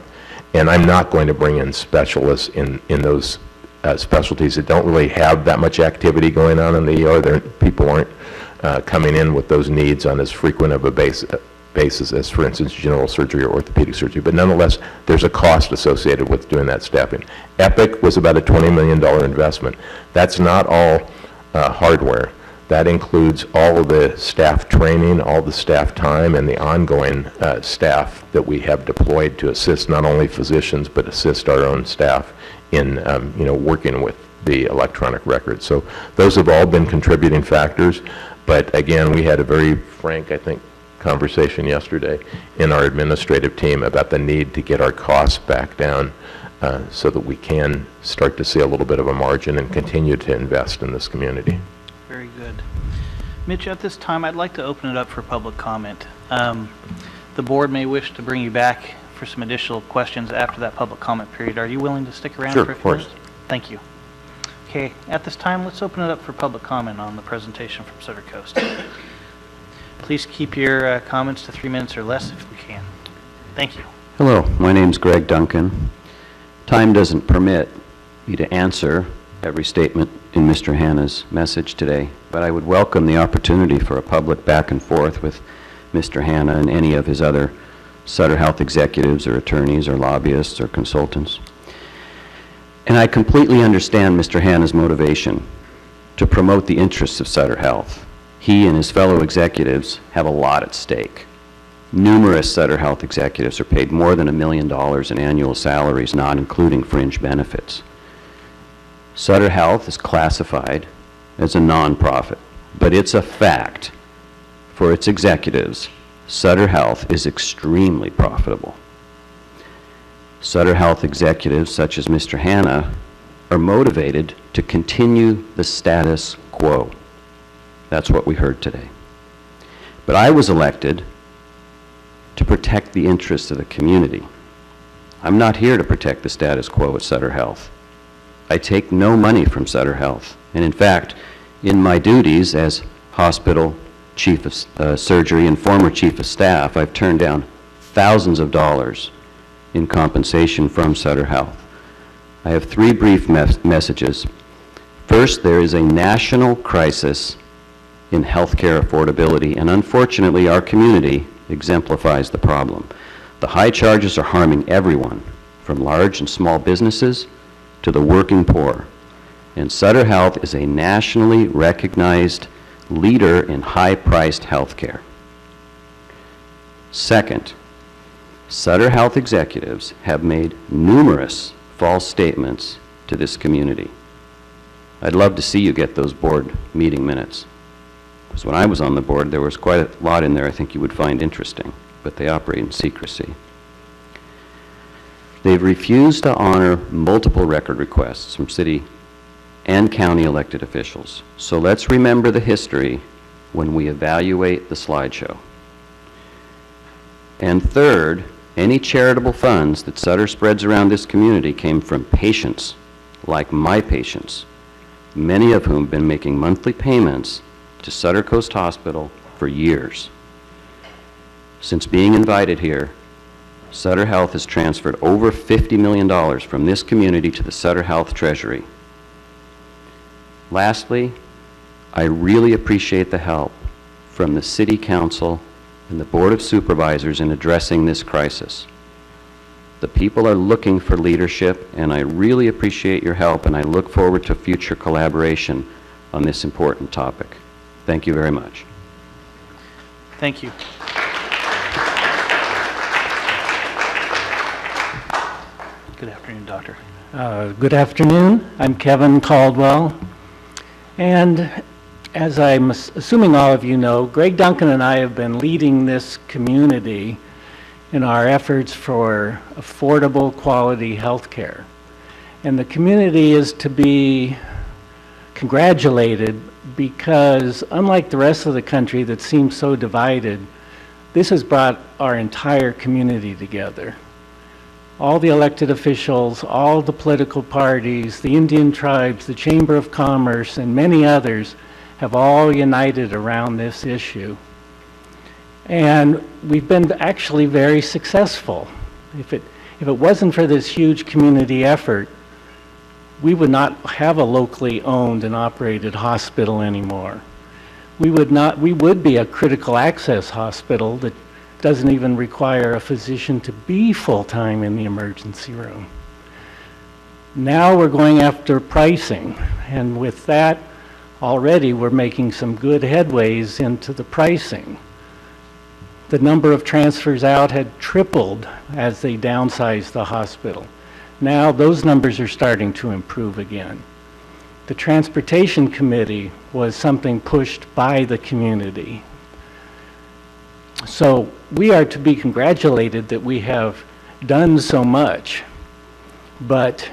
And I'm not going to bring in specialists in those specialties that don't really have that much activity going on in the ER. People aren't coming in with those needs on as frequent of a basis as, for instance, general surgery or orthopedic surgery. But nonetheless, there's a cost associated with doing that staffing. Epic was about a $20 million investment. That's not all hardware. That includes all of the staff training, all the staff time, and the ongoing staff that we have deployed to assist not only physicians, but assist our own staff in working with the electronic records. So those have all been contributing factors. But again, we had a very frank, I think, conversation yesterday in our administrative team about the need to get our costs back down so that we can start to see a little bit of a margin and continue to invest in this community. Very good. Mitch, at this time, I'd like to open it up for public comment. The board may wish to bring you back for some additional questions after that public comment period. Are you willing to stick around Sure, for a of few course. minutes? Thank you. Okay, at this time, let's open it up for public comment on the presentation from Sutter Coast. Please keep your comments to 3 minutes or less if we can. Thank you. Hello, my name's Greg Duncan. Time doesn't permit me to answer every statement in Mr. Hanna's message today, but I would welcome the opportunity for a public back and forth with Mr. Hanna and any of his other Sutter Health executives or attorneys or lobbyists or consultants. And I completely understand Mr. Hanna's motivation to promote the interests of Sutter Health. He and his fellow executives have a lot at stake. Numerous Sutter Health executives are paid more than $1 million in annual salaries, not including fringe benefits. Sutter Health is classified as a nonprofit, but it's a fact for its executives. Sutter Health is extremely profitable. Sutter Health executives, such as Mr. Hanna, are motivated to continue the status quo. That's what we heard today. But I was elected to protect the interests of the community. I'm not here to protect the status quo at Sutter Health. I take no money from Sutter Health. And in fact, in my duties as hospital chief of surgery and former chief of staff, I've turned down thousands of dollars in compensation from Sutter Health. I have three brief messages. First, there is a national crisis in healthcare affordability, and unfortunately our community exemplifies the problem. The high charges are harming everyone, from large and small businesses to the working poor. And Sutter Health is a nationally recognized leader in high-priced healthcare. Second, Sutter Health executives have made numerous false statements to this community. I'd love to see you get those board meeting minutes. Because when I was on the board, there was quite a lot in there I think you would find interesting, but they operate in secrecy. They've refused to honor multiple record requests from city and county elected officials. So let's remember the history when we evaluate the slideshow. And third, any charitable funds that Sutter spreads around this community came from patients, like my patients, many of whom have been making monthly payments to Sutter Coast Hospital for years. Since being invited here, Sutter Health has transferred over $50 million from this community to the Sutter Health Treasury. Lastly, I really appreciate the help from the City Council and the Board of Supervisors in addressing this crisis. The people are looking for leadership, and I really appreciate your help, and I look forward to future collaboration on this important topic. Thank you very much. Thank you. Good afternoon, Doctor. Good afternoon. I'm Kevin Caldwell. And as I'm assuming all of you know, Greg Duncan and I have been leading this community in our efforts for affordable, quality health care. And the community is to be congratulated because, unlike the rest of the country that seems so divided, this has brought our entire community together. All the elected officials, all the political parties, the Indian tribes, the Chamber of Commerce, and many others have all united around this issue. And we've been actually very successful. If it wasn't for this huge community effort, we would not have a locally owned and operated hospital anymore. We would be a critical access hospital that doesn't even require a physician to be full-time in the emergency room. Now we're going after pricing, and with that, already we're making some good headways into the pricing. The number of transfers out had tripled as they downsized the hospital. Now those numbers are starting to improve again. The Transportation Committee was something pushed by the community. So we are to be congratulated that we have done so much, but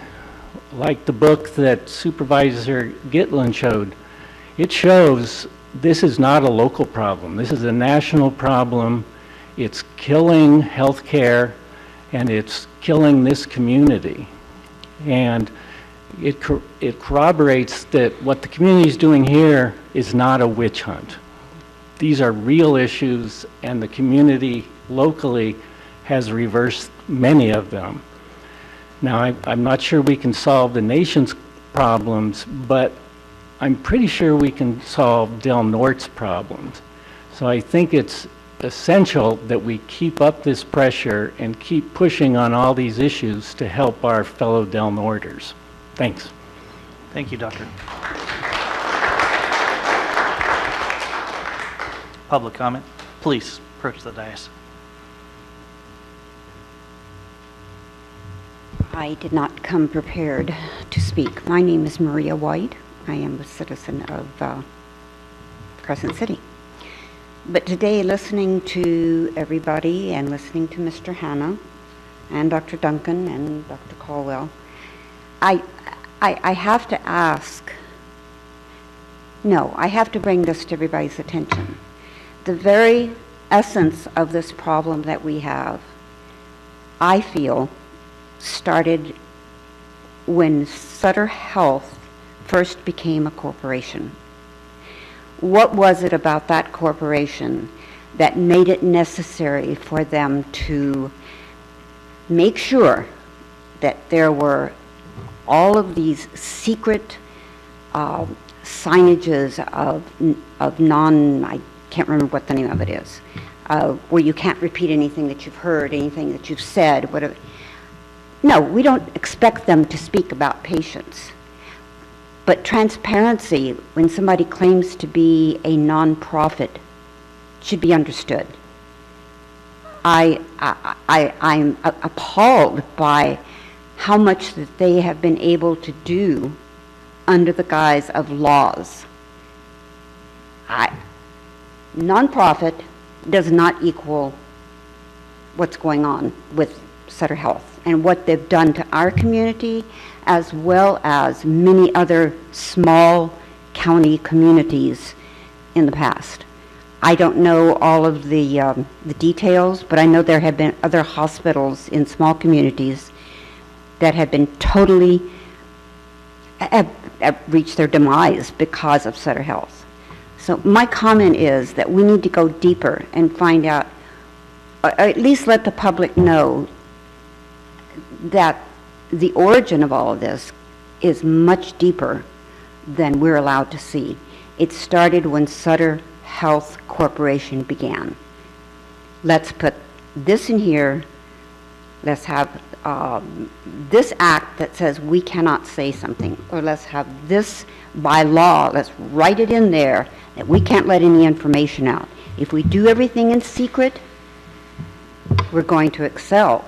like the book that Supervisor Gitlin showed, it shows this is not a local problem. This is a national problem. It's killing healthcare, and it's killing this community. And it corroborates that what the community is doing here is not a witch hunt. These are real issues, and the community locally has reversed many of them. Now, I'm not sure we can solve the nation's problems, but I'm pretty sure we can solve Del Norte's problems. So I think it's essential that we keep up this pressure and keep pushing on all these issues to help our fellow Del Norters. Thanks. Thank you, Doctor. Public comment. Please approach the dais. I did not come prepared to speak. My name is Maria White. I am a citizen of Crescent City. But today, listening to everybody and listening to Mr. Hanna and Dr. Duncan and Dr. Caldwell, I have to ask, no, I have to bring this to everybody's attention. The very essence of this problem that we have, I feel, started when Sutter Health first became a corporation. What was it about that corporation that made it necessary for them to make sure that there were all of these secret signages of I can't remember what the name of it is, where you can't repeat anything that you've heard, anything that you've said, whatever. No, we don't expect them to speak about patients. But transparency, when somebody claims to be a nonprofit, should be understood. I'm appalled by how much that they have been able to do under the guise of laws. Nonprofit does not equal what's going on with Sutter Health and what they've done to our community, as well as many other small county communities in the past. I don't know all of the details, but I know there have been other hospitals in small communities that have been totally have reached their demise because of Sutter Health. So my comment is that we need to go deeper and find out, or at least let the public know that the origin of all of this is much deeper than we're allowed to see. It started when Sutter Health Corporation began. Let's put this in here. Let's have this act that says we cannot say something, or let's have this by law, let's write it in there that we can't let any information out. If we do everything in secret, we're going to excel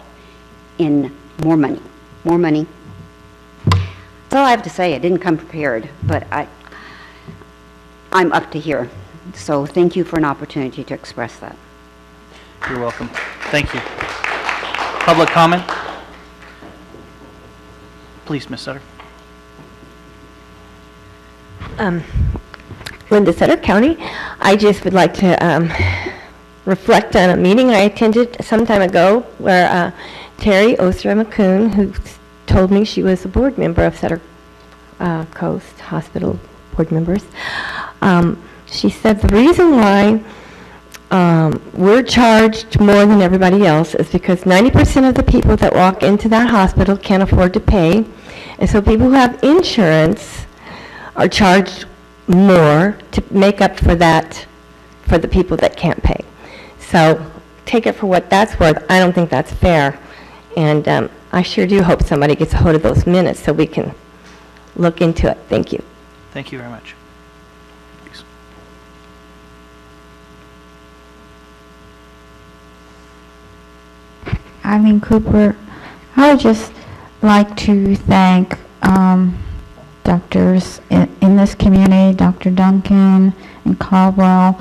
in more money. More money. That's all I have to say. I didn't come prepared, but I'm up to here. So thank you for an opportunity to express that. You're welcome. Thank you. Public comment? Please, Ms. Sutter. Linda Sutter County. I just would like to reflect on a meeting I attended some time ago where Terry Osra-McCoon, who told me she was a board member of Sutter Coast Hospital board members, she said the reason why we're charged more than everybody else is because 90% of the people that walk into that hospital can't afford to pay, and so people who have insurance are charged more to make up for that for the people that can't pay. So take it for what that's worth. I don't think that's fair. And I sure do hope somebody gets a hold of those minutes so we can look into it. Thank you. Thank you very much. Thanks. Eileen Cooper, I would just like to thank doctors in this community, Dr. Duncan and Caldwell,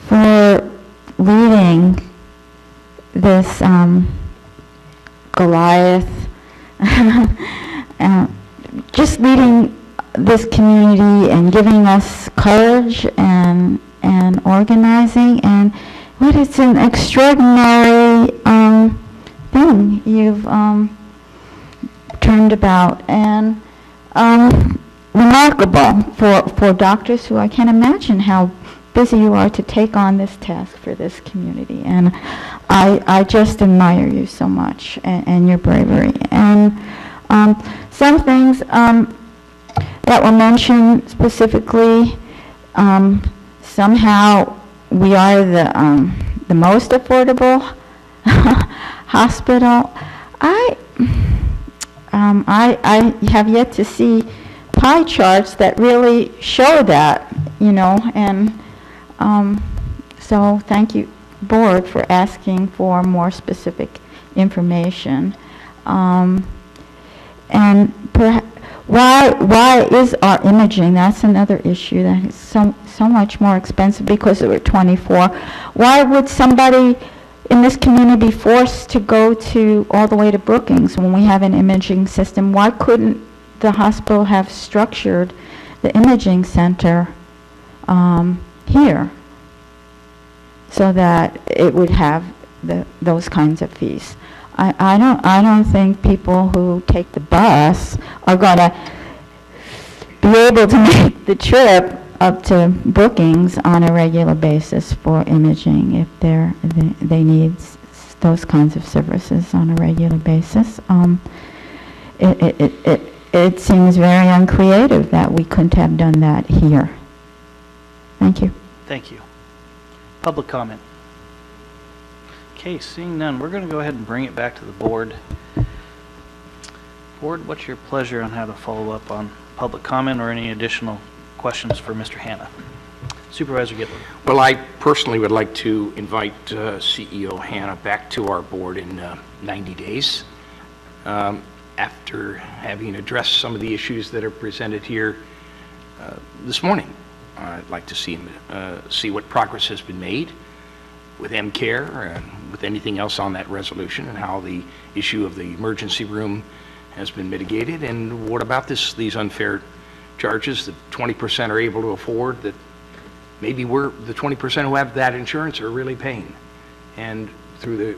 for leading this Goliath, just leading this community and giving us courage and organizing, and what it's an extraordinary thing you've turned about, and remarkable for doctors who I can't imagine how busy you are to take on this task for this community, and I just admire you so much and your bravery. And some things that were mentioned specifically, somehow we are the most affordable hospital. I have yet to see pie charts that really show that, you know, and so thank you, board, for asking for more specific information. And why is our imaging, that's another issue that is so much more expensive because we're 24. Why would somebody in this community be forced to go to all the way to Brookings when we have an imaging system? Why couldn't the hospital have structured the imaging center here so that it would have those kinds of fees? I don't think people who take the bus are going to be able to make the trip up to Brookings on a regular basis for imaging if they need those kinds of services on a regular basis. It seems very uncreative that we couldn't have done that here. Thank you. Thank you. Public comment. Okay, seeing none, we're going to go ahead and bring it back to the board. Board, what's your pleasure on how to follow up on public comment or any additional questions for Mr. Hanna? Supervisor Gitlin. Well, I personally would like to invite CEO Hanna back to our board in 90 days after having addressed some of the issues that are presented here this morning. I'd like to see what progress has been made with MCARE and with anything else on that resolution, and how the issue of the emergency room has been mitigated, and what about these unfair charges that 20% are able to afford that maybe the 20% who have that insurance are really paying, and through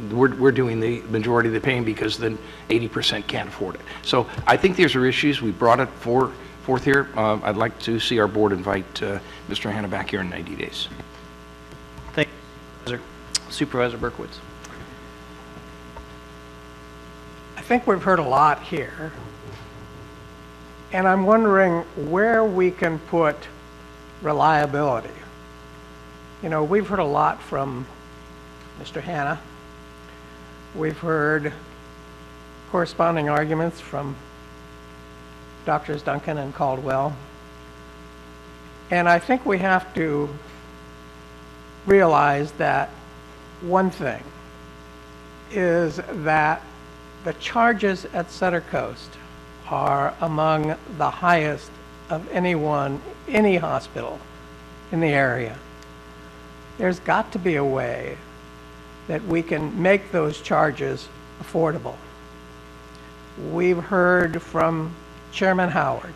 we're doing the majority of the paying because the 80% can't afford it. So I think these are issues. We brought it forth here. I'd like to see our board invite Mr. Hanna back here in 90 days. Thank you, Supervisor Berkowitz. I think we've heard a lot here, and I'm wondering where we can put reliability. You know, we've heard a lot from Mr. Hanna. We've heard corresponding arguments from Drs. Duncan and Caldwell. And I think we have to realize that one thing is that the charges at Sutter Coast are among the highest of any hospital in the area. There's got to be a way that we can make those charges affordable. We've heard from Chairman Howard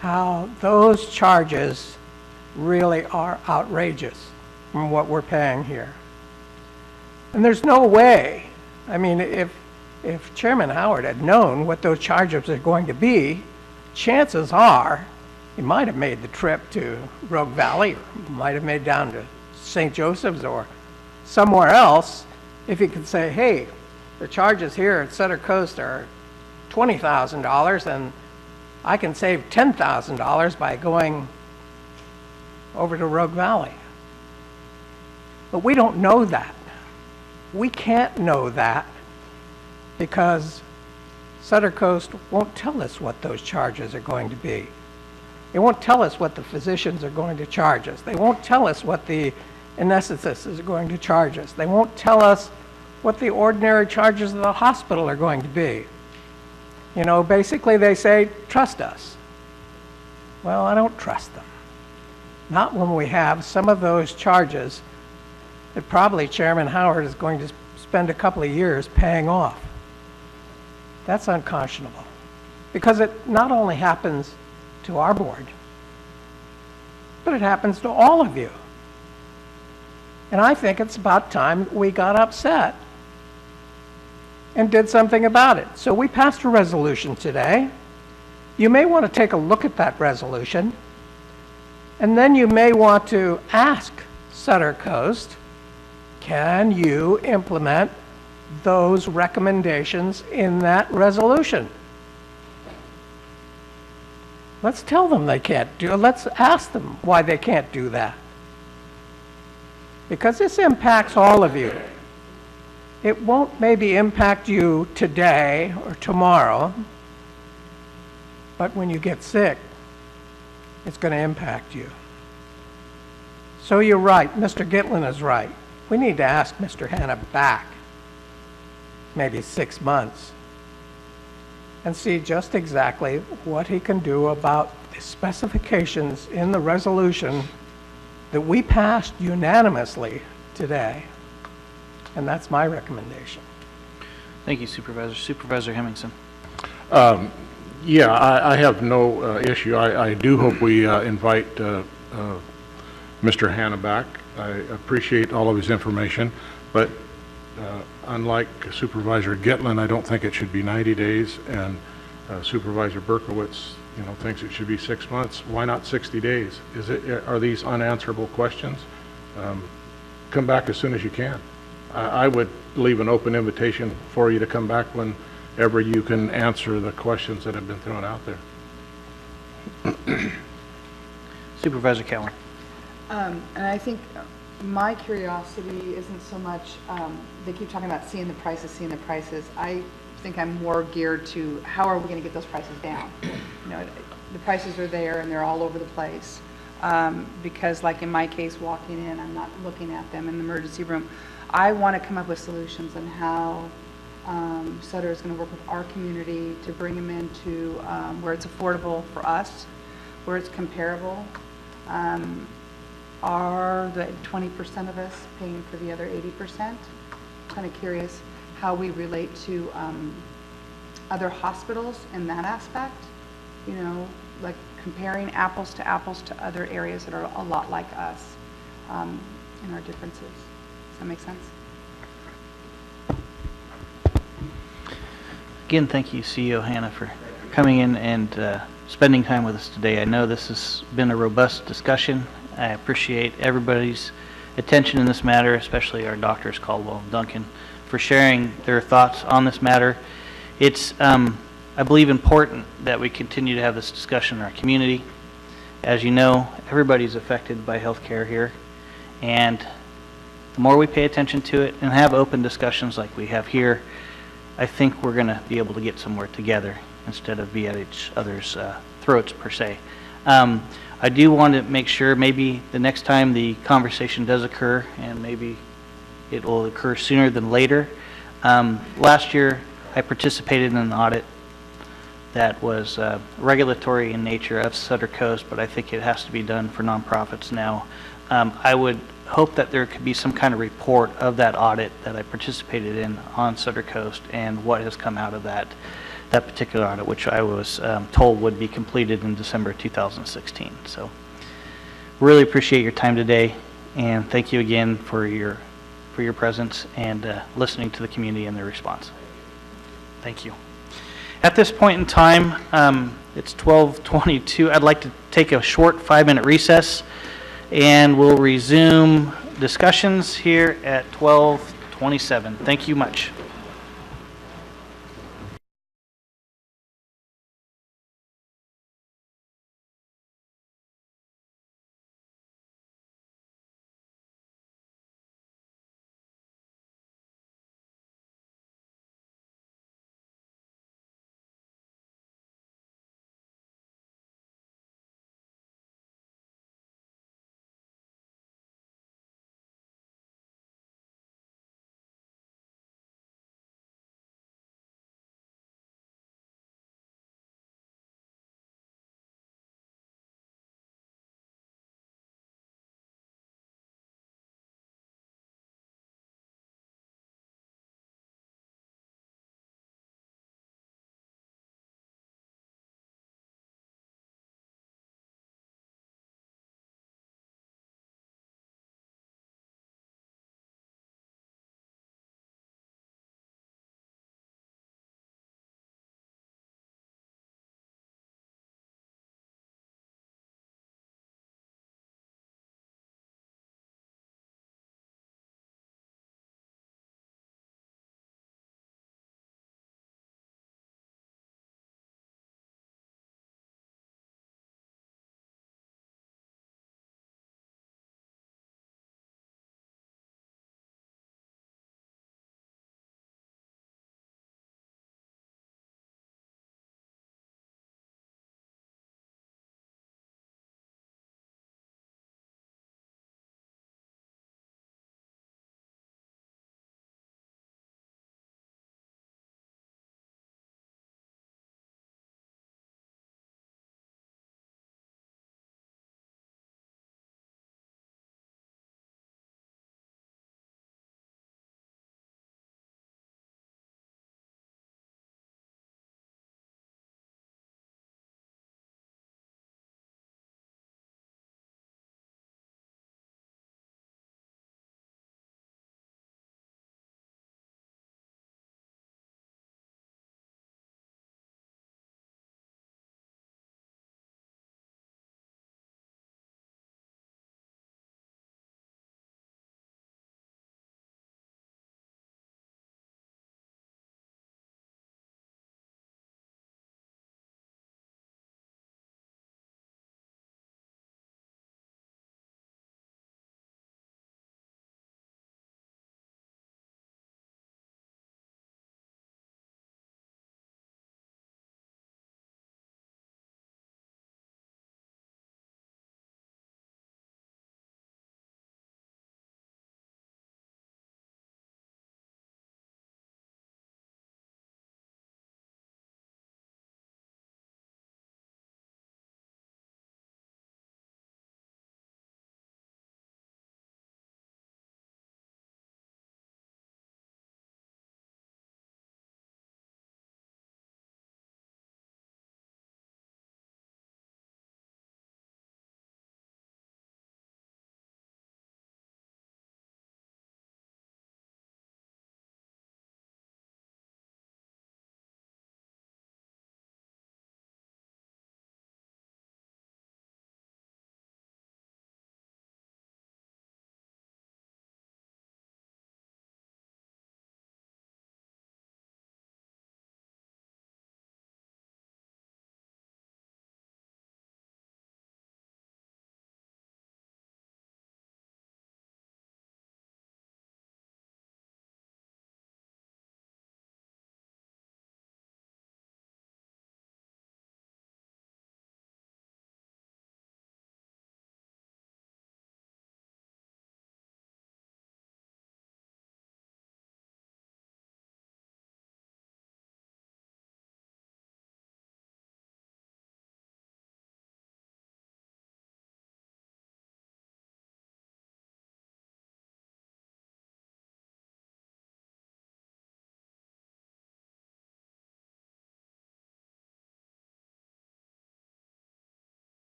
how those charges really are outrageous from what we're paying here. And there's no way, I mean, if Chairman Howard had known what those charges are going to be, chances are he might have made the trip to Rogue Valley, or might have made down to St. Joseph's or somewhere else, if he could say, hey, the charges here at Sutter Coast are $20,000 and I can save $10,000 by going over to Rogue Valley. But we don't know that. We can't know that because Sutter Coast won't tell us what those charges are going to be. They won't tell us what the physicians are going to charge us. They won't tell us what the anesthetists are going to charge us. They won't tell us what the ordinary charges of the hospital are going to be. You know, basically they say, trust us. Well, I don't trust them. Not when we have some of those charges that probably Chairman Howard is going to spend a couple of years paying off. That's unconscionable. Because it not only happens to our board, but it happens to all of you. And I think it's about time we got upset and did something about it. So we passed a resolution today. You may want to take a look at that resolution, and then you may want to ask Sutter Coast, can you implement those recommendations in that resolution? Let's tell them they can't do it. Let's ask them why they can't do that. Because this impacts all of you. It won't maybe impact you today or tomorrow, but when you get sick, it's going to impact you. So you're right, Mr. Gitlin is right. We need to ask Mr. Hanna back, maybe 6 months, and see just exactly what he can do about the specifications in the resolution that we passed unanimously today. And that's my recommendation. Thank you, Supervisor. Supervisor Hemmingson. Yeah, I have no issue. I do hope we invite Mr. Hanna back. I appreciate all of his information, but unlike Supervisor Gitlin, I don't think it should be 90 days, and Supervisor Berkowitz, thinks it should be 6 months. Why not 60 days? Are these unanswerable questions? Come back as soon as you can. I would leave an open invitation for you to come back whenever you can answer the questions that have been thrown out there. Supervisor Cowan. And I think my curiosity isn't so much, they keep talking about seeing the prices. I think I'm more geared to how are we going to get those prices down? The prices are there and they're all over the place. Because like in my case, walking in, I'm not looking at them in the emergency room. I want to come up with solutions on how Sutter is going to work with our community to bring them into where it's affordable for us, where it's comparable. Are the 20% of us paying for the other 80%? Kind of curious how we relate to other hospitals in that aspect. Like comparing apples to other areas that are a lot like us in our differences. Does that make sense? Again, thank you, CEO Hanna, for coming in and spending time with us today. I know this has been a robust discussion. I appreciate everybody's attention in this matter, especially our doctors, Caldwell and Duncan, for sharing their thoughts on this matter. It's, I believe, important that we continue to have this discussion in our community. As you know, everybody's affected by healthcare here, and the more we pay attention to it and have open discussions like we have here, I think we're going to be able to get somewhere together instead of be at each other's throats, per se. I do want to make sure maybe the next time the conversation does occur, and maybe it will occur sooner than later. Last year, I participated in an audit that was regulatory in nature of Sutter Coast, but I think it has to be done for nonprofits now. I would hope that there could be some kind of report of that audit that I participated in on Sutter Coast and what has come out of that particular audit, which I was told would be completed in December 2016. So really appreciate your time today, and thank you again for your presence and listening to the community and their response. Thank you. At this point in time, it's 12:22. I'd like to take a short 5-minute recess, and we'll resume discussions here at 12:27. Thank you much.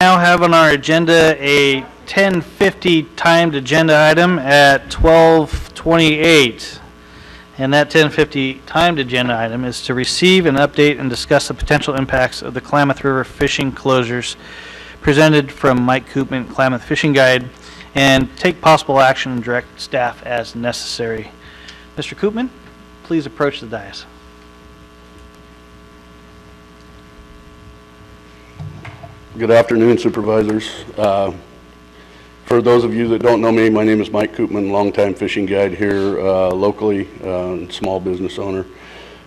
Now have on our agenda a 10:50 timed agenda item at 12:28. And that 10:50 timed agenda item is to receive and update and discuss the potential impacts of the Klamath River fishing closures presented from Mike Koopman, Klamath Fishing Guide, and take possible action and direct staff as necessary. Mr. Koopman, please approach the dais. Good afternoon, Supervisors. For those of you that don't know me, my name is Mike Koopman, longtime fishing guide here locally, small business owner.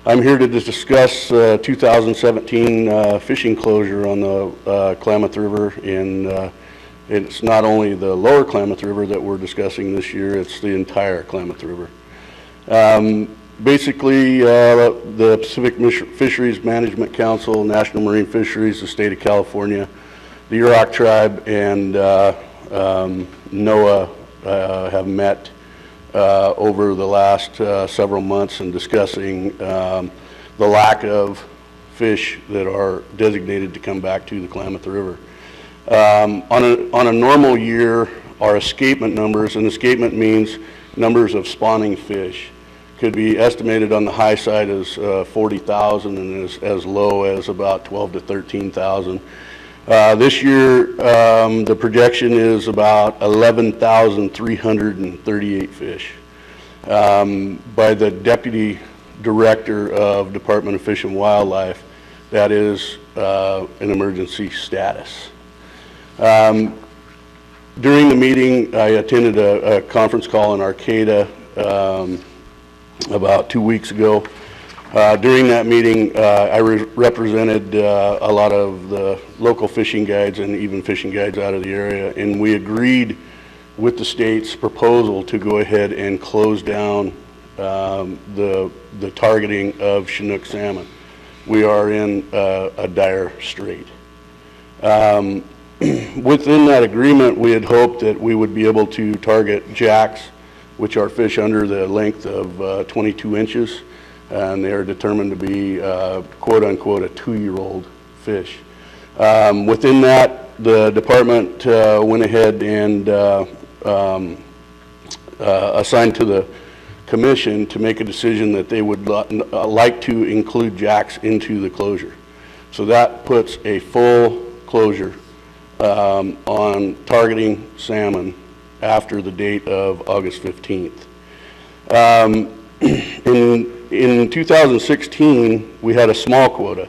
I'm here to discuss 2017 fishing closure on the Klamath River, and it's not only the lower Klamath River that we're discussing this year, it's the entire Klamath River. Basically, the Pacific Fisheries Management Council, National Marine Fisheries, the state of California, the Yurok tribe, and NOAA have met over the last several months in discussing the lack of fish that are designated to come back to the Klamath River. On a normal year, our escapement numbers, and escapement means numbers of spawning fish, could be estimated on the high side as 40,000 and as low as about 12 to 13,000. This year, the projection is about 11,338 fish. By the Deputy Director of Department of Fish and Wildlife, that is an emergency status. During the meeting, I attended a conference call in Arcata about 2 weeks ago. During that meeting, I represented a lot of the local fishing guides and even fishing guides out of the area, and we agreed with the state's proposal to go ahead and close down the targeting of Chinook salmon. We are in a dire strait. Within that agreement, we had hoped that we would be able to target jacks, which are fish under the length of 22 inches, and they are determined to be quote-unquote a 2-year-old fish. Within that, the department went ahead and assigned to the commission to make a decision that they would like to include jacks into the closure. So that puts a full closure on targeting salmon after the date of August 15th. In 2016, we had a small quota.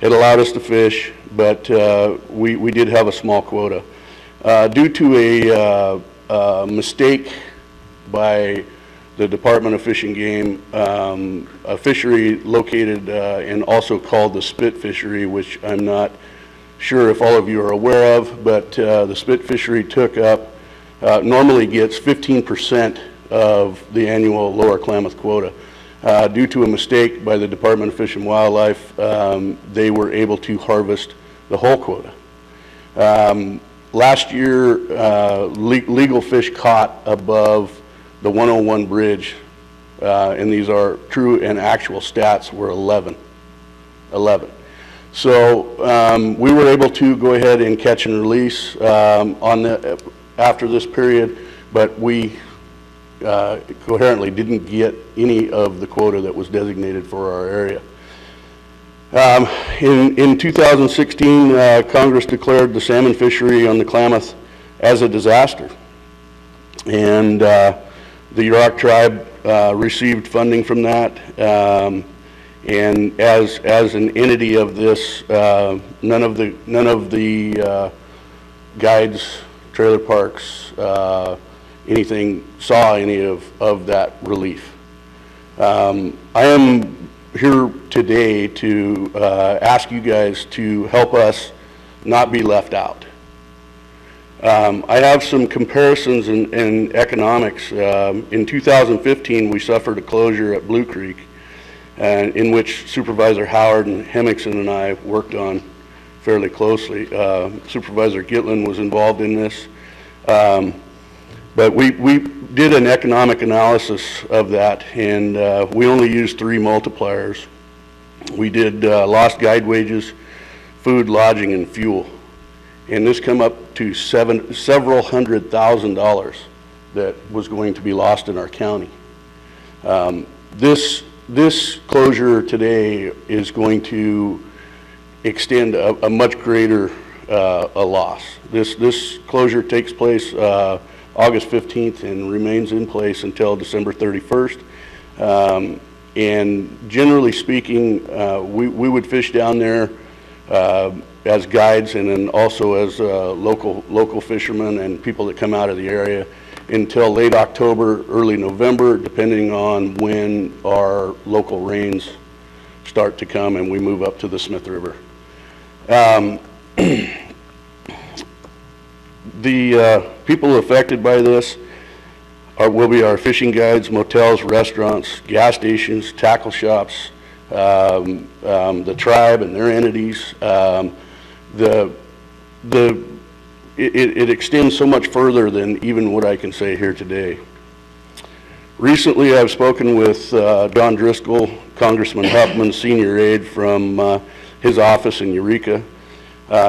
It allowed us to fish, but we did have a small quota. Due to a mistake by the Department of Fish and Game, a fishery located and also called the Spit Fishery, which I'm not sure if all of you are aware of, but the Spit Fishery took up, normally gets 15% of the annual lower Klamath quota. Due to a mistake by the Department of Fish and Wildlife, they were able to harvest the whole quota. Last year, legal fish caught above the 101 bridge, and these are true and actual stats, were 11. So we were able to go ahead and catch and release after this period, but we coherently didn't get any of the quota that was designated for our area. In 2016, Congress declared the salmon fishery on the Klamath as a disaster, and the Yurok tribe received funding from that, and as an entity of this, none of the guides, trailer parks, anything saw any of that relief. I am here today to ask you guys to help us not be left out. I have some comparisons in economics. In 2015, we suffered a closure at Blue Creek, in which Supervisor Howard and Hemmingson and I worked on fairly closely. Supervisor Gitlin was involved in this. But we did an economic analysis of that, and we only used 3 multipliers. We did lost guide wages, food, lodging, and fuel. And this come up to several $100,000 that was going to be lost in our county. This closure today is going to extend a much greater a loss. This closure takes place August 15th and remains in place until December 31st. And generally speaking, we would fish down there as guides and then also as local fishermen and people that come out of the area until late October, early November, depending on when our local rains start to come and we move up to the Smith River. The people affected by this will be our fishing guides, motels, restaurants, gas stations, tackle shops, the tribe and their entities. It extends so much further than even what I can say here today. Recently, I've spoken with Don Driscoll, Congressman Huffman's senior aide from his office in Eureka.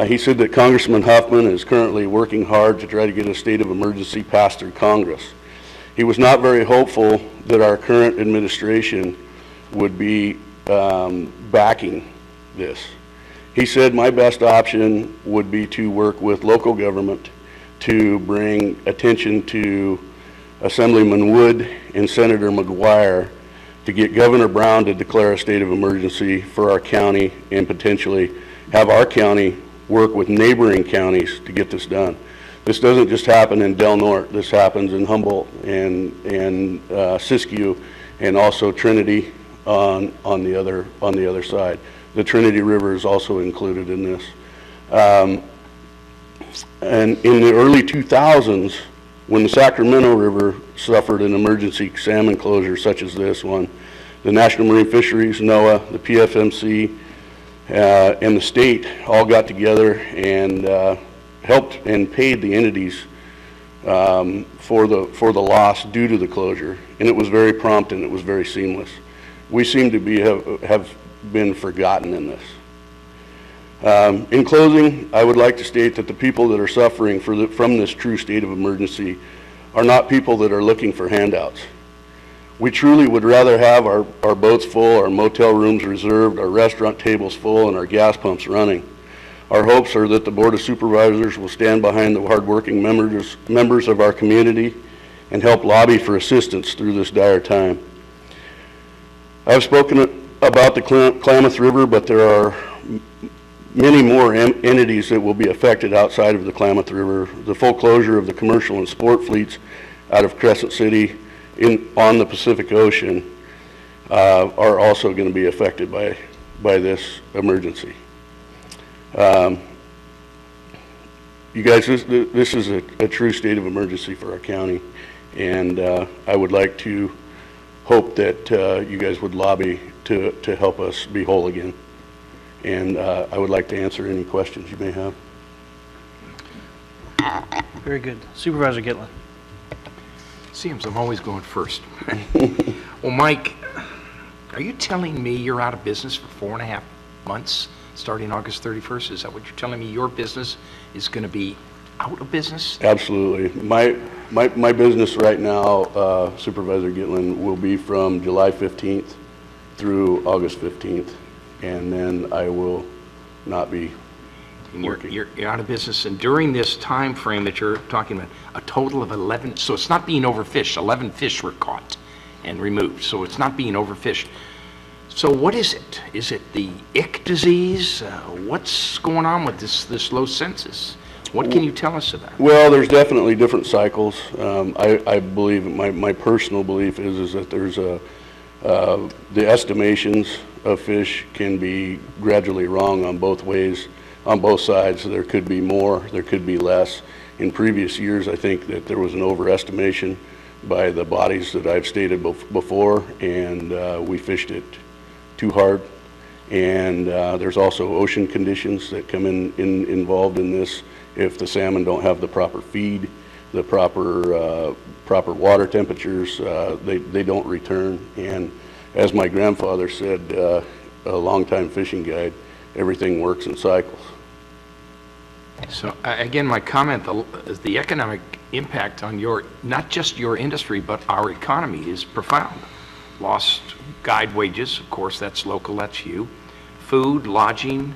He said that Congressman Huffman is currently working hard to try to get a state of emergency passed through Congress. He was not very hopeful that our current administration would be backing this. He said my best option would be to work with local government to bring attention to Assemblyman Wood and Senator McGuire to get Governor Brown to declare a state of emergency for our county and potentially have our county work with neighboring counties to get this done. This doesn't just happen in Del Norte. This happens in Humboldt and Siskiyou and also Trinity on the other side. The Trinity River is also included in this. And in the early 2000s, when the Sacramento River suffered an emergency salmon closure such as this one, the National Marine Fisheries, NOAA, the PFMC, and the state all got together and helped and paid the entities for the loss due to the closure, and it was very prompt and it was very seamless. We seem to have been forgotten in this. In closing, I would like to state that the people that are suffering from this true state of emergency are not people that are looking for handouts. We truly would rather have our boats full, our motel rooms reserved, our restaurant tables full, and our gas pumps running. Our hopes are that the Board of Supervisors will stand behind the hardworking members of our community and help lobby for assistance through this dire time. I've spoken about the Klamath River, but there are many more entities that will be affected outside of the Klamath River. The full closure of the commercial and sport fleets out of Crescent City on the Pacific Ocean are also going to be affected by this emergency. You guys, this is a true state of emergency for our county, and I would like to hope that you guys would lobby to help us be whole again. And I would like to answer any questions you may have. Very good. Supervisor Gitlin. Seems I'm always going first. Well, Mike, are you telling me you're out of business for 4.5 months starting August 31st? Is that what you're telling me? Your business is going to be out of business? Absolutely. My business right now, Supervisor Gitlin, will be from July 15th through August 15th, and then I will not be working. You're out of business, and during this time frame that you're talking about, a total of 11, so it's not being overfished. 11 fish were caught and removed, so it's not being overfished. So what is it? Is it the ick disease? What's going on with this low census? What can you tell us about? Well, there's definitely different cycles. I believe, my personal belief is that there's the estimations of fish can be gradually wrong on both ways, on both sides. There could be more, there could be less. In previous years, I think that there was an overestimation by the bodies that I've stated before, and we fished it too hard. And there's also ocean conditions that come involved in this. If the salmon don't have the proper feed, the proper water temperatures, they don't return. And as my grandfather said, a longtime fishing guide, everything works in cycles. So again, my comment is the economic impact on not just your industry, but our economy is profound. Lost guide wages, of course, that's local, that's you. Food, lodging,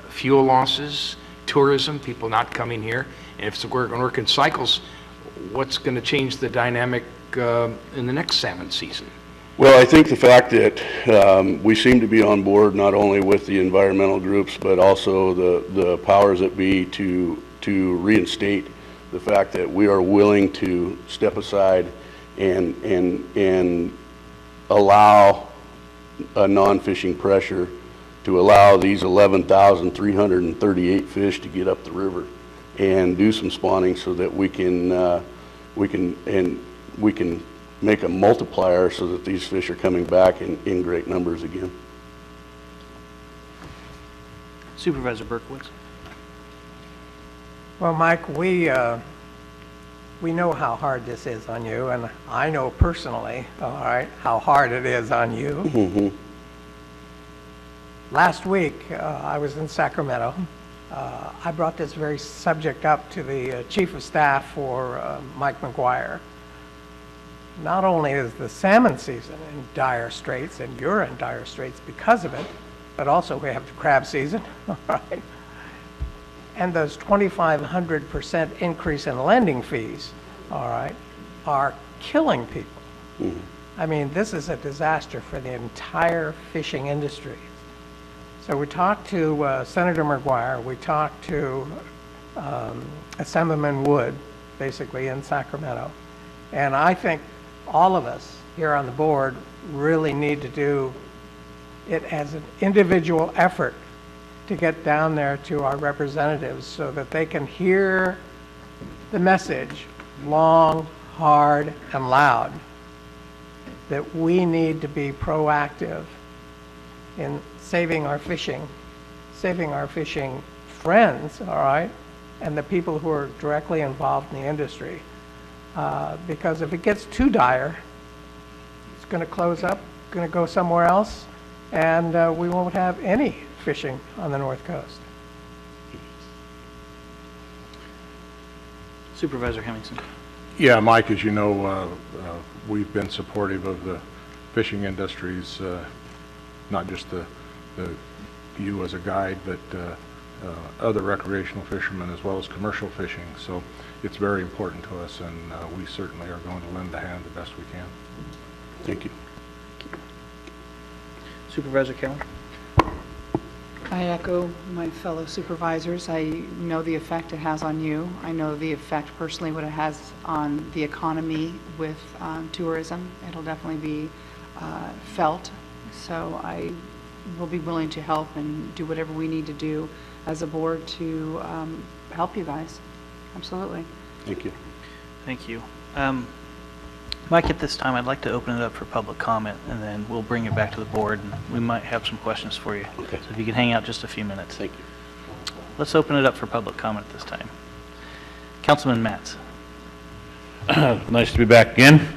fuel losses, tourism, people not coming here. And if we're going to work in cycles, what's going to change the dynamic in the next salmon season? Well, I think the fact that we seem to be on board not only with the environmental groups, but also the powers that be to reinstate the fact that we are willing to step aside and allow a non-fishing pressure to allow these 11,338 fish to get up the river and do some spawning so that we can make a multiplier so that these fish are coming back in great numbers again. Supervisor Berkowitz. Well, Mike, we know how hard this is on you, and I know personally, all right, how hard it is on you. Mm-hmm. Last week, I was in Sacramento. I brought this very subject up to the Chief of Staff for Mike McGuire. Not only is the salmon season in dire straits, and you're in dire straits because of it, but also we have the crab season, all right? And those 2,500% increase in lending fees, all right, are killing people. Mm-hmm. I mean, this is a disaster for the entire fishing industry. So we talked to Senator McGuire, we talked to Assemblyman Wood, basically in Sacramento, and I think all of us here on the board really need to do it as an individual effort to get down there to our representatives so that they can hear the message long, hard, and loud that we need to be proactive in saving our fishing friends, all right, and the people who are directly involved in the industry. Because if it gets too dire, it's going to close up, going to go somewhere else, and we won't have any fishing on the North Coast. Supervisor Hemmingson. Yeah, Mike, as you know, we've been supportive of the fishing industries, not just you as a guide, but other recreational fishermen as well as commercial fishing. So it's very important to us, and we certainly are going to lend a hand the best we can. Thank you. Supervisor Carroll. I echo my fellow supervisors. I know the effect it has on you. I know the effect personally what it has on the economy with tourism. It'll definitely be felt. So I will be willing to help and do whatever we need to do as a board to help you guys. Absolutely. Thank you. Thank you. Mike, at this time, I'd like to open it up for public comment, and then we'll bring it back to the board, and we might have some questions for you. Okay. So if you could hang out just a few minutes. Thank you. Let's open it up for public comment at this time. Councilman Matz. Nice to be back again.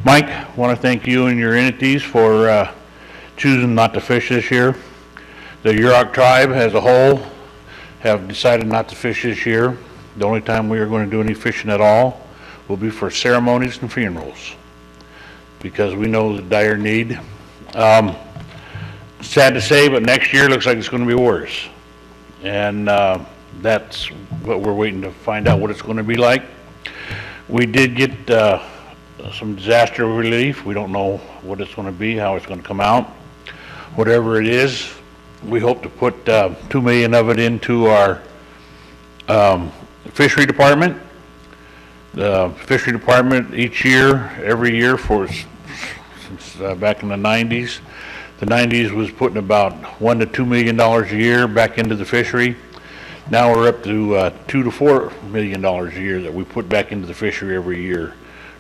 Mike, want to thank you and your entities for choosing not to fish this year. The Yurok tribe as a whole have decided not to fish this year. The only time we are going to do any fishing at all will be for ceremonies and funerals, because we know the dire need. Sad to say, but next year looks like it's going to be worse. And that's what we're waiting to find out what it's going to be like. We did get some disaster relief. We don't know what it's going to be, how it's going to come out. Whatever it is, we hope to put $2 million of it into our fishery department. The fishery department every year since back in the 90s. The 90s was putting about $1 to $2 million a year back into the fishery. Now we're up to $2 to $4 million a year that we put back into the fishery every year,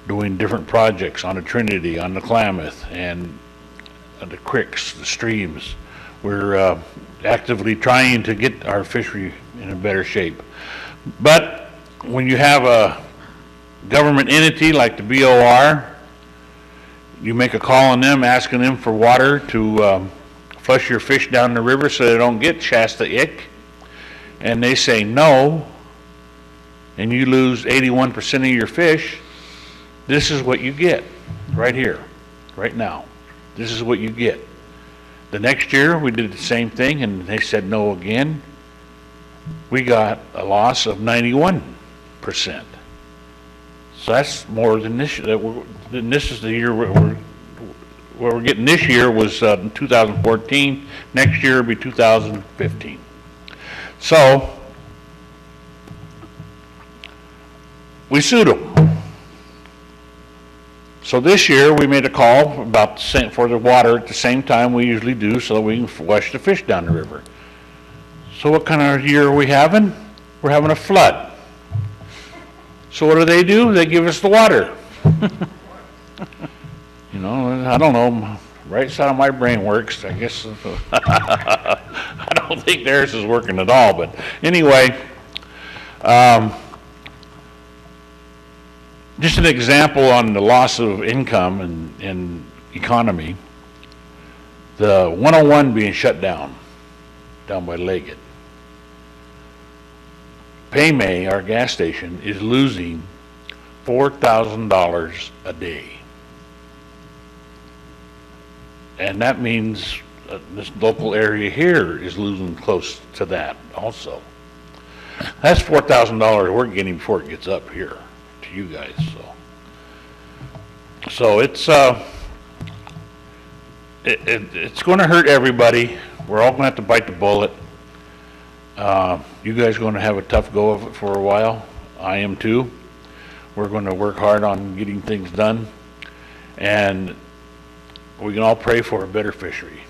doing different projects on the Trinity, on the Klamath, and the creeks, the streams. We're actively trying to get our fishery in a better shape. But when you have a government entity like the BOR, you make a call on them asking them for water to flush your fish down the river so they don't get Shasta ick, and they say no, and you lose 81% of your fish, this is what you get right here, right now. This is what you get. The next year, we did the same thing, and they said no again. We got a loss of 91%. So that's more than this year. This is the year what we're getting this year was 2014. Next year will be 2015. So we sued them. So this year we made a call about for the water at the same time we usually do, so that we can flush the fish down the river. So what kind of year are we having? We're having a flood. So what do? They give us the water. You know, I don't know. Right side of my brain works. I guess I don't think theirs is working at all. But anyway, just an example on the loss of income and economy. The 101 being shut down by Leggett. Paymay, our gas station, is losing $4,000 a day. And that means this local area here is losing close to that also. That's $4,000 we're getting before it gets up here to you guys. So it's it's going to hurt everybody. We're all going to have to bite the bullet. You guys are going to have a tough go of it for a while. I am too. We're going to work hard on getting things done, and we can all pray for a better fishery,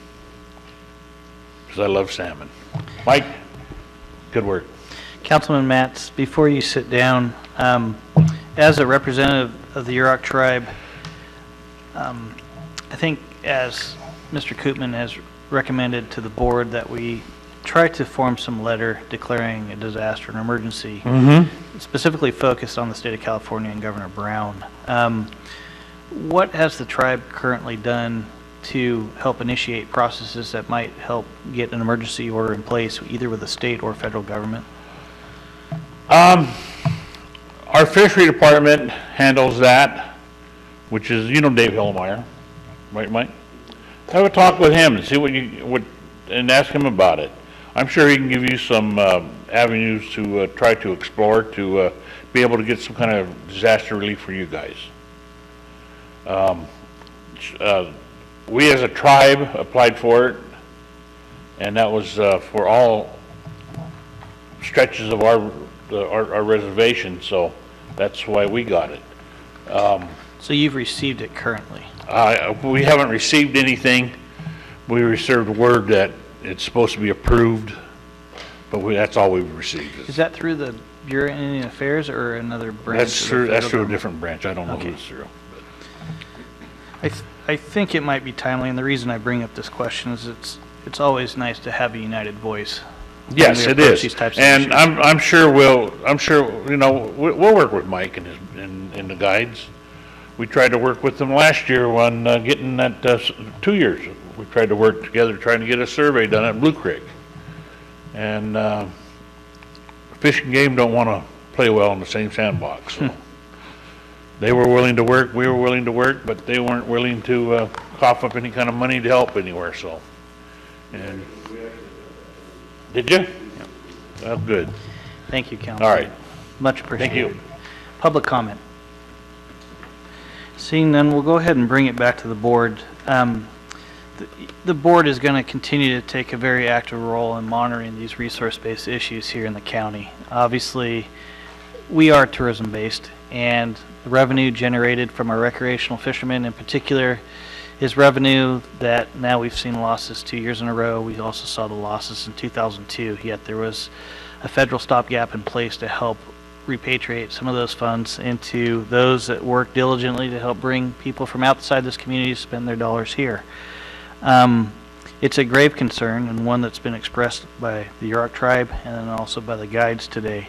because I love salmon. Mike, good work. Councilman Matz, before you sit down, as a representative of the Yurok tribe, I think as Mr. Koopman has recommended to the board that we try to form some letter declaring a disaster and emergency, specifically focused on the state of California and Governor Brown. What has the tribe currently done to help initiate processes that might help get an emergency order in place, either with the state or federal government? Our fishery department handles that, which is, you know, Dave Hillmeyer, right, Mike? Have a talk with him and see and ask him about it. I'm sure he can give you some avenues to try to explore to be able to get some kind of disaster relief for you guys. We as a tribe applied for it, and that was for all stretches of our reservation, so that's why we got it. So you've received it currently? We haven't received anything. We received word that it's supposed to be approved, but that's all we've received. Is that through the Bureau of Indian Affairs or another branch? That's through a different branch. I don't know who it's through. I think it might be timely, and the reason I bring up this question is it's always nice to have a united voice. Yes, it is, and I'm sure you know we'll work with Mike and the guides. We tried to work with them last year on getting that 2 years. We tried to work together trying to get a survey done at Blue Creek, and Fish and Game don't want to play well in the same sandbox. So. They were willing to work, we were willing to work, but they weren't willing to cough up any kind of money to help anywhere, so. And did you? Yeah. Well, good. Thank you, Council. All right. Much appreciated. Thank you. Public comment. Seeing none, we'll go ahead and bring it back to the board. The board is going to continue to take a very active role in monitoring these resource-based issues here in the county. Obviously, we are tourism-based, and the revenue generated from our recreational fishermen in particular is revenue that now we've seen losses 2 years in a row. We also saw the losses in 2002, yet there was a federal stopgap in place to help repatriate some of those funds into those that work diligently to help bring people from outside this community to spend their dollars here. It's a grave concern, and one that's been expressed by the Yurok tribe and then also by the guides today.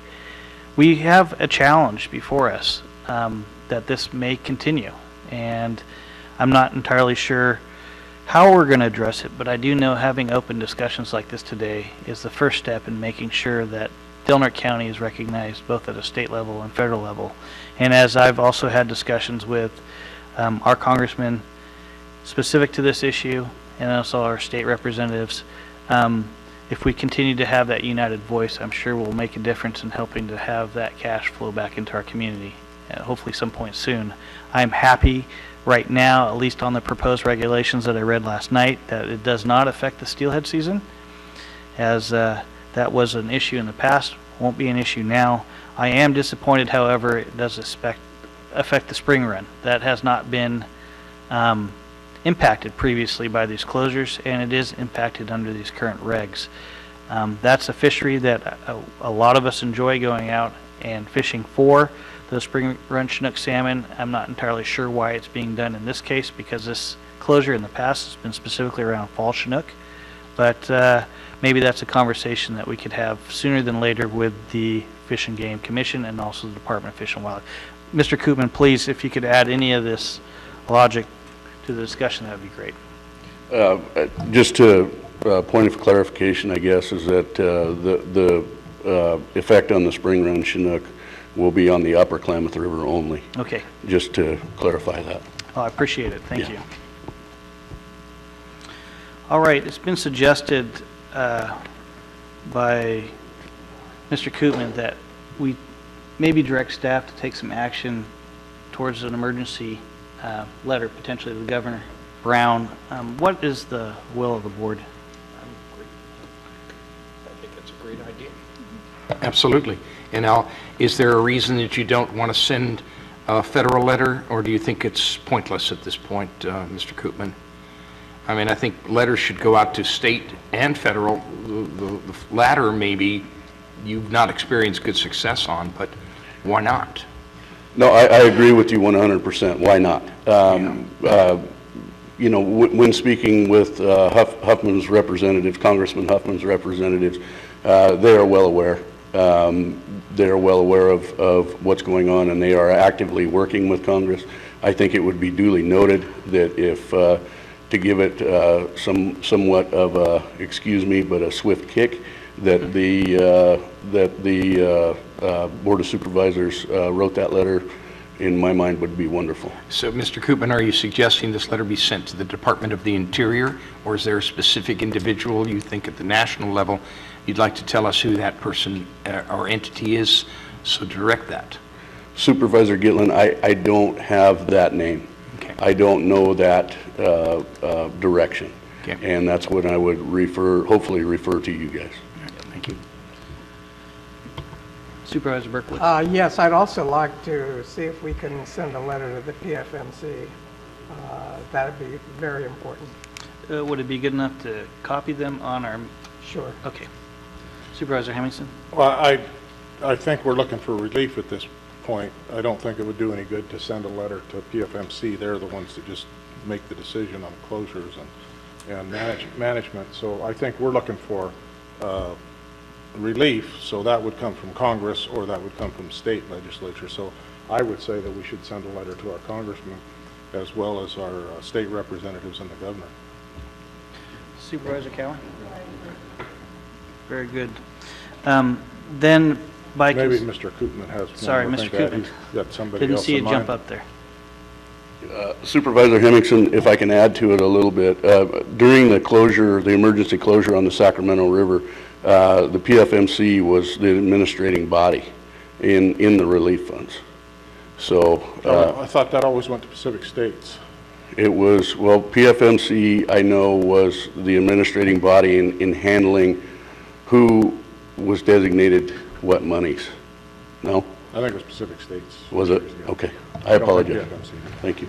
We have a challenge before us that this may continue, and I'm not entirely sure how we're going to address it, but I do know having open discussions like this today is the first step in making sure that Del Norte County is recognized both at a state level and federal level. And as I've also had discussions with our congressman specific to this issue, and also our state representatives, if we continue to have that united voice, I'm sure we'll make a difference in helping to have that cash flow back into our community, hopefully some point soon. I'm happy right now, at least on the proposed regulations that I read last night, that it does not affect the steelhead season, as that was an issue in the past, won't be an issue now. I am disappointed, however, it does affect the spring run. That has not been impacted previously by these closures, and it is impacted under these current regs. That's a fishery that a lot of us enjoy going out and fishing for. The spring run Chinook salmon, I'm not entirely sure why it's being done in this case, because this closure in the past has been specifically around fall Chinook. But maybe that's a conversation that we could have sooner than later with the Fish and Game Commission and also the Department of Fish and Wildlife. Mr. Koopman, please, if you could add any of this logic to the discussion, that would be great. Just to point of clarification, I guess, is that the effect on the spring run Chinook will be on the upper Klamath River only. Okay. Just to clarify that. Oh, I appreciate it. Thank you. All right. It's been suggested by Mr. Koopman that we maybe direct staff to take some action towards an emergency letter, potentially to the Governor Brown. What is the will of the board? I think that's a great idea. Absolutely. And now, is there a reason that you don't want to send a federal letter, or do you think it's pointless at this point, Mr. Koopman? I mean, I think letters should go out to state and federal. The latter, maybe, you've not experienced good success on, but why not? No, I agree with you 100%. Why not? You know, when speaking with Huffman's representatives, Congressman Huffman's representatives, they are well aware. They are well aware of what's going on, and they are actively working with Congress. I think it would be duly noted that if, to give it somewhat of a, excuse me, but a swift kick, that the Board of Supervisors wrote that letter, in my mind, would be wonderful. So, Mr. Koopman, are you suggesting this letter be sent to the Department of the Interior, or is there a specific individual you think at the national level you'd like to tell us who that person or entity is, so direct that? Supervisor Gitlin, I don't have that name. Okay. I don't know that direction. Okay. And that's what I would hopefully refer to you guys. Thank you. Supervisor Berkowitz. Yes, I'd also like to see if we can send a letter to the PFMC. That would be very important. Would it be good enough to copy them on our... Sure. Okay. Supervisor Hemmingson? Well, I think we're looking for relief at this point. I don't think it would do any good to send a letter to PFMC. They're the ones that just make the decision on closures and management. So I think we're looking for relief, so that would come from Congress or that would come from state legislature. So I would say that we should send a letter to our congressman as well as our state representatives and the governor. Supervisor Cowan? Very good. Then by... Maybe Mr. Koopman has... Sorry, Mr. Koopman. He's got somebody Didn't else see you in jump mind. up there. Supervisor Hemmingson, if I can add to it a little bit, during the closure, the emergency closure on the Sacramento River, the PFMC was the administrating body in the relief funds. So I thought that always went to Pacific States. it was, well, PFMC, I know, was the administrating body in handling who was designated what monies. No? I think it was Pacific States. Was it? Okay. I apologize. Thank you.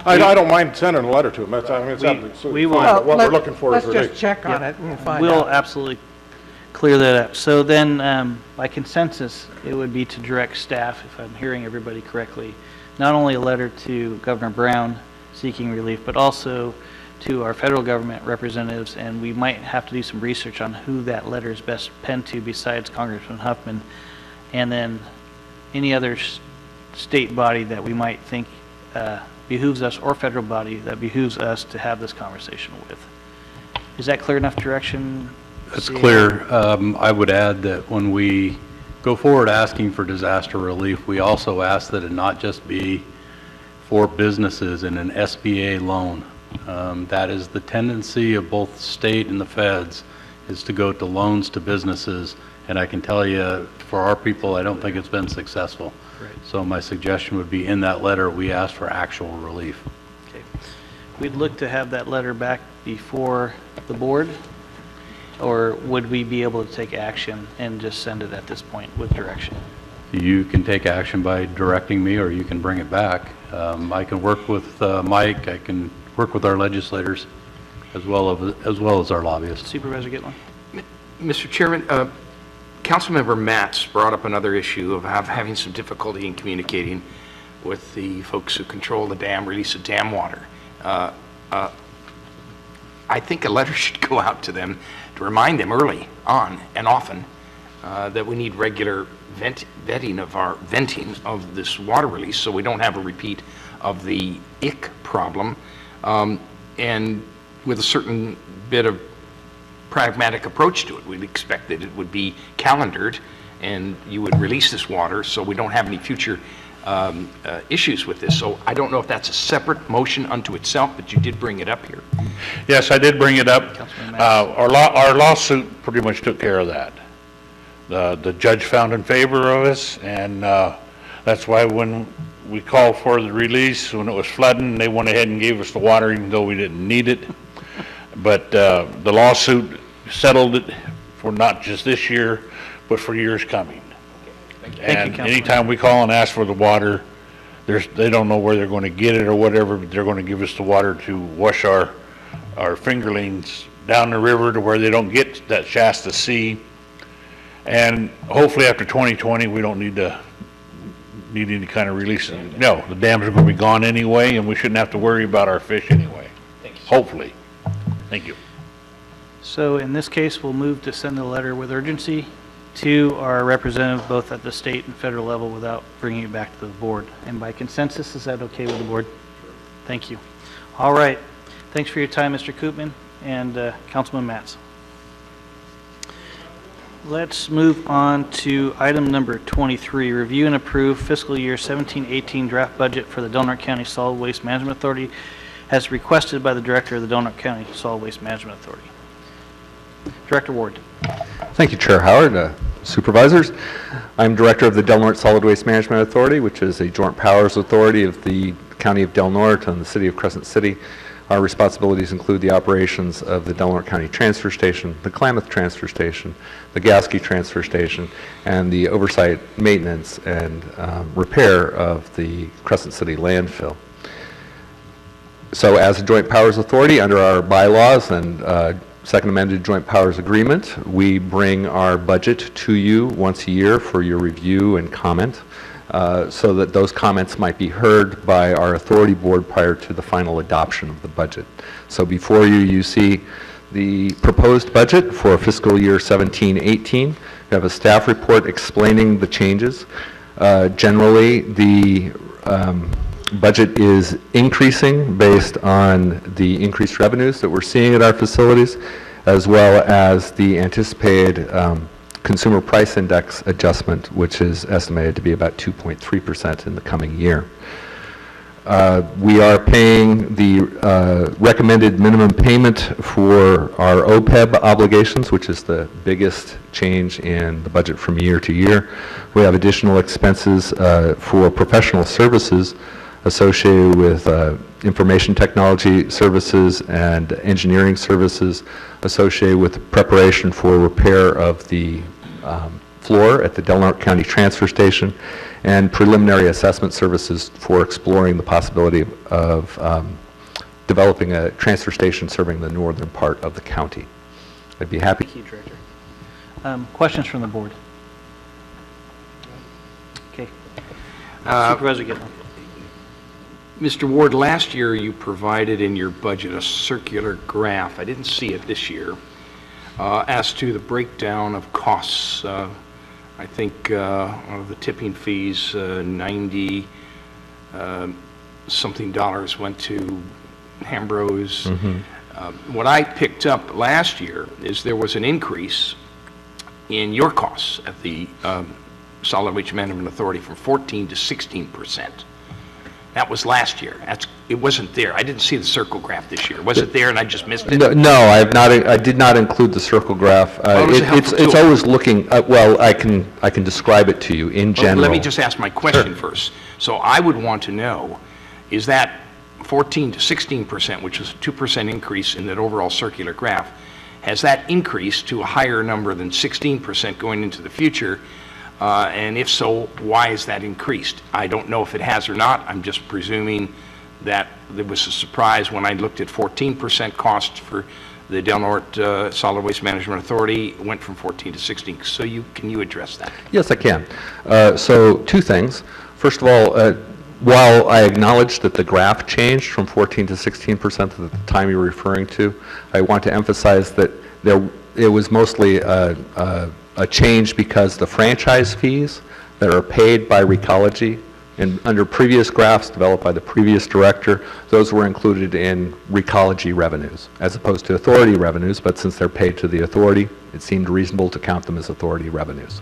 I don't mind sending a letter to them. That's, I mean, it's absolutely fine, but what we're looking for is relief. Let's just check on it and find out. We'll absolutely clear that up. So then, by consensus, it would be to direct staff, if I'm hearing everybody correctly, not only a letter to Governor Brown seeking relief, but also to our federal government representatives, and we might have to do some research on who that letter is best penned to besides Congressman Huffman, and then any other state body that we might think behooves us, or federal body that behooves us to have this conversation with. Is that clear enough direction? That's clear. I would add that when we go forward asking for disaster relief, we also ask that it not just be for businesses in an SBA loan. That is the tendency of both the state and the feds, is to go to loans to businesses. And I can tell you, for our people, I don't think it's been successful. Right. So my suggestion would be, in that letter, we ask for actual relief. Okay. We'd look to have that letter back before the board, or would we be able to take action and just send it at this point with direction? You can take action by directing me, or you can bring it back. I can work with Mike. I can work with our legislators, as well as our lobbyists. Supervisor Gitlin. Mr. Chairman, Councilmember Matz brought up another issue of having some difficulty in communicating with the folks who control the dam, release of dam water. I think a letter should go out to them to remind them early on and often that we need regular venting of this water release, so we don't have a repeat of the ick problem, and with a certain bit of pragmatic approach to it. We'd expect that it would be calendared and you would release this water so we don't have any future issues with this. So I don't know if that's a separate motion unto itself, but you did bring it up here. Yes, I did bring it up. Our lawsuit pretty much took care of that. The judge found in favor of us, and that's why when we called for the release, when it was flooding, they went ahead and gave us the water even though we didn't need it. But the lawsuit settled it for not just this year, but for years coming. And anytime we call and ask for the water, they don't know where they're going to get it or whatever, but they're going to give us the water to wash our fingerlings down the river to where they don't get that Shasta Sea. And hopefully after 2020, we don't need any kind of release. No, the dams are going to be gone anyway, and we shouldn't have to worry about our fish anyway. Hopefully. Thank you. So in this case, we'll move to send a letter with urgency to our representative both at the state and federal level without bringing it back to the board. And by consensus, is that okay with the board? Thank you. All right. Thanks for your time, Mr. Koopman and Councilman Matz. Let's move on to item number 23, review and approve fiscal year 17-18 draft budget for the Del Norte County Solid Waste Management Authority as requested by the Director of the Del Norte County Solid Waste Management Authority. Director Ward. Thank you, Chair Howard. Supervisors, I'm Director of the Del Norte Solid Waste Management Authority, which is a joint powers authority of the County of Del Norte and the City of Crescent City. Our responsibilities include the operations of the Del Norte County Transfer Station, the Klamath Transfer Station, the Gasky Transfer Station, and the oversight, maintenance, and repair of the Crescent City landfill. So as a joint powers authority under our bylaws and Second Amended Joint Powers Agreement, we bring our budget to you once a year for your review and comment so that those comments might be heard by our authority board prior to the final adoption of the budget. So before you, you see the proposed budget for fiscal year 17-18. We have a staff report explaining the changes. Generally, the budget is increasing based on the increased revenues that we're seeing at our facilities, as well as the anticipated consumer price index adjustment, which is estimated to be about 2.3% in the coming year. We are paying the recommended minimum payment for our OPEB obligations, which is the biggest change in the budget from year to year. We have additional expenses for professional services associated with information technology services and engineering services associated with preparation for repair of the floor at the Del Norte County Transfer Station and preliminary assessment services for exploring the possibility of developing a transfer station serving the northern part of the county. I'd be happy. Thank you, Director. Questions from the board? Okay. Supervisor Gitlin. Mr. Ward, last year you provided in your budget a circular graph, I didn't see it this year, as to the breakdown of costs. I think of the tipping fees, 90 something dollars went to Hambro's. What I picked up last year is there was an increase in your costs at the Solid Waste Management Authority from 14 to 16%. That was last year. It wasn't there. I didn't see the circle graph this year. Was it there and I just missed it? No, I did not include the circle graph. It's always looking, well, I can describe it to you in general. Let me just ask my question first. So I would want to know, is that 14 to 16%, which is a 2% increase in that overall circular graph, has that increased to a higher number than 16% going into the future? And if so, why is that increased? I don't know if it has or not. I'm just presuming that there was a surprise when I looked at 14% cost for the Del Norte Solid Waste Management Authority. It went from 14 to 16. So can you address that? Yes, I can. So two things. First of all, while I acknowledge that the graph changed from 14 to 16% at the time you're referring to, I want to emphasize that it was mostly a change because the franchise fees that are paid by Recology and under previous graphs developed by the previous director, those were included in Recology revenues as opposed to authority revenues, but since they're paid to the authority, it seemed reasonable to count them as authority revenues.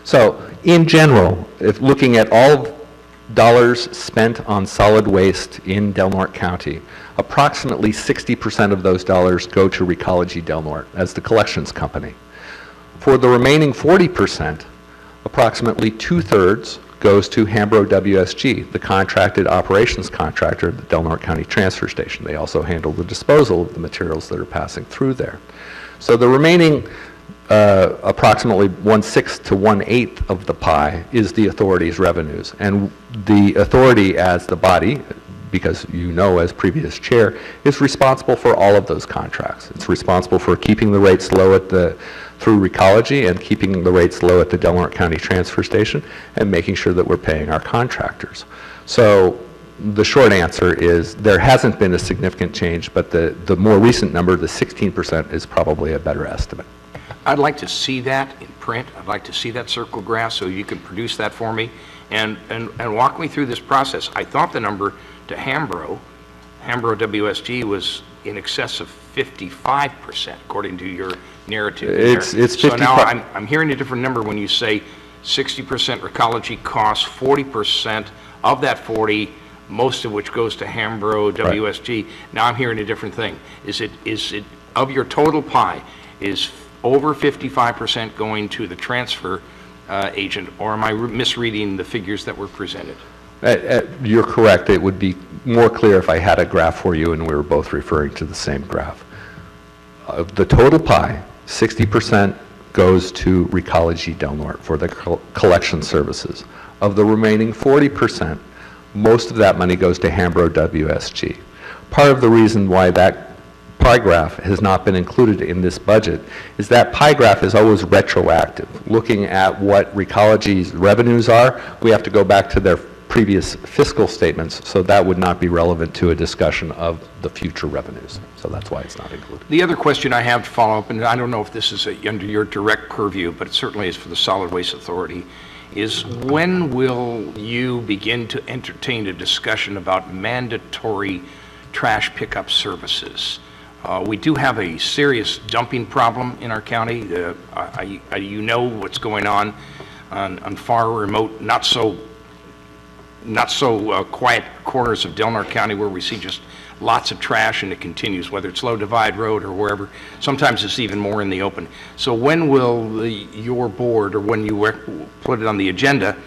So in general, if looking at all dollars spent on solid waste in Del Norte County, approximately 60% of those dollars go to Recology Del Norte as the collections company. For the remaining 40%, approximately 2/3 goes to Hambro WSG, the contracted operations contractor at the Del Norte County Transfer Station. They also handle the disposal of the materials that are passing through there. So the remaining approximately 1/6 to 1/8 of the pie is the authority's revenues. And the authority as the body, because you know as previous chair, is responsible for all of those contracts. It's responsible for keeping the rates low through Recology and keeping the rates low at the Del Norte County Transfer Station and making sure that we're paying our contractors. So the short answer is there hasn't been a significant change, but the more recent number, the 16%, is probably a better estimate. I'd like to see that in print. I'd like to see that circle graph so you can produce that for me and walk me through this process. I thought the number to Hambro WSG was in excess of 55%, according to your narrative. It's 55. So now I'm hearing a different number when you say 60% Recology costs, 40% of that 40, most of which goes to Hambro WSG. Right. Now I'm hearing a different thing. Is it of your total pie, is over 55% going to the transfer agent, or am I misreading the figures that were presented? You're correct. It would be more clear if I had a graph for you and we were both referring to the same graph. Of the total pie, 60% goes to Recology Del Norte for the collection services. Of the remaining 40%, most of that money goes to Hambro WSG. Part of the reason why that pie graph has not been included in this budget is that pie graph is always retroactive. Looking at what Recology's revenues are, we have to go back to their previous fiscal statements, so that would not be relevant to a discussion of the future revenues. So that's why it's not included. The other question I have to follow up, and I don't know if this is under your direct purview, but it certainly is for the Solid Waste Authority, is when will you begin to entertain a discussion about mandatory trash pickup services? We do have a serious dumping problem in our county. You know what's going on far remote, not so quiet corners of Del Norte County where we see just lots of trash and it continues, whether it's Low Divide Road or wherever. Sometimes it's even more in the open. So when will your board, or when you put it on the agenda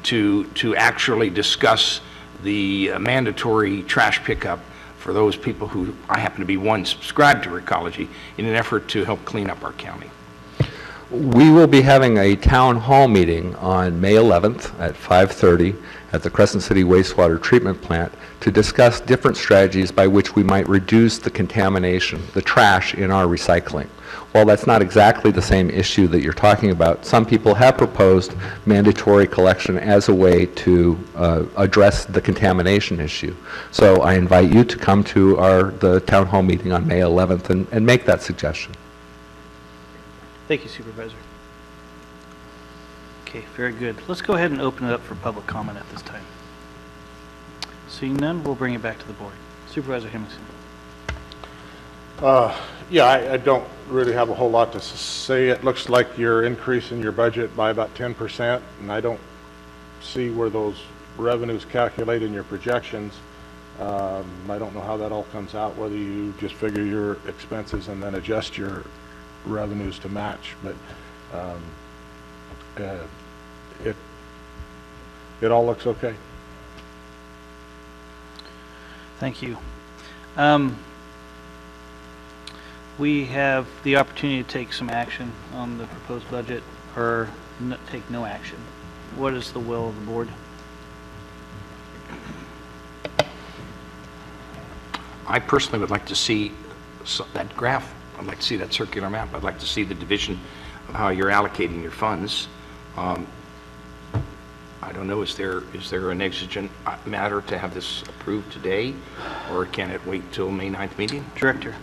to actually discuss the mandatory trash pickup for those people who, I happen to be one, subscribe to Recology, in an effort to help clean up our county? We will be having a town hall meeting on May 11th at 5:30 at the Crescent City Wastewater Treatment Plant to discuss different strategies by which we might reduce the contamination, the trash in our recycling. While that's not exactly the same issue that you're talking about, some people have proposed mandatory collection as a way to address the contamination issue. So I invite you to come to the town hall meeting on May 11th and make that suggestion. Thank you, Supervisor. Okay, very good. Let's go ahead and open it up for public comment at this time. Seeing none, we'll bring it back to the board. Supervisor Hemmingson. Yeah, I don't really have a whole lot to say. It looks like you're increasing your budget by about 10%, and I don't see where those revenues calculate in your projections. I don't know how that all comes out, whether you just figure your expenses and then adjust your revenues to match, but it all looks okay. Thank you. We have the opportunity to take some action on the proposed budget or take no action. What is the will of the board? I personally would like to see that graph. I'd like to see that circular map. I'd like to see the division of how you're allocating your funds. I don't know, is there an exigent matter to have this approved today, or can it wait till May 9th meeting? Director.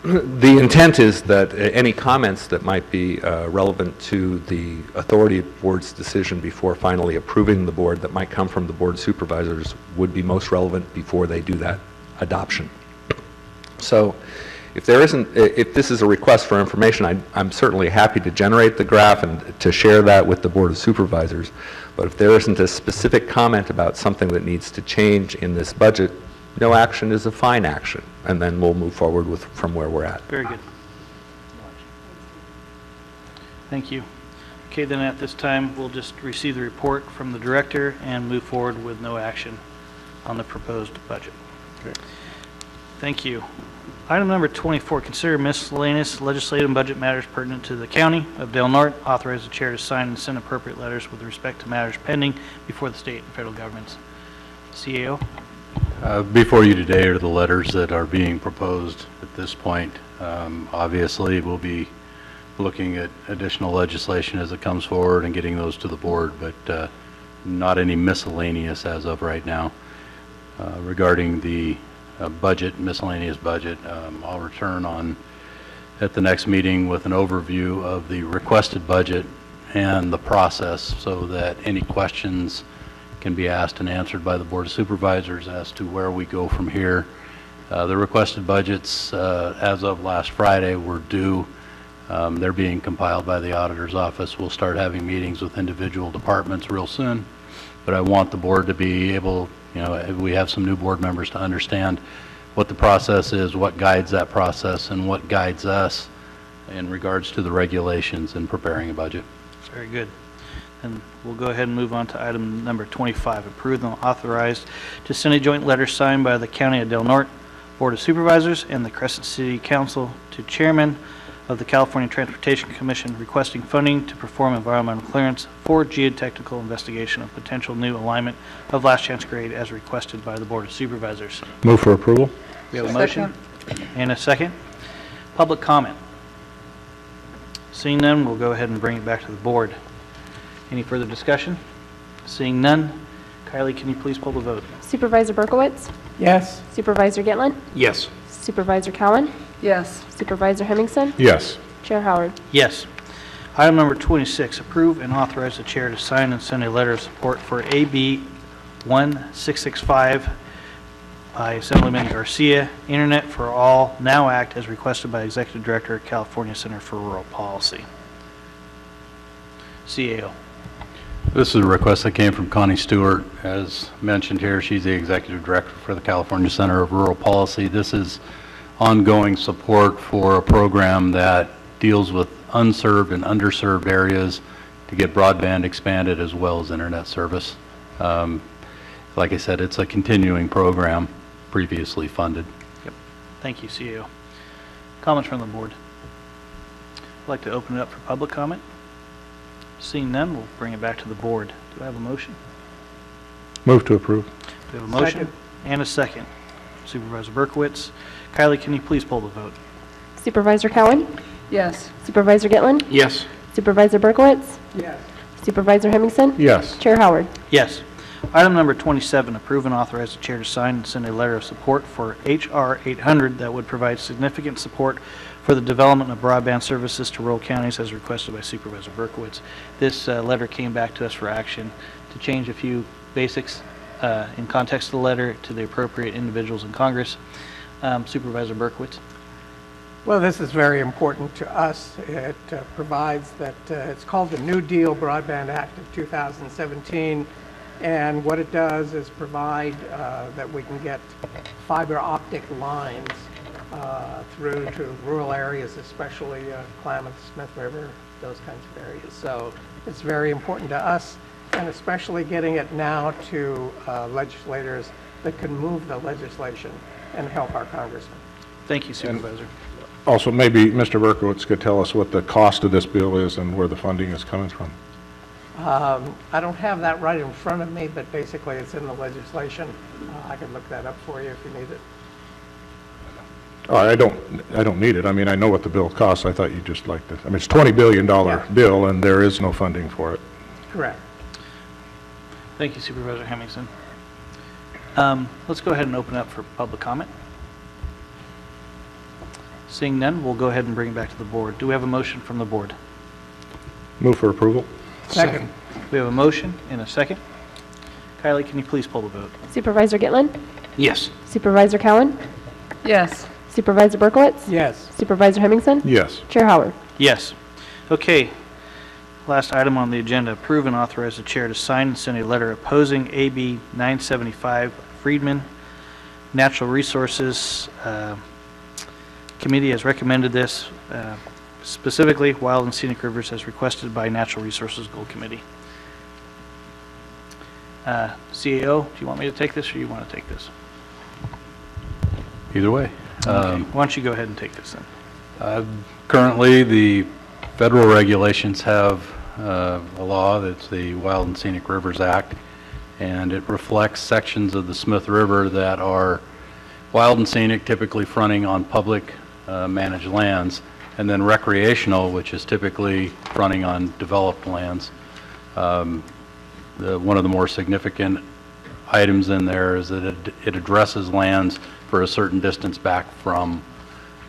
The intent is that any comments that might be relevant to the authority board's decision before finally approving the board that might come from the board supervisors would be most relevant before they do that adoption. So if this is a request for information, I'm certainly happy to generate the graph and to share that with the board of supervisors. But if there isn't a specific comment about something that needs to change in this budget, no action is a fine action, and then we'll move forward from where we're at. Very good. Thank you. Okay, then at this time, we'll just receive the report from the director and move forward with no action on the proposed budget. Okay. Thank you. Item number 24, consider miscellaneous legislative and budget matters pertinent to the County of Del Norte. Authorize the chair to sign and send appropriate letters with respect to matters pending before the state and federal governments. CAO. Before you today are the letters that are being proposed at this point. Obviously, we'll be looking at additional legislation as it comes forward and getting those to the board, but not any miscellaneous as of right now. Regarding the miscellaneous budget, I'll return at the next meeting with an overview of the requested budget and the process so that any questions can be asked and answered by the Board of Supervisors as to where we go from here. The requested budgets, as of last Friday, were due. They're being compiled by the auditor's office. We'll start having meetings with individual departments real soon, but I want the board to be able, we have some new board members to understand what the process is, what guides that process, and what guides us in regards to the regulations in preparing a budget. Very good. And we'll go ahead and move on to item number 25, approve and authorize to send a joint letter signed by the County of Del Norte Board of Supervisors and the Crescent City Council to Chairman of the California Transportation Commission requesting funding to perform environmental clearance for geotechnical investigation of potential new alignment of last chance grade as requested by the Board of Supervisors. Move for approval. We have a motion and a second. Public comment. Seeing none, we'll go ahead and bring it back to the board. Any further discussion? Seeing none, Kylie, can you please pull the vote? Supervisor Berkowitz? Yes. Supervisor Gitlin? Yes. Supervisor Cowan? Yes. Supervisor Hemmingson? Yes. Chair Howard? Yes. Item number 26, approve and authorize the chair to sign and send a letter of support for AB 1665 by Assemblyman Garcia, Internet for All Now Act as requested by Executive Director of California Center for Rural Policy. CAO. This is a request that came from Connie Stewart. As mentioned here, she's the Executive Director for the California Center of Rural Policy. This is ongoing support for a program that deals with unserved and underserved areas to get broadband expanded as well as internet service. Like I said, it's a continuing program previously funded. Yep. Thank you, CAO. Comments from the board? I'd like to open it up for public comment. Seeing none, we'll bring it back to the board. Do I have a motion? Move to approve. We have a motion and a second. Supervisor Berkowitz. Kylie, can you please pull the vote? Supervisor Cowan? Yes. Supervisor Gitlin? Yes. Supervisor Berkowitz? Yes. Supervisor Hemmingson? Yes. Chair Howard? Yes. Item number 27, approve and authorize the chair to sign and send a letter of support for H.R. 800 that would provide significant support for the development of broadband services to rural counties as requested by Supervisor Berkowitz. This letter came back to us for action to change a few basics in context of the letter to the appropriate individuals in Congress. Supervisor Berkowitz. Well, this is very important to us. It provides that it's called the New Deal Broadband Act of 2017, and what it does is provide that we can get fiber optic lines through to rural areas, especially Klamath, Smith River, those kinds of areas. So it's very important to us, and especially getting it now to legislators that can move the legislation and help our congressmen. Thank you, Supervisor. Also, maybe Mr. Berkowitz could tell us what the cost of this bill is and where the funding is coming from. I don't have that right in front of me, but basically it's in the legislation. I can look that up for you if you need it. I don't need it. I mean, I know what the bill costs. I thought you just liked it. I mean, it's a $20 billion bill, and there is no funding for it. Correct. Thank you, Supervisor Hemmingson. Let's go ahead and open up for public comment. Seeing none, we'll go ahead and bring it back to the board. Do we have a motion from the board? Move for approval. Second. We have a motion and a second. Kylie, can you please pull the vote? Supervisor Gitlin? Yes. Supervisor Cowan? Yes. Supervisor Berkowitz? Yes. Supervisor Hemmingson? Yes. Chair Howard? Yes. Okay. Last item on the agenda, approve and authorize the chair to sign and send a letter opposing AB 975 Friedman. Natural Resources Committee has recommended this, specifically Wild and Scenic Rivers as requested by Natural Resources Gold Committee. CAO, do you want me to take this or you want to take this? Either way. Okay. Why don't you go ahead and take this then? Currently, the federal regulations have a law that's the Wild and Scenic Rivers Act, and it reflects sections of the Smith River that are wild and scenic, typically fronting on public managed lands, and then recreational, which is typically fronting on developed lands. One of the more significant items in there is that it addresses lands for a certain distance back from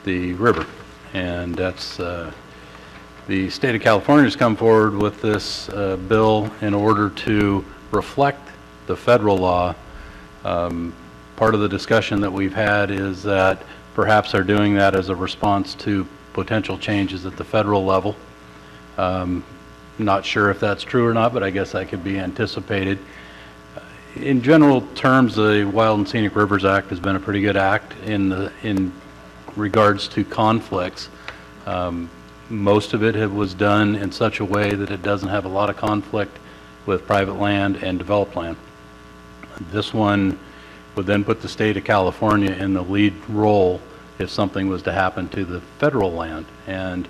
the river, and that's the state of California has come forward with this bill in order to reflect the federal law. Part of the discussion that we've had is that perhaps they're doing that as a response to potential changes at the federal level. Not sure if that's true or not, but I guess that could be anticipated. In general terms, the Wild and Scenic Rivers Act has been a pretty good act in regards to conflicts. Most of it was done in such a way that it doesn't have a lot of conflict with private land and developed land. This one would then put the state of California in the lead role if something was to happen to the federal land. And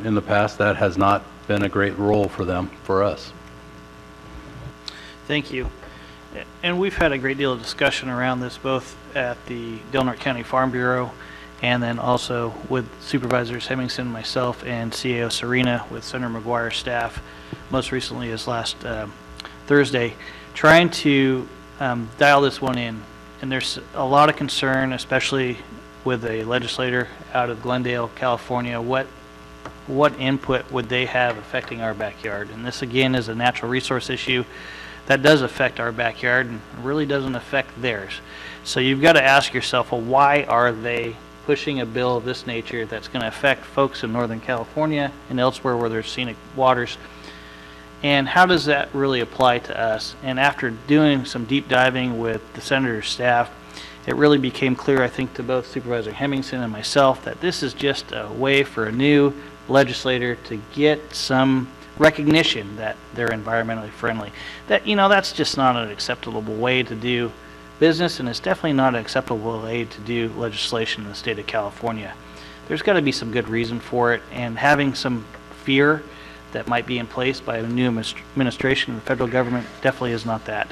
in the past, that has not been a great role for them, for us. Thank you. And we've had a great deal of discussion around this, both at the Del Norte County Farm Bureau and then also with Supervisors Hemmingson, myself, and CAO Serena with Senator McGuire's staff, most recently as last Thursday, trying to dial this one in. And there's a lot of concern, especially with a legislator out of Glendale, California. What input would they have affecting our backyard? And this, again, is a natural resource issue that does affect our backyard and really doesn't affect theirs. So you've got to ask yourself, well, why are they pushing a bill of this nature that's going to affect folks in Northern California and elsewhere where there's scenic waters? And how does that really apply to us? And after doing some deep diving with the Senator's staff, it really became clear, I think, to both Supervisor Hemmingson and myself that this is just a way for a new legislator to get some recognition that they're environmentally friendly. That, you know, that's just not an acceptable way to do business, and it's definitely not an acceptable way to do legislation in the state of California. There's got to be some good reason for it, and having some fear that might be in place by a new administration in the federal government definitely is not that.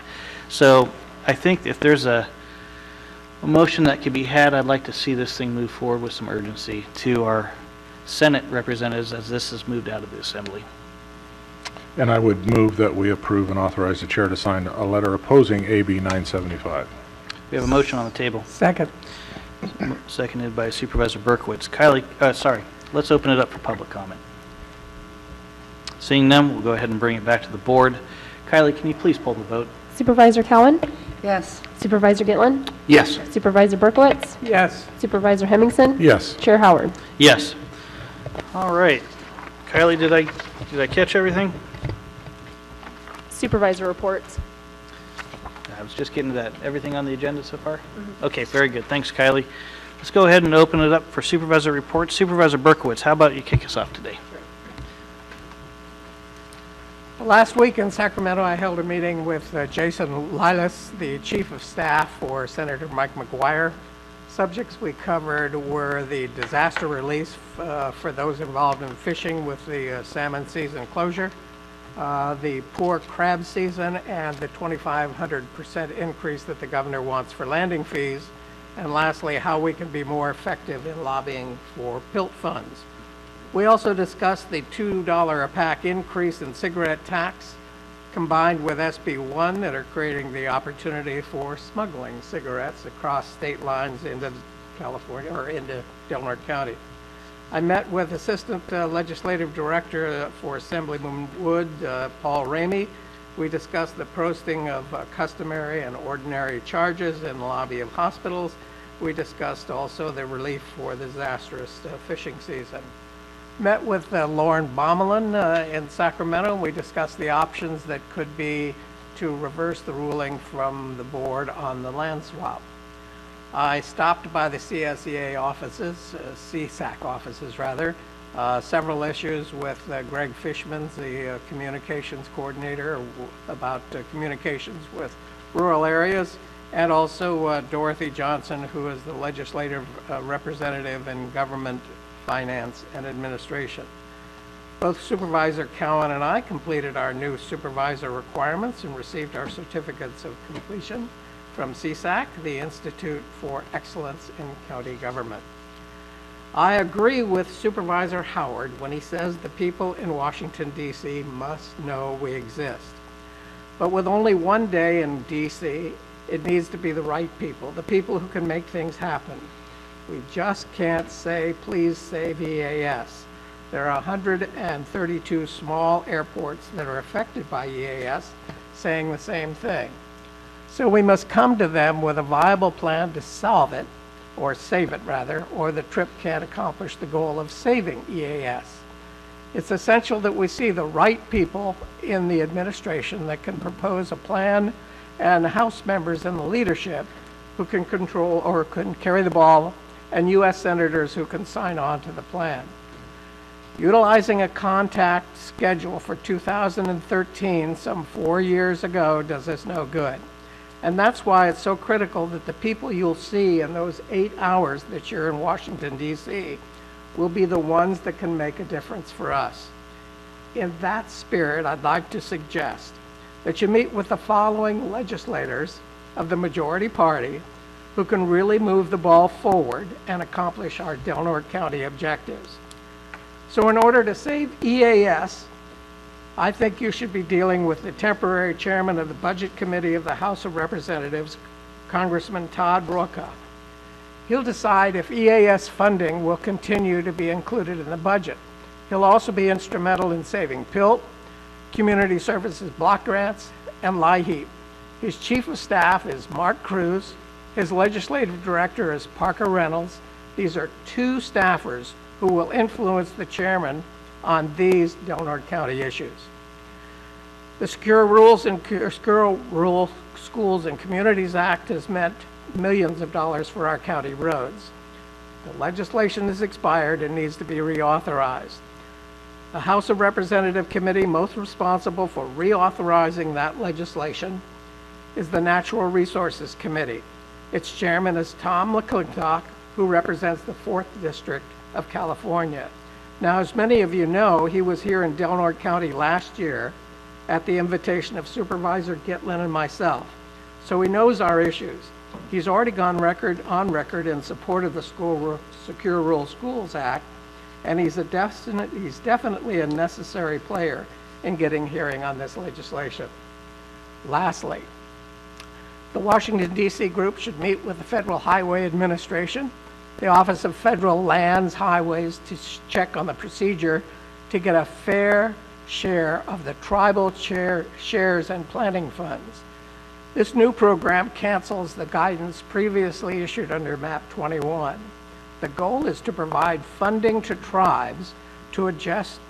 So I think if there's a motion that could be had, I'd like to see this thing move forward with some urgency to our Senate representatives as this is moved out of the Assembly. And I would move that we approve and authorize the chair to sign a letter opposing AB 975. We have a motion on the table. Second. Seconded by Supervisor Berkowitz. Kylie, let's open it up for public comment. Seeing none, we'll go ahead and bring it back to the board. Kylie, can you please pull the vote? Supervisor Cowan? Yes. Supervisor Gitlin? Yes. Supervisor Berkowitz? Yes. Supervisor Hemmingson? Yes. Chair Howard? Yes. All right. Kylie, did I catch everything? Supervisor reports. I was just getting to that. Everything on the agenda so far? Okay, very good. Thanks, Kylie. Let's go ahead and open it up for supervisor reports. Supervisor Berkowitz, how about you kick us off today? Last week in Sacramento, I held a meeting with Jason Lilas, the Chief of Staff for Senator Mike McGuire. Subjects we covered were the disaster release for those involved in fishing with the salmon season closure, the poor crab season, and the 2,500% increase that the governor wants for landing fees, and lastly, how we can be more effective in lobbying for PILT funds. We also discussed the $2 a pack increase in cigarette tax combined with SB 1 that are creating the opportunity for smuggling cigarettes across state lines into California or into Del Norte County. I met with Assistant Legislative Director for Assemblyman Wood, Paul Ramey. We discussed the posting of customary and ordinary charges in the lobby of hospitals. We discussed also the relief for the disastrous fishing season. Met with Lauren Bomelin in Sacramento. We discussed the options that could be to reverse the ruling from the board on the land swap. I stopped by the CSEA offices, CSAC offices rather, several issues with Greg Fishman, the communications coordinator, about communications with rural areas, and also Dorothy Johnson, who is the legislative representative in government finance and administration. Both Supervisor Cowan and I completed our new supervisor requirements and received our certificates of completion from CSAC, the Institute for Excellence in County Government. I agree with Supervisor Howard when he says the people in Washington, D.C. must know we exist. But with only one day in D.C., it needs to be the right people, the people who can make things happen. We just can't say, please save EAS. There are 132 small airports that are affected by EAS saying the same thing. So we must come to them with a viable plan to solve it, or save it rather, or the trip can't accomplish the goal of saving EAS. It's essential that we see the right people in the administration that can propose a plan, and House members in the leadership who can control or can carry the ball, and U.S. senators who can sign on to the plan. Utilizing a contact schedule for 2013, some 4 years ago, does us no good. And that's why it's so critical that the people you'll see in those 8 hours that you're in Washington, D.C., will be the ones that can make a difference for us. In that spirit, I'd like to suggest that you meet with the following legislators of the majority party who can really move the ball forward and accomplish our Del Norte County objectives. So in order to save EAS, I think you should be dealing with the temporary chairman of the Budget Committee of the House of Representatives, Congressman Todd Brokaw. He'll decide if EAS funding will continue to be included in the budget. He'll also be instrumental in saving PILT, Community Services Block Grants, and LIHEAP. His chief of staff is Mark Cruz. His legislative director is Parker Reynolds. These are 2 staffers who will influence the chairman on these Del Norte County issues. The Secure Rules Schools and Communities Act has meant millions of dollars for our county roads. The legislation is expired and needs to be reauthorized. The House of Representatives committee most responsible for reauthorizing that legislation is the Natural Resources Committee. Its chairman is Tom McClintock, who represents the 4th District of California. Now, as many of you know, he was here in Del Norte County last year at the invitation of Supervisor Gitlin and myself, so he knows our issues. He's already gone on record in support of the Secure Rural Schools Act, and he's definitely a necessary player in getting hearing on this legislation. Lastly, the Washington, D.C. group should meet with the Federal Highway Administration, the Office of Federal Lands, Highways, to check on the procedure to get a fair share of the tribal shares and planting funds. This new program cancels the guidance previously issued under MAP 21. The goal is to provide funding to tribes to address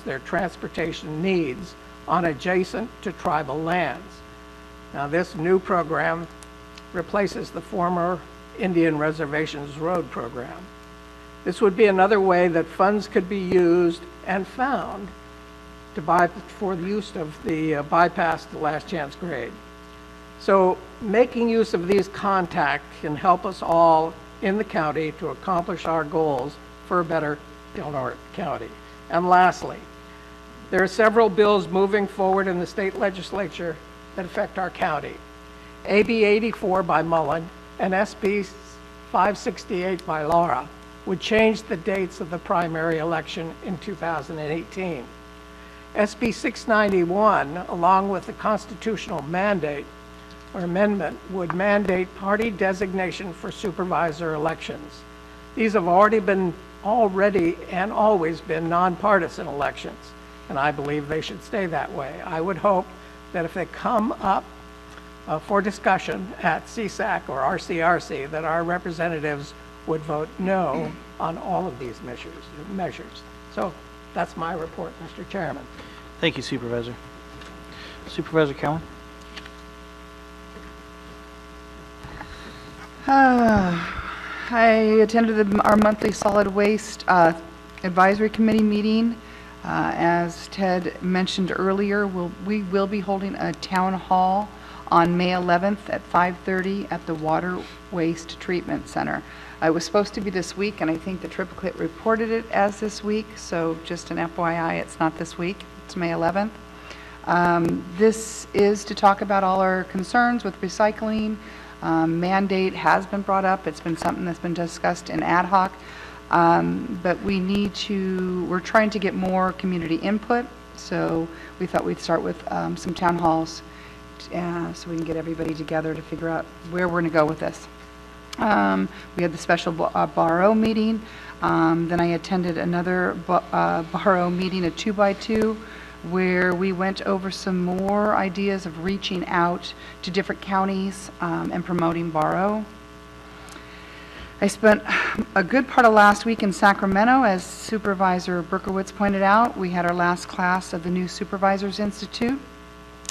their transportation needs on adjacent to tribal lands. Now, this new program replaces the former Indian Reservations Road program. This would be another way that funds could be used and found for the use of the bypass to Last Chance Grade. So making use of these contacts can help us all in the county to accomplish our goals for a better Del Norte County. And lastly, there are several bills moving forward in the state legislature that affect our county. AB 84 by Mullen and SB 568 by Laura would change the dates of the primary election in 2018. SB 691, along with the constitutional mandate or amendment, would mandate party designation for supervisor elections. These have already and always been nonpartisan elections, and I believe they should stay that way. I would hope that if they come up for discussion at CSAC or RCRC, that our representatives would vote no on all of these measures. So that's my report, Mr. Chairman. Thank you, Supervisor. Supervisor Cowan? I attended our monthly solid waste advisory committee meeting. As Ted mentioned earlier, we will be holding a town hall on May 11th at 5:30 at the Water Waste Treatment Center. It was supposed to be this week, and I think the triplicate reported it as this week, so just an FYI, it's not this week, it's May 11th. This is to talk about all our concerns with recycling. Mandate has been brought up. It's been something that's been discussed in ad hoc, but we're trying to get more community input, so we thought we'd start with some town halls so we can get everybody together to figure out where we're going to go with this. We had the special Barrow meeting. Then I attended another Barrow meeting, a 2x2, where we went over some more ideas of reaching out to different counties and promoting Barrow. I spent a good part of last week in Sacramento, as Supervisor Berkowitz pointed out. We had our last class of the new Supervisors Institute.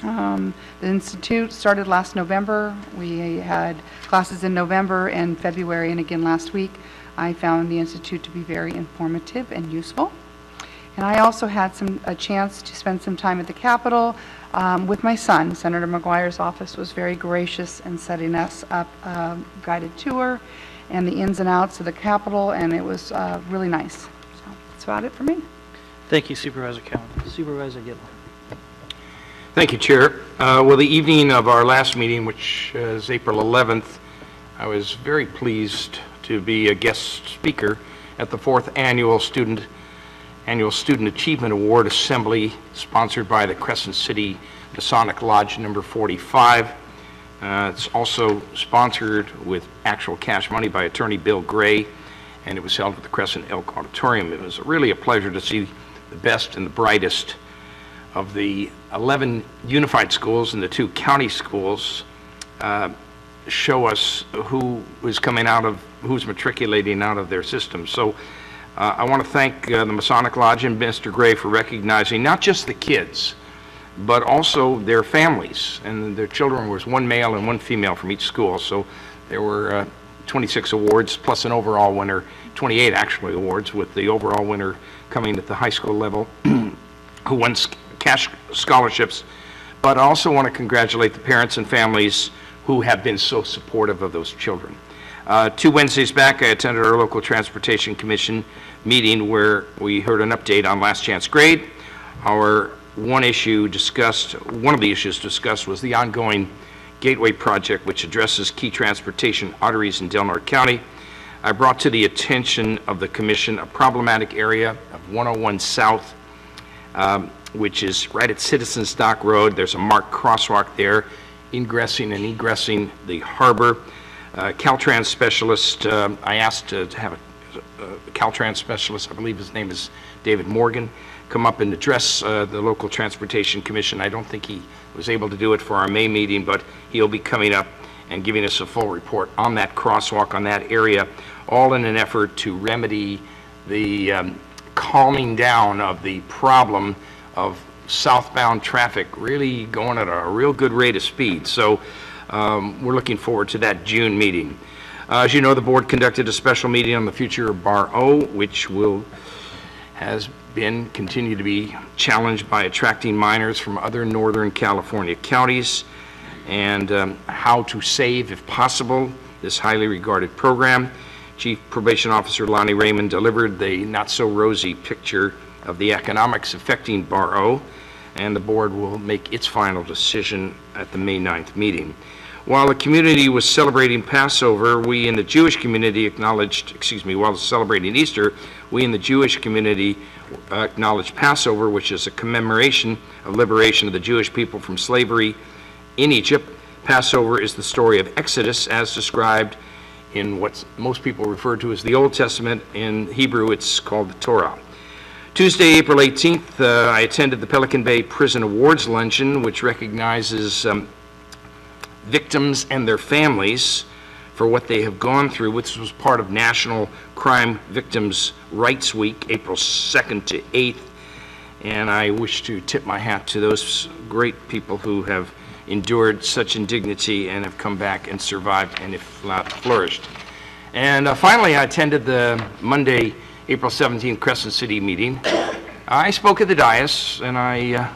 The Institute started last November. We had classes in November and February, and again last week. I found the Institute to be very informative and useful. And I also had a chance to spend some time at the Capitol with my son. Senator McGuire's office was very gracious in setting us up a guided tour and the ins and outs of the Capitol, and it was really nice. So that's about it for me. Thank you, Supervisor Cowan. Supervisor Gitlin. Thank you, Chair. Well, the evening of our last meeting, which is April 11th, I was very pleased to be a guest speaker at the 4th Annual Student Achievement Award Assembly, sponsored by the Crescent City Masonic Lodge number 45. It's also sponsored with actual cash money by Attorney Bill Gray, and it was held at the Crescent Elk Auditorium. It was really a pleasure to see the best and the brightest of the 11 unified schools and the 2 county schools show us who's matriculating out of their system. So I want to thank the Masonic Lodge and Mr. Gray for recognizing not just the kids, but also their families. And their children was 1 male and 1 female from each school. So there were 26 awards plus an overall winner, 28 actually awards, with the overall winner coming at the high school level, who won cash scholarships. But I also want to congratulate the parents and families who have been so supportive of those children. 2 Wednesdays back, I attended our local Transportation Commission meeting where we heard an update on Last Chance Grade. One of the issues discussed was the ongoing Gateway project, which addresses key transportation arteries in Del Norte County. I brought to the attention of the Commission a problematic area of 101 South, which is right at Citizens Dock Road. There's a marked crosswalk there, ingressing and egressing the harbor. Caltrans specialist, I asked to have a Caltrans specialist, I believe his name is David Morgan, come up and address the local transportation commission. I don't think he was able to do it for our May meeting, but he'll be coming up and giving us a full report on that crosswalk, on that area, all in an effort to remedy the calming down of the problem of southbound traffic really going at a real good rate of speed. So we're looking forward to that June meeting. As you know, the board conducted a special meeting on the future of Bar O, which has been, continue to be challenged by attracting minors from other Northern California counties, and how to save, if possible, this highly regarded program. Chief Probation Officer Lonnie Raymond delivered the not-so-rosy picture of the economics affecting Bar O, and the board will make its final decision at the May 9th meeting. While the community was celebrating Passover, we in the Jewish community acknowledged, while celebrating Easter, we in the Jewish community acknowledged Passover, which is a commemoration of liberation of the Jewish people from slavery in Egypt. Passover is the story of Exodus as described in what most people refer to as the Old Testament. In Hebrew, it's called the Torah. Tuesday, April 18th, I attended the Pelican Bay Prison Awards Luncheon, which recognizes victims and their families for what they have gone through, which was part of National Crime Victims' Rights Week, April 2nd to 8th. And I wish to tip my hat to those great people who have endured such indignity and have come back and survived and, if not, flourished. And finally, I attended the Monday, April 17th Crescent City meeting. I spoke at the dais, and I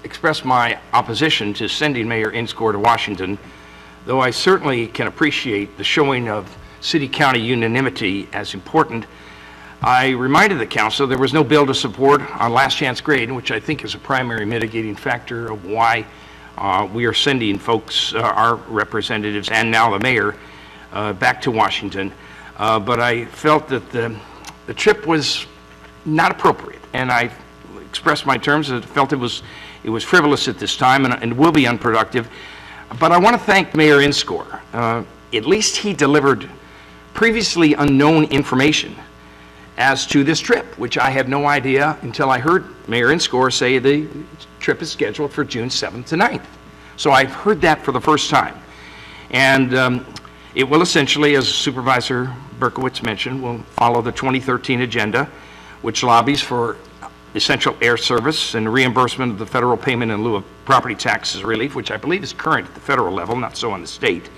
expressed my opposition to sending Mayor Inscore to Washington, though I certainly can appreciate the showing of city-county unanimity as important. I reminded the council there was no bill to support on last chance grade, which I think is a primary mitigating factor of why we are sending folks, our representatives, and now the mayor, back to Washington. But I felt that the trip was not appropriate, and I expressed my terms and felt it was frivolous at this time and will be unproductive. But I want to thank Mayor Inscore. At least he delivered previously unknown information as to this trip, which I had no idea until I heard Mayor Inscore say the trip is scheduled for June 7th to 9th. So I've heard that for the first time. And it will essentially, as Supervisor Berkowitz mentioned, will follow the 2013 agenda, which lobbies for essential air service and reimbursement of the federal payment in lieu of property taxes relief, which I believe is current at the federal level, not so on the state.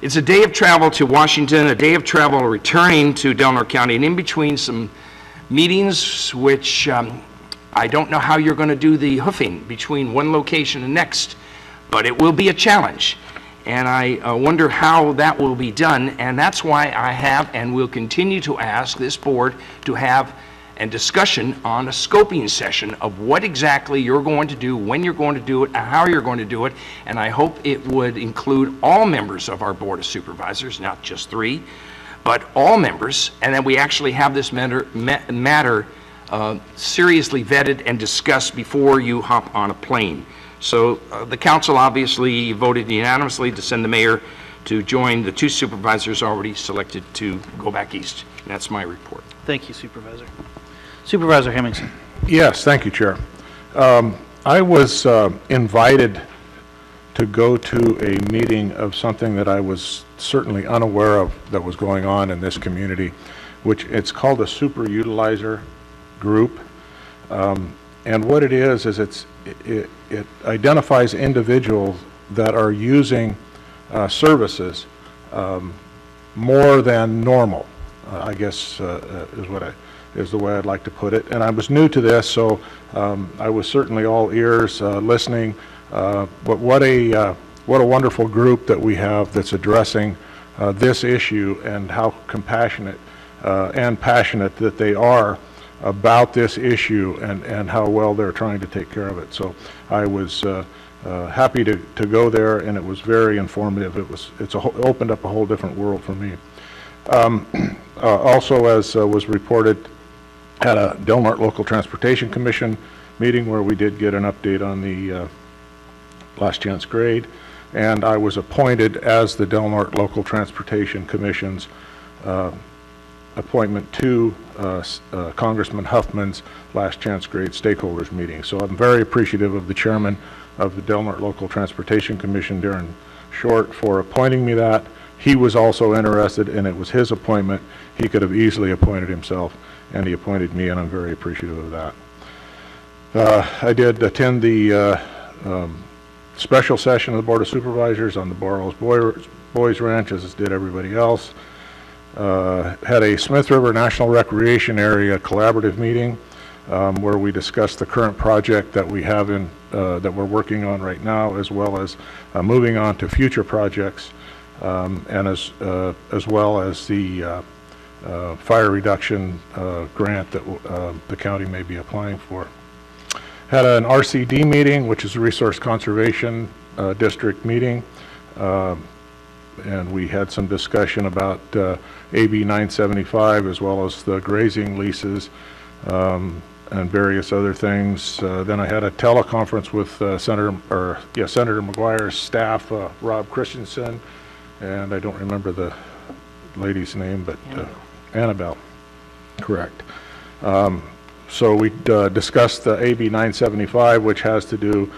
It's a day of travel to Washington, a day of travel returning to Delaware County, and in between some meetings, which I don't know how you're going to do the hoofing between one location and next, but it will be a challenge. And I wonder how that will be done, and that's why I have and will continue to ask this board to have a discussion on a scoping session of what exactly you're going to do, when you're going to do it, and how you're going to do it. And I hope it would include all members of our Board of Supervisors, not just 3, but all members, and that we actually have this matter seriously vetted and discussed before you hop on a plane. So the council obviously voted unanimously to send the mayor to join the 2 supervisors already selected to go back east. And that's my report. Thank you, Supervisor. Supervisor Hemmingson. Yes, thank you, Chair. I was invited to go to a meeting of something that I was certainly unaware of that was going on in this community, which it's called a super utilizer group. And what it is it identifies individuals that are using services more than normal, I guess is the way I'd like to put it. And I was new to this, so I was certainly all ears listening. But what a wonderful group that we have that's addressing this issue, and how compassionate and passionate that they are about this issue, and how well they're trying to take care of it. So I was happy to go there, and it was very informative. It opened up a whole different world for me. Also, as was reported, at a Del Norte Local Transportation Commission meeting where we did get an update on the last chance grade, and I was appointed as the Del Norte Local Transportation Commission's appointment to Congressman Huffman's last chance grade stakeholders meeting. So I'm very appreciative of the chairman of the Del Norte Local Transportation Commission, Darren Short, for appointing me that. He was also interested, and it was his appointment. He could have easily appointed himself, and he appointed me, and I'm very appreciative of that. I did attend the special session of the Board of Supervisors on the Barrows Boys Ranch, as did everybody else. Had a Smith River National Recreation Area collaborative meeting where we discussed the current project that we have in that we're working on right now, as well as moving on to future projects, and as well as the fire reduction grant that the county may be applying for. Had an RCD meeting, which is a Resource Conservation District meeting, and we had some discussion about AB 975 as well as the grazing leases and various other things. Then I had a teleconference with Senator McGuire's staff, Rob Christensen, and I don't remember the lady's name, but Annabelle, correct. So we discussed the AB 975, which has to do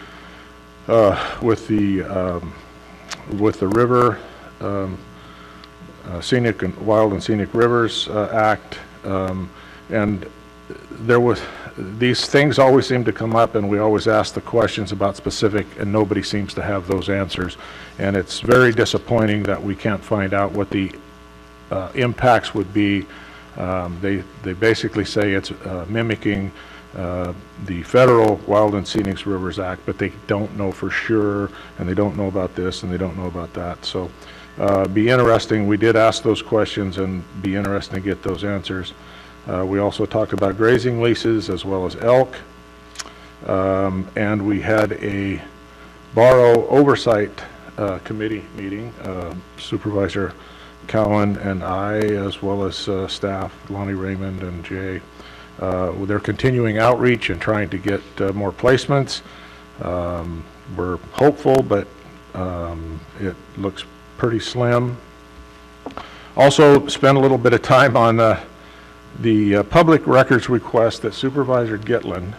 with the river, Scenic and Wild and Scenic Rivers Act, and there was, these things always seem to come up, and we always ask the questions about specific, and nobody seems to have those answers. And it's very disappointing that we can't find out what the impacts would be. They basically say it's mimicking the federal Wild and Scenic Rivers Act, but they don't know for sure, and they don't know about this, and they don't know about that. So be interesting. We did ask those questions, and be interesting to get those answers. We also talked about grazing leases as well as elk, and we had a Barrow Oversight Committee meeting, Supervisor Cowan and I, as well as staff, Lonnie Raymond and Jay. They're continuing outreach and trying to get more placements. We're hopeful, but it looks pretty slim. Also spent a little bit of time on the public records request that Supervisor Gitlin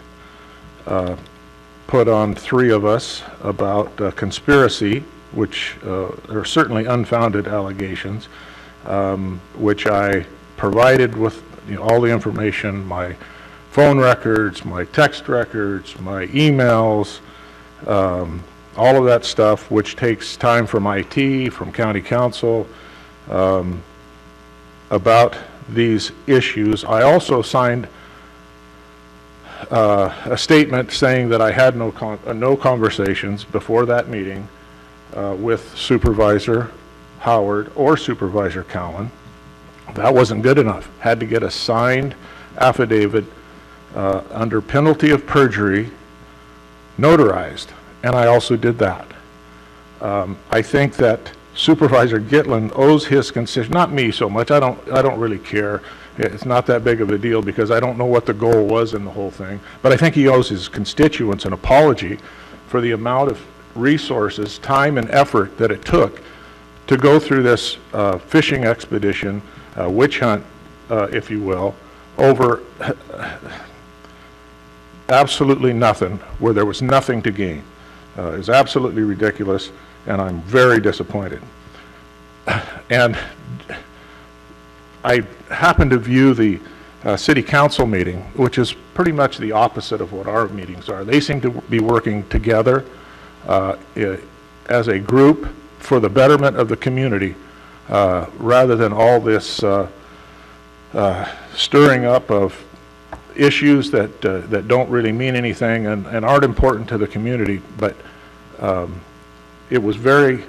put on 3 of us about conspiracy, which are certainly unfounded allegations, which I provided with all the information, my phone records, my text records, my emails, all of that stuff, which takes time from IT, from County Council, about these issues. I also signed a statement saying that I had no conversations before that meeting with Supervisor Howard or Supervisor Cowan. That wasn't good enough. Had to get a signed affidavit under penalty of perjury notarized, and I also did that. I think that Supervisor Gitlin owes his constituents, not me so much, I don't really care. It's not that big of a deal because I don't know what the goal was in the whole thing, but I think he owes his constituents an apology for the amount of resources, time and effort that it took to go through this fishing expedition, witch hunt, if you will, over absolutely nothing, where there was nothing to gain. It was absolutely ridiculous, and I'm very disappointed. And I happened to view the city council meeting, which is pretty much the opposite of what our meetings are. They seem to be working together as a group for the betterment of the community, rather than all this stirring up of issues that don't really mean anything and aren't important to the community. But I was very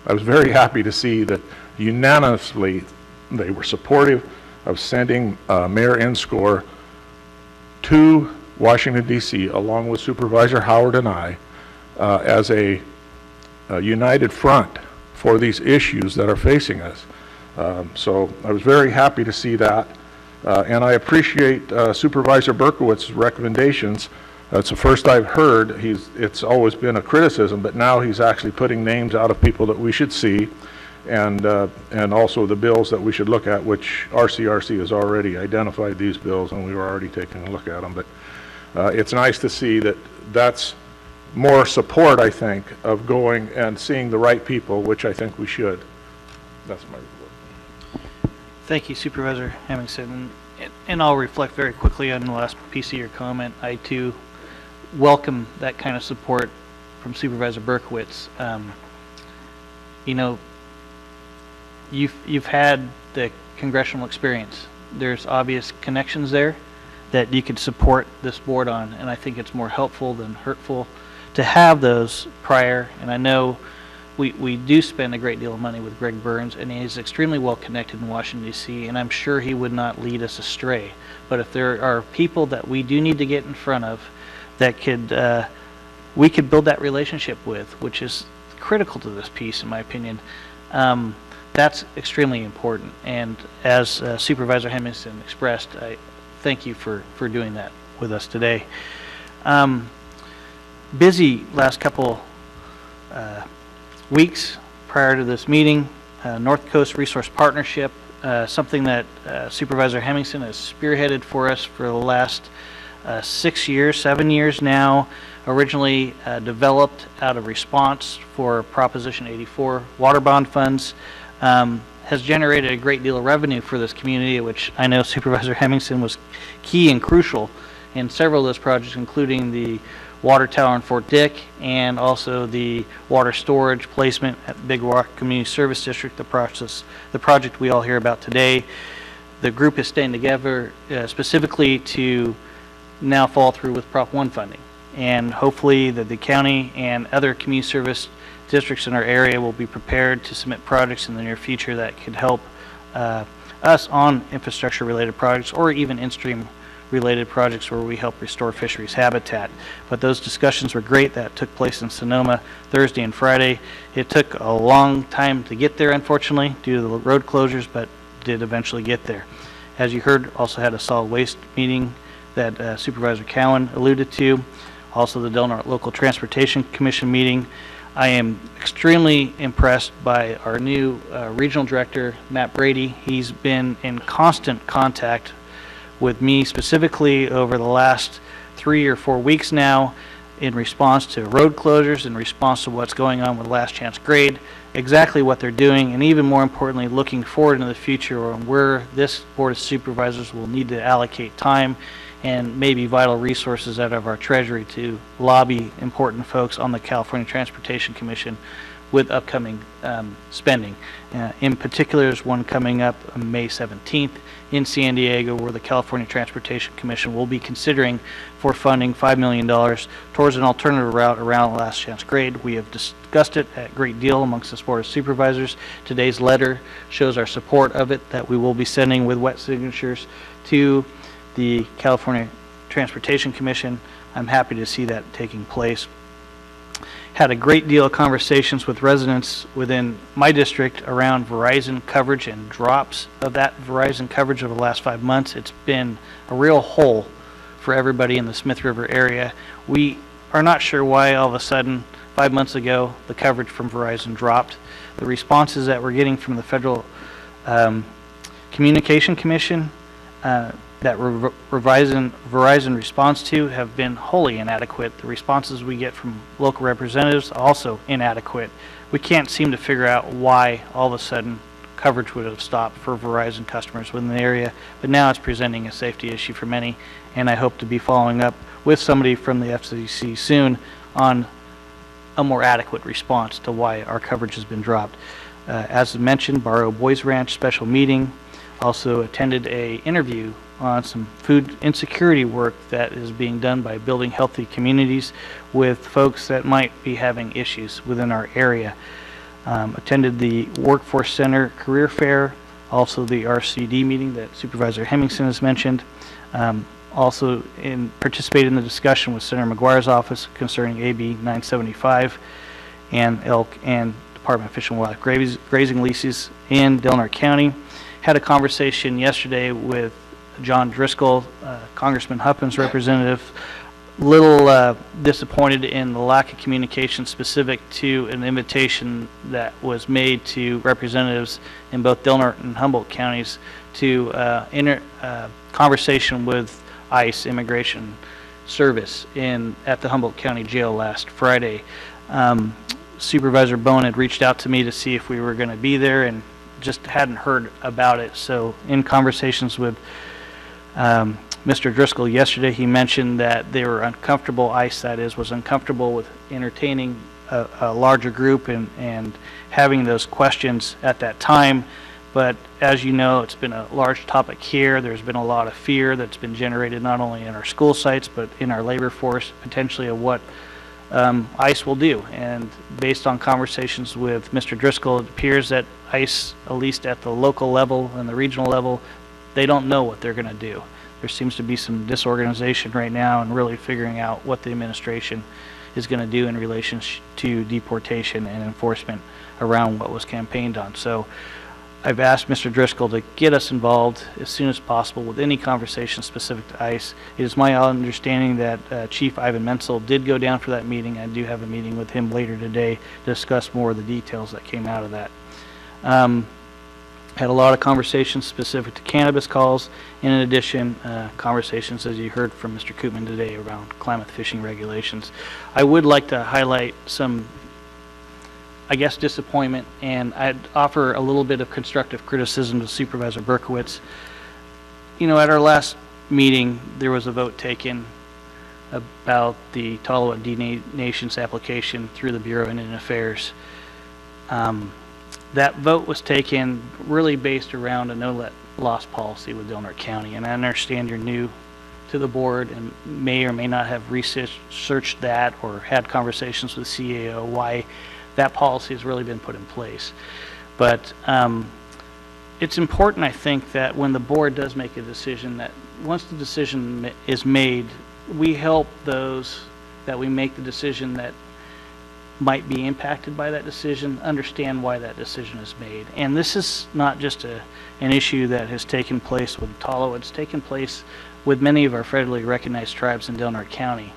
happy to see that unanimously they were supportive of sending Mayor Enscore to Washington, D.C., along with Supervisor Howard and I, as a united front for these issues that are facing us. So I was very happy to see that, and I appreciate Supervisor Berkowitz's recommendations. It's the first I've heard. It's always been a criticism, but now he's actually putting names out of people that we should see, and also the bills that we should look at, which RCRC has already identified these bills, and we were already taking a look at them. But it's nice to see that that's more support, I think, of going and seeing the right people, which I think we should. That's my report. Thank you, Supervisor Hemmingson. And I'll reflect very quickly on the last piece of your comment. I, too, welcome that kind of support from Supervisor Berkowitz. You know, you've had the congressional experience. There's obvious connections there that you could support this board on, and I think it's more helpful than hurtful to have those prior. And I know we do spend a great deal of money with Greg Burns, and he's extremely well connected in Washington, D.C., and I'm sure he would not lead us astray. But if there are people that we do need to get in front of that could we could build that relationship with, which is critical to this piece, in my opinion, that's extremely important. And as Supervisor Hemmingson expressed, I thank you for doing that with us today. Busy last couple weeks prior to this meeting. North Coast Resource Partnership, something that Supervisor Hemmingson has spearheaded for us for the last 7 years now, originally developed out of response for Proposition 84 water bond funds, has generated a great deal of revenue for this community, which I know Supervisor Hemmingson was key and crucial in several of those projects, including the water tower in Fort Dick and also the water storage placement at Big Rock Community Service District, the project we all hear about today. The group is staying together specifically to now follow through with Prop 1 funding, and hopefully that the county and other community service districts in our area will be prepared to submit projects in the near future that could help us on infrastructure related projects or even in-stream related projects where we help restore fisheries habitat. But those discussions were great. That took place in Sonoma Thursday and Friday. It took a long time to get there, unfortunately, due to the road closures, but did eventually get there. As you heard, also had a solid waste meeting that Supervisor Cowan alluded to, also the Del Norte Local Transportation Commission meeting. I am extremely impressed by our new Regional Director, Matt Brady. He's been in constant contact with me specifically over the last 3 or 4 weeks now in response to road closures, in response to what's going on with last chance grade, exactly what they're doing, and even more importantly, looking forward into the future on where this Board of Supervisors will need to allocate time and maybe vital resources out of our Treasury to lobby important folks on the California Transportation Commission with upcoming spending. In particular, there's one coming up on May 17th in San Diego where the California Transportation Commission will be considering for funding $5 million towards an alternative route around last chance grade. We have discussed it at great deal amongst this Board of Supervisors. Today's letter shows our support of it, that we will be sending with wet signatures to the California Transportation Commission. I'm happy to see that taking place. Had a great deal of conversations with residents within my district around Verizon coverage and drops of that Verizon coverage over the last 5 months. It's been a real hole for everybody in the Smith River area. We are not sure why all of a sudden 5 months ago the coverage from Verizon dropped. The responses that we're getting from the Federal Communication Commission that Verizon responds to have been wholly inadequate. The responses we get from local representatives also inadequate. We can't seem to figure out why all of a sudden coverage would have stopped for Verizon customers within the area, but now it's presenting a safety issue for many, and I hope to be following up with somebody from the FCC soon on a more adequate response to why our coverage has been dropped. As mentioned, Barrow Boys Ranch special meeting. Also attended a interview on some food insecurity work that is being done by Building Healthy Communities with folks that might be having issues within our area. Attended the Workforce Center Career Fair, also the RCD meeting that Supervisor Hemmingson has mentioned. Also participated in the discussion with Senator McGuire's office concerning AB 975 and elk and Department of Fish and Wildlife grazing leases in Del Norte County. Had a conversation yesterday with John Driscoll, Congressman Huffman's representative, little disappointed in the lack of communication specific to an invitation that was made to representatives in both Delnor and Humboldt counties to conversation with ICE Immigration Service at the Humboldt County Jail last Friday. Supervisor Bone had reached out to me to see if we were going to be there and just hadn't heard about it. So in conversations with Mr. Driscoll yesterday, he mentioned that they were uncomfortable, ICE that is, was uncomfortable with entertaining a larger group and having those questions at that time. But as you know, it's been a large topic here. There's been a lot of fear that's been generated not only in our school sites, but in our labor force, potentially of what ICE will do. And based on conversations with Mr. Driscoll, it appears that ICE, at least at the local level and the regional level, they don't know what they're going to do. There seems to be some disorganization right now and really figuring out what the administration is going to do in relation to deportation and enforcement around what was campaigned on. So I've asked Mr. Driscoll to get us involved as soon as possible with any conversation specific to ICE. It is my understanding that Chief Ivan Menzel did go down for that meeting. I do have a meeting with him later today to discuss more of the details that came out of that. Had a lot of conversations specific to cannabis calls, and in addition, conversations, as you heard from Mr. Koopman today, around Klamath fishing regulations. I would like to highlight some, I guess, disappointment, and I'd offer a little bit of constructive criticism to Supervisor Berkowitz. You know, at our last meeting, there was a vote taken about the Tolowa D Nation's application through the Bureau of Indian Affairs. That vote was taken really based around a no-let-loss policy with Delnor County, and I understand you're new to the board and may or may not have researched that or had conversations with CAO why that policy has really been put in place. But it's important, I think, that when the board does make a decision, that once the decision is made, we help those that we make the decision that might be impacted by that decision understand why that decision is made. And this is not just an issue that has taken place with Tolowa, it's taken place with many of our federally recognized tribes in Delnor County.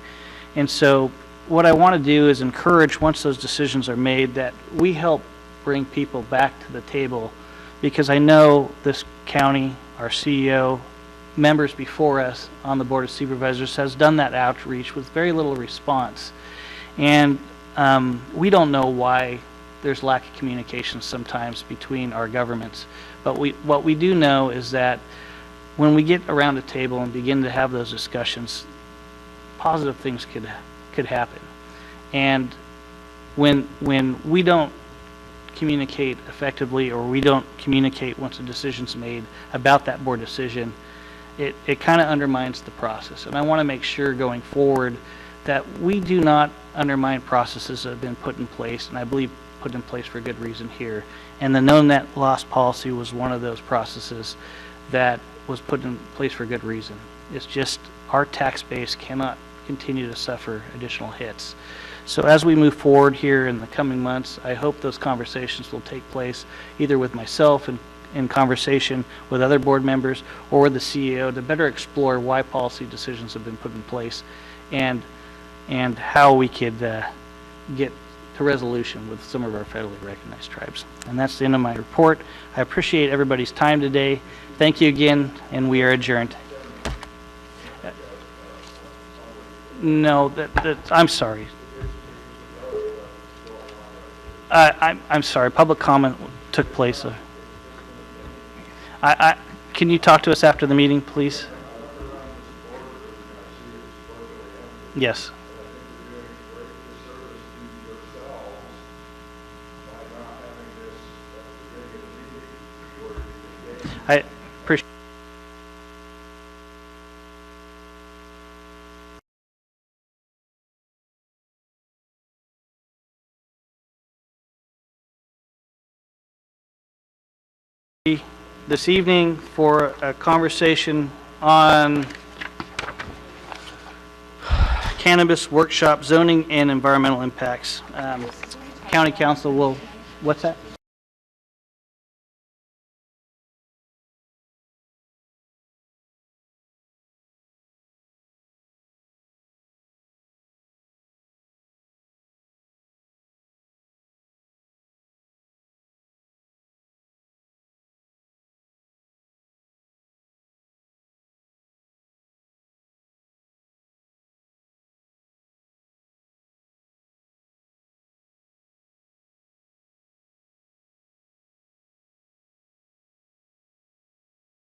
And so what I want to do is encourage, once those decisions are made, that we help bring people back to the table, because I know this county, our CEO, members before us on the Board of Supervisors has done that outreach with very little response. And we don't know why there's lack of communication sometimes between our governments, but what we do know is that when we get around the table and begin to have those discussions, positive things could happen. And when we don't communicate effectively, or we don't communicate once a decision's made about that board decision, it kind of undermines the process. And I want to make sure going forward that we do not undermine processes that have been put in place, and I believe put in place for good reason here. And the no net loss policy was one of those processes that was put in place for good reason. It's just our tax base cannot continue to suffer additional hits. So as we move forward here in the coming months, I hope those conversations will take place either with myself and in conversation with other board members or with the CEO to better explore why policy decisions have been put in place and how we could get to resolution with some of our federally recognized tribes. And that's the end of my report. I appreciate everybody's time today. Thank you again, and we are adjourned. No, I'm sorry. I'm sorry. Public comment took place. Can you talk to us after the meeting, please? Yes. I appreciate. This evening for a conversation on cannabis workshop zoning and environmental impacts. County Council will, what's that?